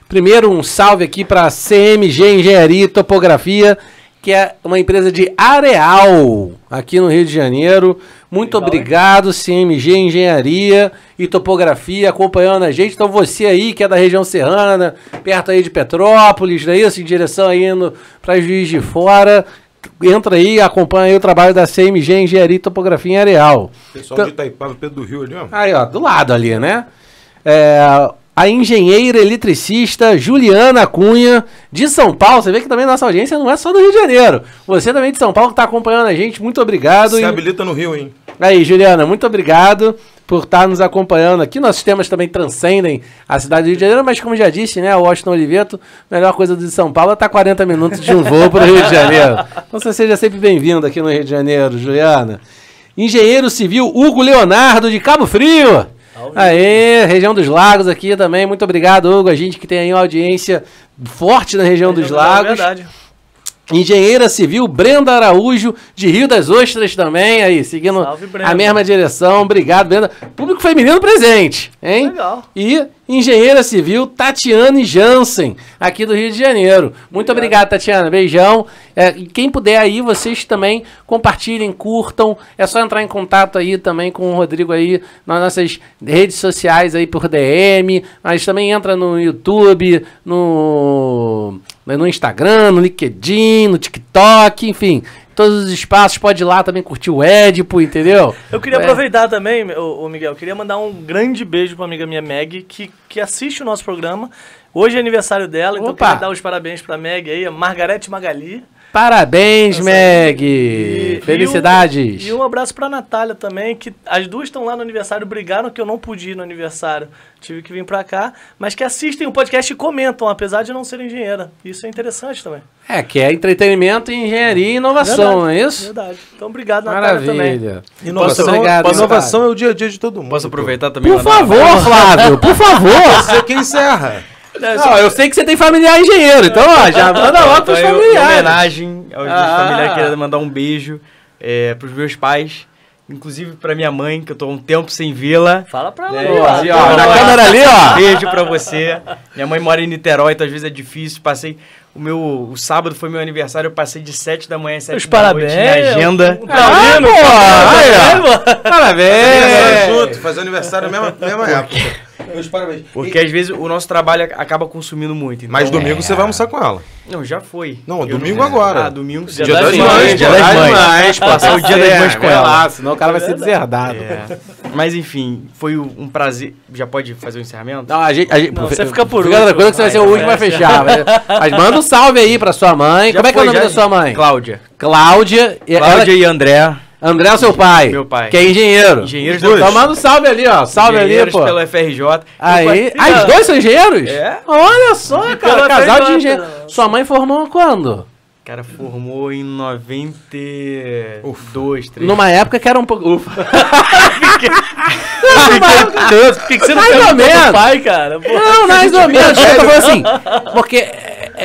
Primeiro, um salve aqui para a CMG Engenharia e Topografia, que é uma empresa de Areal, aqui no Rio de Janeiro. Muito legal, obrigado, CMG Engenharia e Topografia, acompanhando a gente. Então você aí, que é da região serrana, perto aí de Petrópolis, não é isso? Em direção aí para Juiz de Fora, entra aí, acompanha aí o trabalho da CMG Engenharia e Topografia em Areal. Pessoal então, de Itaipava, Pedro do Rio ali, ó. Aí, ó, do lado ali, né? A engenheira eletricista Juliana Cunha, de São Paulo. Você vê que também nossa audiência não é só do Rio de Janeiro. Você também de São Paulo que está acompanhando a gente, muito obrigado. Se habilita no Rio, hein? Aí, Juliana, muito obrigado por estar nos acompanhando aqui. Nossos temas também transcendem a cidade do Rio de Janeiro, mas como já disse, né, o Washington Oliveto, a melhor coisa de São Paulo é estar 40 minutos de um voo para o Rio de Janeiro. Então você seja sempre bem-vindo aqui no Rio de Janeiro, Juliana. Engenheiro civil Hugo Leonardo, de Cabo Frio. Aê, região dos Lagos aqui também. Muito obrigado, Hugo. A gente que tem aí uma audiência forte na região dos Lagos. É verdade. Engenheira civil Brenda Araújo, de Rio das Ostras também, aí, seguindo a mesma direção. Obrigado, Brenda. Público feminino presente, hein? Legal. E engenheira civil Tatiane Jansen, aqui do Rio de Janeiro. Muito obrigado, Tatiana. Beijão. E quem puder aí, vocês também compartilhem, curtam. É só entrar em contato aí também com o Rodrigo aí nas nossas redes sociais aí por DM. Mas também entra no YouTube, no Instagram, no LinkedIn, no TikTok, enfim, todos os espaços, pode ir lá também curtir o Édipo, entendeu? Eu queria aproveitar também, o Miguel, eu queria mandar um grande beijo para a amiga minha Meg, que assiste o nosso programa. Hoje é aniversário dela, então eu queria dar os parabéns para a Meg aí, a Margarete Magali. Parabéns, Meg! Felicidades! E um abraço pra Natália também, que as duas estão lá no aniversário, brigaram que eu não pude ir no aniversário, tive que vir pra cá, mas que assistem o podcast e comentam, apesar de não ser engenheira. Isso é interessante também. Que é entretenimento, engenharia e inovação, não é isso? Verdade. Então, obrigado, Natália, também. Inovação é o dia a dia de todo mundo. Posso aproveitar também? Por favor, Flávio, por favor! Você que encerra. Não, eu sei que você tem familiar engenheiro, então ó, já manda logo pros familiares. Em homenagem aos meus familiares, queria mandar um beijo pros meus pais, inclusive pra minha mãe, que eu tô um tempo sem vê-la. Fala pra ela aí, ó. Na câmera ali, ó. Beijo pra você. Minha mãe mora em Niterói, então às vezes é difícil. O sábado foi meu aniversário, eu passei de 7 da manhã às 7 da noite na agenda. Parabéns! Faz aniversário na mesma época. Meus parabéns. Porque às vezes o nosso trabalho acaba consumindo muito. Então, Mas domingo você vai almoçar com ela. Não, já foi. Não, domingo agora. Ah, domingo Dia sim. das das Mães, Mães. Dia das Mães, Passar o Dia das Mães com ela. Senão o cara vai ser deserdado. É. Mas enfim, foi um prazer. Já pode fazer o encerramento? Não, Não, você fica por Fica último. tranquilo que você vai ser o último a fechar. Mas manda um salve aí pra sua mãe. Já Como é que é o foi, nome já? da sua mãe? Cláudia. Cláudia. Cláudia e André. André é o seu pai. Meu pai. Que é engenheiro. Engenheiros Então da manda um salve ali, ó. Salve ali, Engenheiros pô. pela FRJ. Aí. Ah, os dois são engenheiros? É. Olha só, cara. pela Casal de FRJ, engenheiro. não. Sua mãe formou quando? Cara, formou em 92, 3. Numa época que era um pouco. Ufa. Por que você não Mais ou perguntou menos. pro pai, cara? Pô, Não, mais ou menos. Eu tô falando assim, porque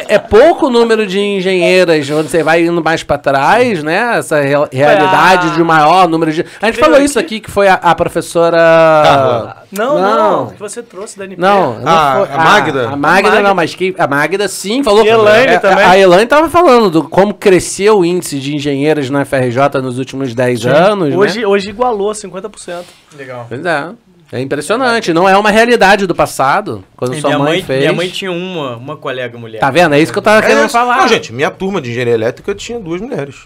é pouco o número de engenheiras, onde você vai indo mais pra trás, né? Essa realidade de maior número de... A gente Veio falou isso aqui. aqui, que foi a professora... Não, que você trouxe da NP. Não, Ah, foi- a Magda? A Magda não, mas a Magda sim falou. E a Elaine também. A Elaine tava falando do como cresceu o índice de engenheiras na FRJ nos últimos 10 anos, né? Hoje igualou 50%. Legal. Pois é. É impressionante. Não é uma realidade do passado, quando sua mãe fez. Minha mãe tinha uma colega mulher. Tá vendo? É isso que eu tava querendo É, falar. Não, gente, minha turma de engenharia elétrica tinha 2 mulheres.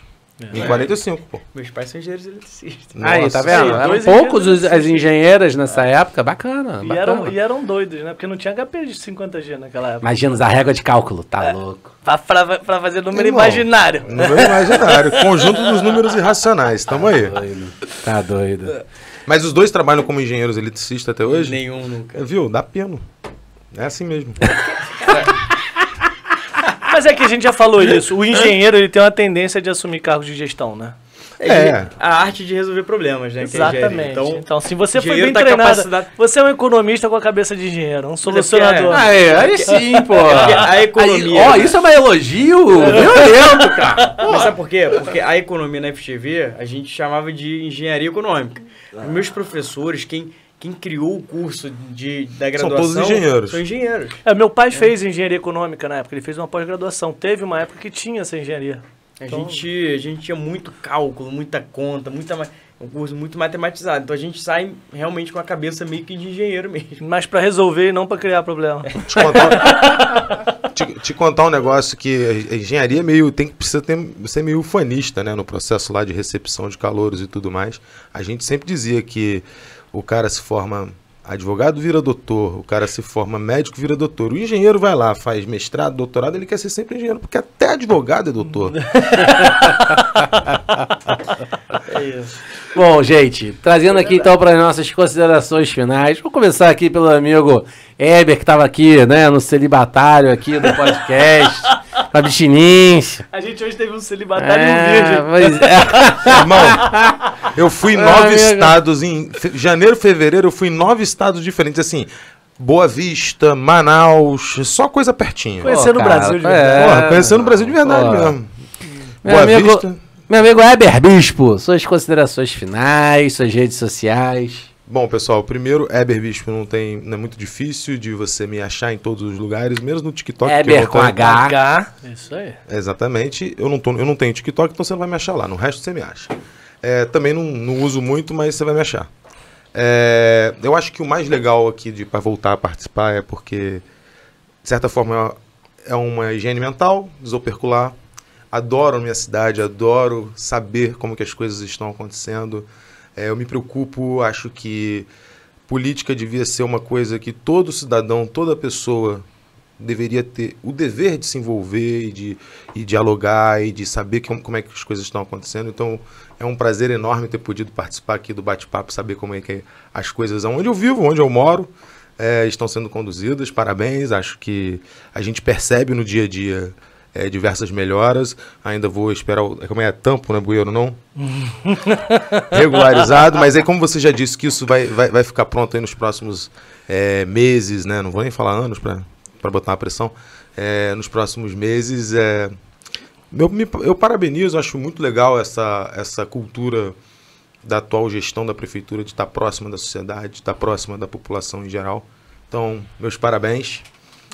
Em 45, pô. Meus pais são engenheiros eletricistas. Aí, Nossa. tá vendo? Sim, Eram dois poucos engenheiros as engenheiras nessa época. Bacana. bacana. E eram doidos, né? Porque não tinha HP de 50G naquela época. Imagina, a régua de cálculo. Tá louco. Pra fazer número Irmão, imaginário. Número imaginário. Conjunto dos números irracionais. Tamo aí. Tá doido. Mas os dois trabalham como engenheiros eletricistas até hoje? Nenhum nunca. Viu? Dá peno. É assim mesmo. Mas é que a gente já falou isso. O engenheiro, ele tem uma tendência de assumir cargos de gestão, né? É. A arte de resolver problemas, né? que é engenharia. Exatamente. Então, se você foi engenheiro bem tá treinado, capacitado- você é um economista com a cabeça de engenheiro, um solucionador. Aí sim, pô. A economia- Ó, isso é um elogio violento, cara. Mas sabe por quê? Porque a economia na FGV a gente chamava de engenharia econômica. Meus professores, quem criou o curso da graduação... todos engenheiros. São engenheiros. Meu pai fez engenharia econômica na época, ele fez uma pós-graduação. Teve uma época que tinha essa engenharia. A Então- gente tinha muito cálculo, muita conta, um curso muito matematizado. Então a gente sai realmente com a cabeça meio que de engenheiro mesmo. Mas pra resolver e não pra criar problema. Te contar um negócio que a engenharia precisa ser meio ufanista, né? No processo lá de recepção de calouros e tudo mais. A gente sempre dizia que o cara se forma advogado, vira doutor. O cara se forma médico, vira doutor. O engenheiro vai lá, faz mestrado, doutorado, ele quer ser sempre engenheiro, porque até advogado é doutor. É isso. Bom, gente, trazendo aqui então para as nossas considerações finais. Vou começar aqui pelo amigo Heber, que estava aqui, né, no celibatário aqui do podcast, com a abstinência. A gente hoje teve um celibatário e um virgem. Pois é. Irmão, eu fui em 9 estados, em janeiro, fevereiro, eu fui em 9 estados diferentes, assim, Boa Vista, Manaus, só coisa pertinho. Conhecendo o cara, Brasil de verdade. Porra, conhecendo o Brasil de verdade Porra. mesmo. Meu Boa amigo, Vista. meu amigo Heber Bispo, suas considerações finais, suas redes sociais. Bom, pessoal, primeiro, Heber Bispo não é muito difícil de você me achar em todos os lugares, menos no TikTok. que eu Heber não com tenho. H. Isso aí. Exatamente. Eu não tenho TikTok, então você não vai me achar lá. No resto você me acha. Também não uso muito, mas você vai me achar. Eu acho que o mais legal aqui para voltar a participar é porque, de certa forma, é uma higiene mental, desopercular. Adoro a minha cidade, adoro saber como que as coisas estão acontecendo. Eu me preocupo, acho que política devia ser uma coisa que todo cidadão, toda pessoa deveria ter o dever de se envolver e dialogar e de saber como é que as coisas estão acontecendo. Então, é um prazer enorme ter podido participar aqui do bate-papo, saber como é que as coisas, onde eu vivo, onde eu moro, estão sendo conduzidas. Parabéns, acho que a gente percebe no dia a dia diversas melhoras. Ainda vou esperar como é tampo, né, bueiro, não? Regularizado, mas aí como você já disse que isso vai ficar pronto aí nos próximos meses, né? Não vou nem falar anos para botar uma pressão. Nos próximos meses, eu parabenizo, acho muito legal essa cultura da atual gestão da prefeitura de estar próxima da sociedade, de estar próxima da população em geral. Então, meus parabéns.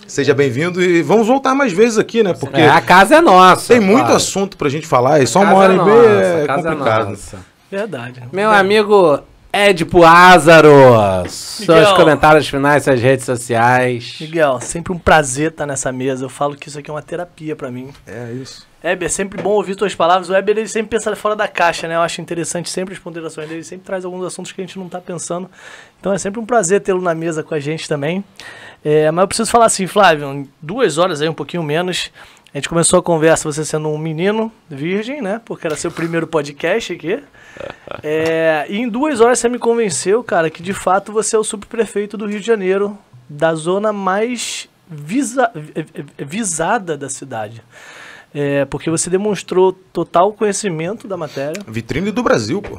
Seja bem-vindo e vamos voltar mais vezes aqui, né? Porque A casa é nossa. tem muito claro. assunto pra gente falar e só A uma hora casa e meia nossa, é a casa complicado. nossa. Verdade. Meu amigo Édipo Lázaro, seus Miguel. comentários finais, suas redes sociais. Miguel, sempre um prazer estar nessa mesa. Eu falo que isso aqui é uma terapia pra mim. É isso. Heber, é sempre bom ouvir tuas palavras. O Heber, ele sempre pensa fora da caixa, né? Eu acho interessante sempre as ponderações dele. Ele sempre traz alguns assuntos que a gente não tá pensando. Então é sempre um prazer tê-lo na mesa com a gente também. Mas eu preciso falar assim, Flávio, em 2 horas aí, um pouquinho menos, a gente começou a conversa, você sendo um menino virgem, né? Porque era seu primeiro podcast aqui. E em 2 horas você me convenceu, cara, que de fato você é o subprefeito do Rio de Janeiro, da zona mais visada da cidade. Porque você demonstrou total conhecimento da matéria. Vitrine do Brasil, pô.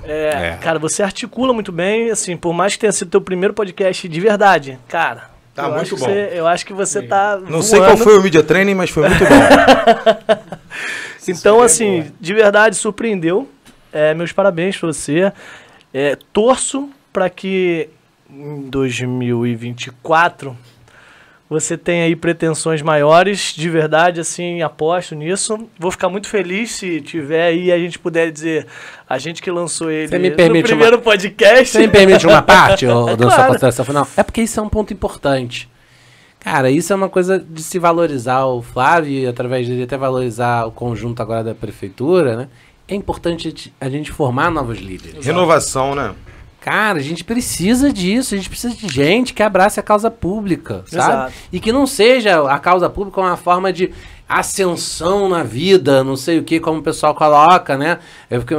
Cara, você articula muito bem, assim, por mais que tenha sido teu primeiro podcast de verdade, cara. Tá muito bom. Eu acho que você tá Não sei qual foi o Media Training, mas foi muito bom. Então, assim, de verdade, surpreendeu. Meus parabéns pra você. Torço para que em 2024 você tenha aí pretensões maiores, de verdade, assim, aposto nisso. Vou ficar muito feliz se tiver aí e a gente puder dizer, a gente que lançou ele no primeiro podcast. Você me permite uma parte da sua claro. consideração final? É porque isso é um ponto importante. Cara, isso é uma coisa de se valorizar o Flávio e através dele até valorizar o conjunto agora da prefeitura, né? É importante a gente formar novos líderes. Renovação, né? Cara, a gente precisa disso, a gente precisa de gente que abrace a causa pública, sabe? Exato. E que não seja a causa pública uma forma de ascensão na vida, não sei o que, como o pessoal coloca, né?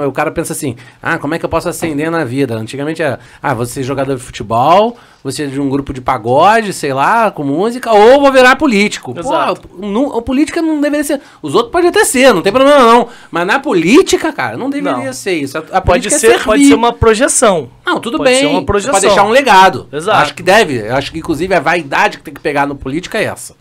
O cara pensa assim, como é que eu posso ascender na vida? Antigamente era, você é jogador de futebol, você é de um grupo de pagode, sei lá, com música, ou vou virar político. Exato. Pô, a política não deveria ser, os outros podem até ser, não tem problema não, mas na política, cara, não deveria ser isso. A Pode política ser uma projeção. Não, tudo Pode bem, ser uma você projeção. pode deixar um legado. Exato. Acho que deve, acho que inclusive a vaidade que tem que pegar no político é essa.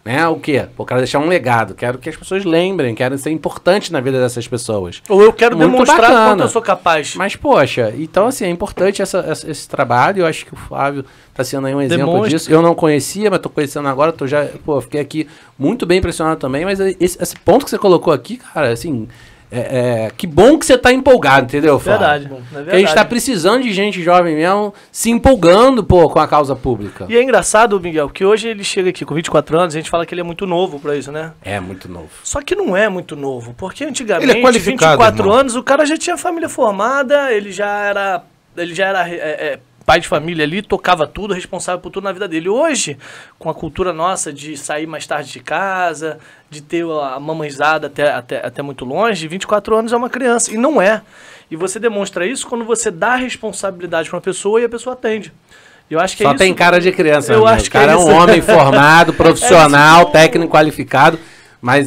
Né? O quê? Eu quero deixar um legado, quero que as pessoas lembrem, quero ser importante na vida dessas pessoas. Ou eu quero Muito demonstrar bacana. quanto eu sou capaz. Mas, poxa, então assim, é importante esse trabalho, eu acho que o Flávio está sendo aí um exemplo Demonstra. disso. Eu não conhecia, mas estou conhecendo agora, fiquei aqui muito bem impressionado também, mas esse ponto que você colocou aqui, cara, assim... que bom que você tá empolgado, entendeu, Flávio? Verdade. Porque a gente tá precisando de gente jovem mesmo se empolgando, com a causa pública. E é engraçado, Miguel, que hoje ele chega aqui com 24 anos, a gente fala que ele é muito novo pra isso, né? É muito novo. Só que não é muito novo, porque antigamente, Ele é qualificado, 24 irmão. anos, o cara já tinha família formada, ele já era pai de família ali, tocava tudo, responsável por tudo na vida dele. Hoje, com a cultura nossa de sair mais tarde de casa, de ter a mamãezada até muito longe, 24 anos é uma criança, e não é. E você demonstra isso quando você dá responsabilidade para uma pessoa e a pessoa atende. Eu acho que Só é isso. tem cara de criança. Eu meu acho o que cara é é um isso. homem formado, profissional, técnico qualificado. Mas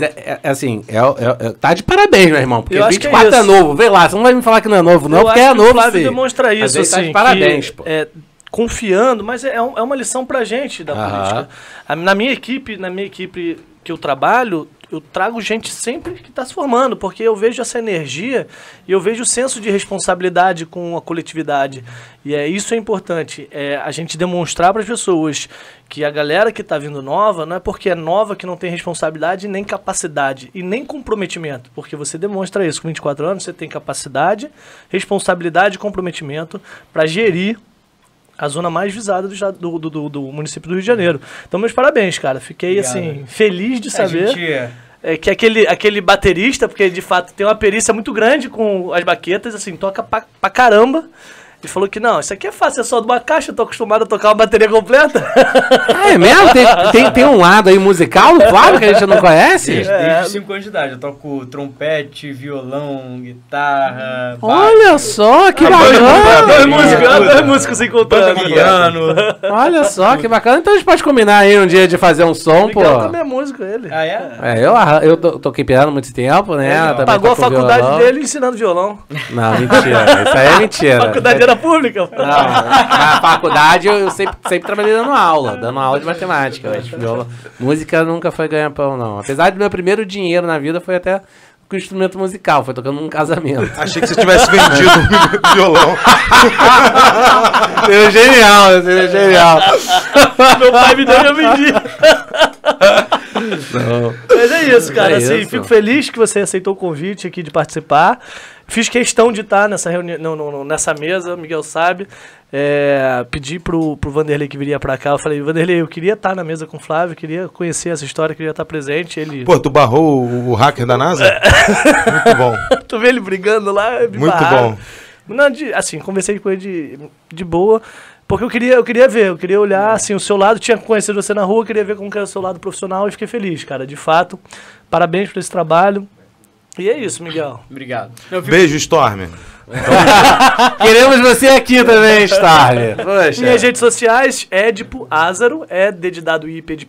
tá de parabéns, meu irmão. Porque Eu acho que 24 é isso. novo. Vê lá, você não vai me falar que não é novo, não, Eu porque acho é que novo. o Flávio sim. demonstra isso, Mas ele assim, tá de parabéns, pô. Confiando, mas é uma lição pra gente da política. Na minha equipe que eu trabalho, eu trago gente sempre que está se formando, porque eu vejo essa energia e eu vejo o senso de responsabilidade com a coletividade. E isso é importante, a gente demonstrar para as pessoas que a galera que está vindo nova, não é porque é nova que não tem responsabilidade, nem capacidade e nem comprometimento, porque você demonstra isso com 24 anos, você tem capacidade, responsabilidade e comprometimento para gerir a zona mais visada do município do Rio de Janeiro. Então, meus parabéns, cara. Fiquei, assim, feliz de saber que aquele baterista, porque de fato tem uma perícia muito grande com as baquetas, assim, toca pra caramba. Ele falou que não, isso aqui é fácil, é só de uma caixa, eu tô acostumado a tocar uma bateria completa. É mesmo? Tem um lado aí musical, claro, que a gente não conhece? Desde 5 anos de idade, eu toco trompete, violão, guitarra, Olha só, que bacana! Dois músicos se encontrando. piano. Olha só, que bacana. Então a gente pode combinar aí um dia de fazer um som, pô. Miguel também é músico, ele. Ah, é? Eu toquei piano há muito tempo, né? Também Pagou a toco faculdade violão. dele ensinando violão. Não, mentira. Isso aí é mentira. Faculdade era pública. Não, na faculdade eu sempre trabalhei dando aula de matemática. Mas música nunca foi ganhar pão, não. Apesar do meu primeiro dinheiro na vida foi até com instrumento musical, foi tocando num casamento. Achei que você tivesse vendido um violão. Seria genial. Meu pai me deu e eu vendi. Mas é isso, cara. É Assim, isso. fico feliz que você aceitou o convite aqui de participar. Fiz questão de estar nessa reunião, nessa mesa, o Miguel sabe. Pedi pro Vanderlei que viria pra cá. Eu falei, Vanderlei, eu queria estar na mesa com o Flávio, queria conhecer essa história, queria estar presente. Ele... Pô, tu barrou o hacker da NASA? Muito bom. Tu vê ele brigando lá? Muito bom. Não, assim, conversei com ele de boa. Porque eu queria olhar, assim, o seu lado, tinha conhecido você na rua, queria ver como que era o seu lado profissional e fiquei feliz, cara, de fato. Parabéns por esse trabalho. E é isso, Miguel. Obrigado. Beijo, Storm. Queremos você aqui também, Storm. Poxa. Minhas redes sociais, Édipo Ázaro, D de dado I, P de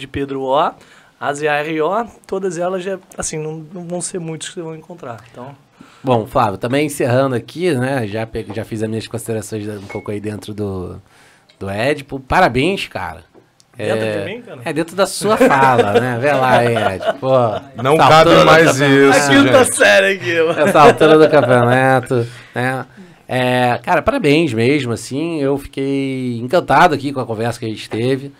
Pedro O, A-Z-A-R-O, todas elas, assim, não vão ser muitos que você vão encontrar, então... Bom, Flávio, também encerrando aqui, né? Já fiz as minhas considerações um pouco aí dentro do Édipo. Parabéns, cara. Dentro de mim, cara? Dentro da sua fala, né? Vê lá, Édipo. Pô, Não essa cabe altura mais do campeonato, isso, A quinta gente. série aqui, mano. Essa altura do campeonato, né? Cara, parabéns mesmo, assim. Eu fiquei encantado aqui com a conversa que a gente teve.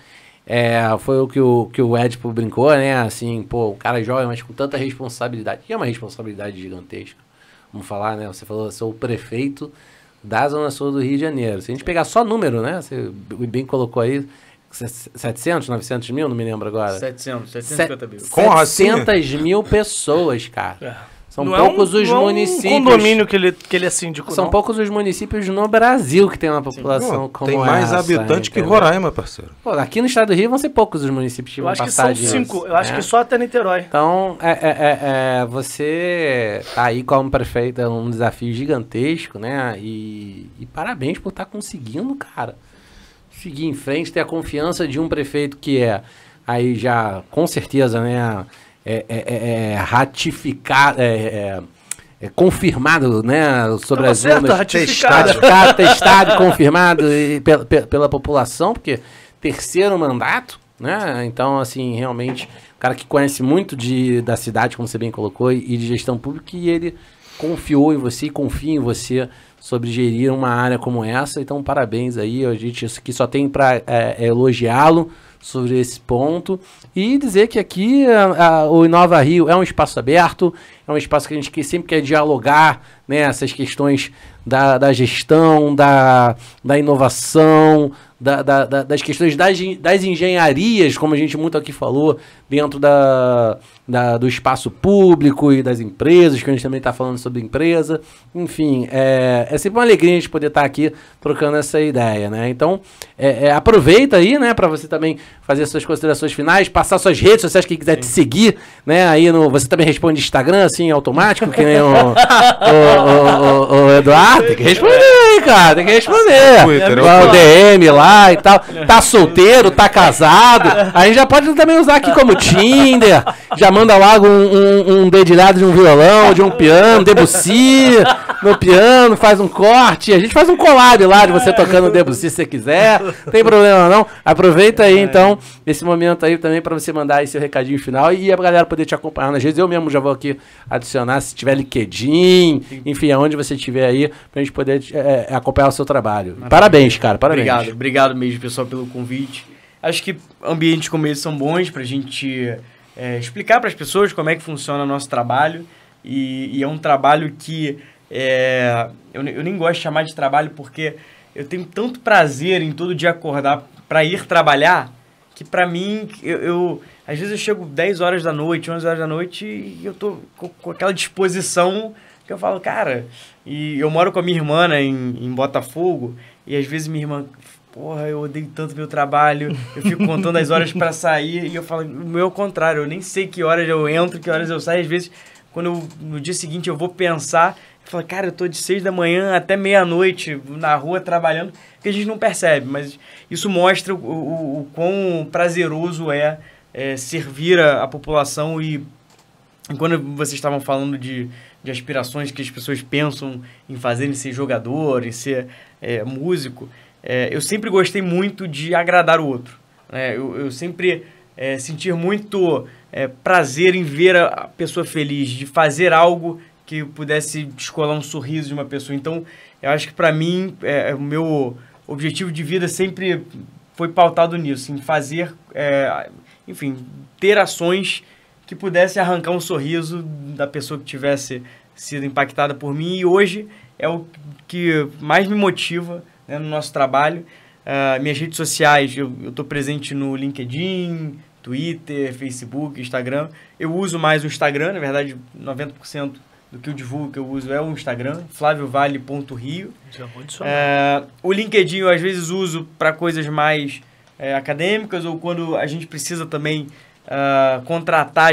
Foi o que o Édipo brincou, né? Assim, pô, o cara joga, mas com tanta responsabilidade. E é uma responsabilidade gigantesca. Vamos falar, né? Você falou, eu sou o prefeito da Zona Sul do Rio de Janeiro. Se a gente pegar só número, né? Você bem colocou aí 700, 900 mil, não me lembro agora. 750 mil. Com a Rocinha? 700 mil pessoas, cara. São Não poucos os não municípios. É um condomínio que ele é síndico, São não. poucos os municípios no Brasil que tem uma população Pô, como tem mais essa, habitante que entendeu? Roraima, parceiro. Pô, aqui no estado do Rio vão ser poucos os municípios que Eu vão acho que passar são disso, 5. Eu acho né? que só até Niterói. Então, você tá aí como prefeito, é um desafio gigantesco, né? E parabéns por estar conseguindo, cara. Seguir em frente, ter a confiança de um prefeito que aí já, com certeza, né? Ratificado, confirmado, né? Sobre Tava as certo, urnas. ratificado. Testado, confirmado pela população, porque terceiro mandato, né? Então, assim, realmente, o cara que conhece muito da cidade, como você bem colocou, e de gestão pública, e ele confiou em você e confia em você sobre gerir uma área como essa. Então, parabéns aí, a gente aqui só tem para elogiá-lo sobre esse ponto e dizer que aqui o Inova Rio é um espaço aberto, é um espaço que a gente sempre quer dialogar, né, essas questões da gestão, da inovação, das questões das engenharias, como a gente muito aqui falou, dentro do espaço público e das empresas, que a gente também está falando sobre empresa. Enfim, é sempre uma alegria a gente poder estar aqui trocando essa ideia, né? Então, aproveita aí, né, para você também fazer suas considerações finais, passar suas redes sociais, quem quiser te seguir, né? Aí você também responde Instagram, assim, automático, que nem o Eduardo. Tem que responder aí, cara, tem que responder. Twitter, O DM lá e tal. Tá solteiro, tá casado. A gente já pode também usar aqui como Tinder. Já manda logo um dedilhado de um violão, de um piano, Debussy no piano, faz um corte. A gente faz um collab lá de você tocando Debussy se você quiser. Não tem problema não. Aproveita aí então esse momento aí também para você mandar aí seu recadinho final e a galera poder te acompanhar nas redes. Eu mesmo já vou aqui adicionar, se tiver LinkedIn, enfim, aonde você estiver aí, pra gente poder acompanhar o seu trabalho. Parabéns, cara, parabéns. Obrigado mesmo, pessoal, pelo convite. Acho que ambientes como esse são bons pra gente explicar para as pessoas como é que funciona o nosso trabalho. E é um trabalho que eu nem gosto de chamar de trabalho porque eu tenho tanto prazer em todo dia acordar para ir trabalhar que pra mim, às vezes eu chego 10 horas da noite, 11 horas da noite e eu tô com aquela disposição que eu falo, cara, e eu moro com a minha irmã, né, em Botafogo, e às vezes minha irmã, porra, eu odeio tanto meu trabalho, eu fico contando as horas pra sair, e eu falo, o meu é o contrário, eu nem sei que horas eu entro, que horas eu saio, às vezes, no dia seguinte eu vou pensar, eu falo, cara, eu tô de 6 da manhã até meia-noite na rua trabalhando, que a gente não percebe, mas isso mostra o quão prazeroso é servir a população. E quando vocês estavam falando de aspirações que as pessoas pensam em fazer, em ser jogador, em ser músico, eu sempre gostei muito de agradar o outro. Eu sempre senti muito prazer em ver a pessoa feliz, de fazer algo que pudesse descolar um sorriso de uma pessoa. Então, eu acho que para mim, o meu objetivo de vida sempre foi pautado nisso, em fazer, enfim, ter ações que pudessem arrancar um sorriso da pessoa que tivesse sido impactada por mim, e hoje é o que mais me motiva, né, no nosso trabalho. Minhas redes sociais, eu estou presente no LinkedIn, Twitter, Facebook, Instagram. Eu uso mais o Instagram, na verdade, 90% do que eu divulgo, que eu uso é o Instagram, flaviovale.rio. O LinkedIn eu às vezes uso para coisas mais acadêmicas, ou quando a gente precisa também contratar,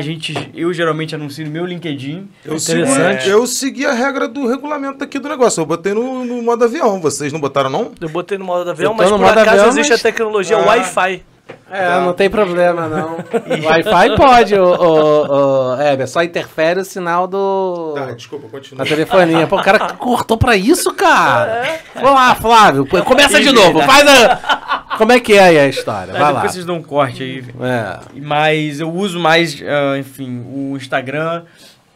eu geralmente anuncio no meu LinkedIn. Eu segui a regra do regulamento aqui do negócio. Eu botei no modo avião. Vocês não botaram, não? Eu botei no modo avião, mas por acaso existe a tecnologia Wi-Fi. Não tem problema, não. Wi-Fi pode, só interfere o sinal do... Tá, desculpa, continua. Da telefonia. Pô, o cara cortou pra isso, cara. Vamos lá, Flávio. Começa de novo. Faz Como é que é aí a história? Vai lá. Depois vocês dão um corte aí. Mas eu uso mais, enfim, o Instagram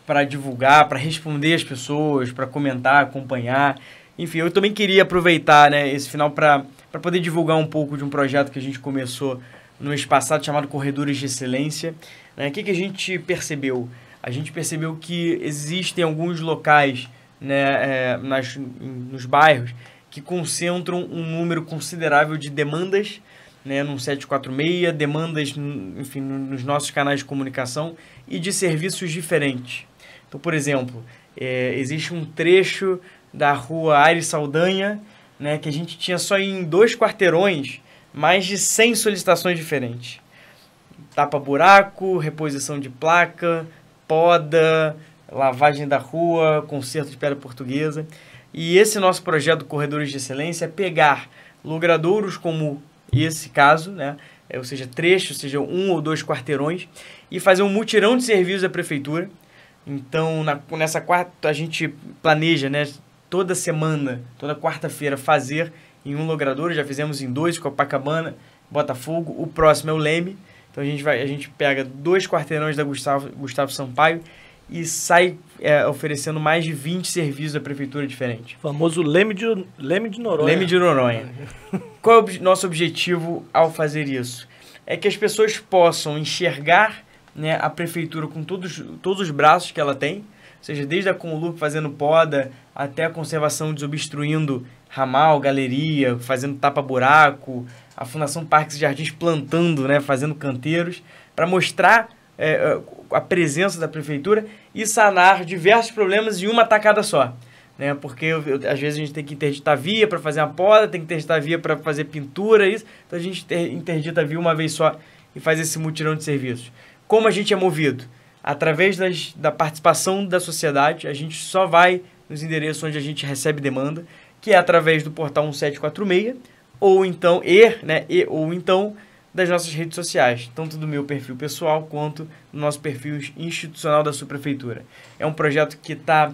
para divulgar, para responder as pessoas, para comentar, acompanhar. Enfim, eu também queria aproveitar, né, esse final para poder divulgar um pouco de um projeto que a gente começou no mês passado, chamado Corredores de Excelência. O que a gente percebeu? A gente percebeu que existem alguns locais, né, nos bairros que concentram um número considerável de demandas, né, no 746, demandas, enfim, nos nossos canais de comunicação e de serviços diferentes. Então, por exemplo, existe um trecho da rua Aires Saldanha, né, que a gente tinha só em 2 quarteirões mais de 100 solicitações diferentes. Tapa-buraco, reposição de placa, poda, lavagem da rua, conserto de pedra portuguesa. E esse nosso projeto Corredores de Excelência é pegar logradouros como esse caso, né, ou seja, trechos, seja 1 ou 2 quarteirões, e fazer um mutirão de serviços da prefeitura. Então, nessa quarta, a gente planeja, né, toda semana, toda quarta-feira, fazer em um logradouro. Já fizemos em 2, Copacabana, Botafogo. O próximo é o Leme. Então, a gente pega 2 quarteirões da Gustavo Sampaio e sai oferecendo mais de 20 serviços da prefeitura diferentes. O famoso Leme de Noronha. Leme de Noronha. Qual é o nosso objetivo ao fazer isso? É que as pessoas possam enxergar, né, a prefeitura com todos os braços que ela tem, ou seja, desde a Conlup fazendo poda até a conservação desobstruindo ramal, galeria, fazendo tapa-buraco, a Fundação Parques e Jardins plantando, né, fazendo canteiros, para mostrar a presença da prefeitura e sanar diversos problemas em uma tacada só. Né? Porque às vezes a gente tem que interditar via para fazer uma poda, tem que interditar via para fazer pintura, isso. Então a gente interdita a via uma vez só e faz esse mutirão de serviços. Como a gente é movido? Através da participação da sociedade, a gente só vai nos endereços onde a gente recebe demanda, que é através do portal 1746, ou então, ou então das nossas redes sociais, tanto do meu perfil pessoal quanto do nosso perfil institucional da subprefeitura. É um projeto que está,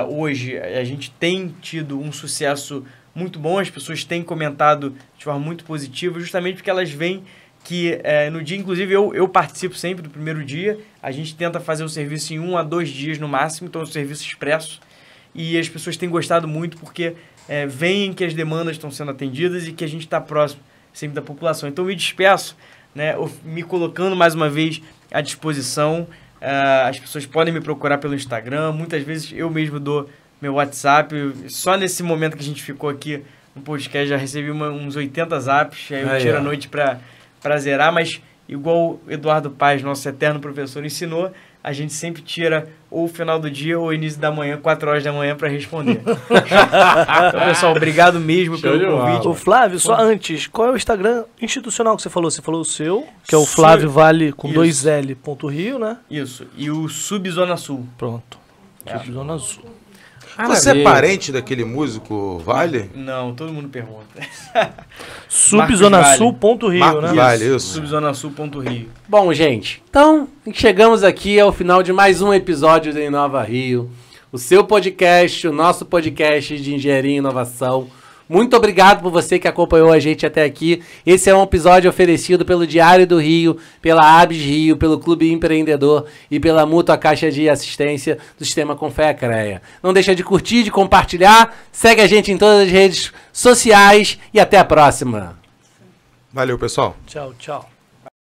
hoje, a gente tem tido um sucesso muito bom, as pessoas têm comentado de forma muito positiva, justamente porque elas veem que no dia, inclusive eu participo sempre do primeiro dia, a gente tenta fazer o serviço em 1 a 2 dias no máximo, então é um serviço expresso, e as pessoas têm gostado muito porque veem que as demandas estão sendo atendidas e que a gente está próximo sempre da população. Então, me despeço, né, me colocando mais uma vez à disposição. As pessoas podem me procurar pelo Instagram. Muitas vezes eu mesmo dou meu WhatsApp. Só nesse momento que a gente ficou aqui no podcast, já recebi uns 80 zaps. Aí eu tiro a noite para zerar. Mas, igual o Eduardo Paz, nosso eterno professor, ensinou, a gente sempre tira ou o final do dia ou o início da manhã, 4 horas da manhã, para responder. Então, pessoal, obrigado mesmo pelo convite. O Flávio, só antes, qual é o Instagram institucional que você falou? Você falou o seu, que é o Flávio Vale com 2L.rio, né? Isso, e o Subzona Sul. Pronto, Subzona Sul. Você é parente daquele músico Vale? Não, todo mundo pergunta. Subzonasul.rio, né? Vale, isso. Subzonasul.rio. Bom, gente, então chegamos aqui ao final de mais um episódio do Inova Rio, o seu podcast, o nosso podcast de engenharia e inovação. Muito obrigado por você que acompanhou a gente até aqui. Esse é um episódio oferecido pelo Diário do Rio, pela ABS Rio, pelo Clube Empreendedor e pela Mútua Caixa de Assistência do Sistema Confea CREA. Não deixa de curtir, de compartilhar, segue a gente em todas as redes sociais e até a próxima. Valeu, pessoal. Tchau, tchau.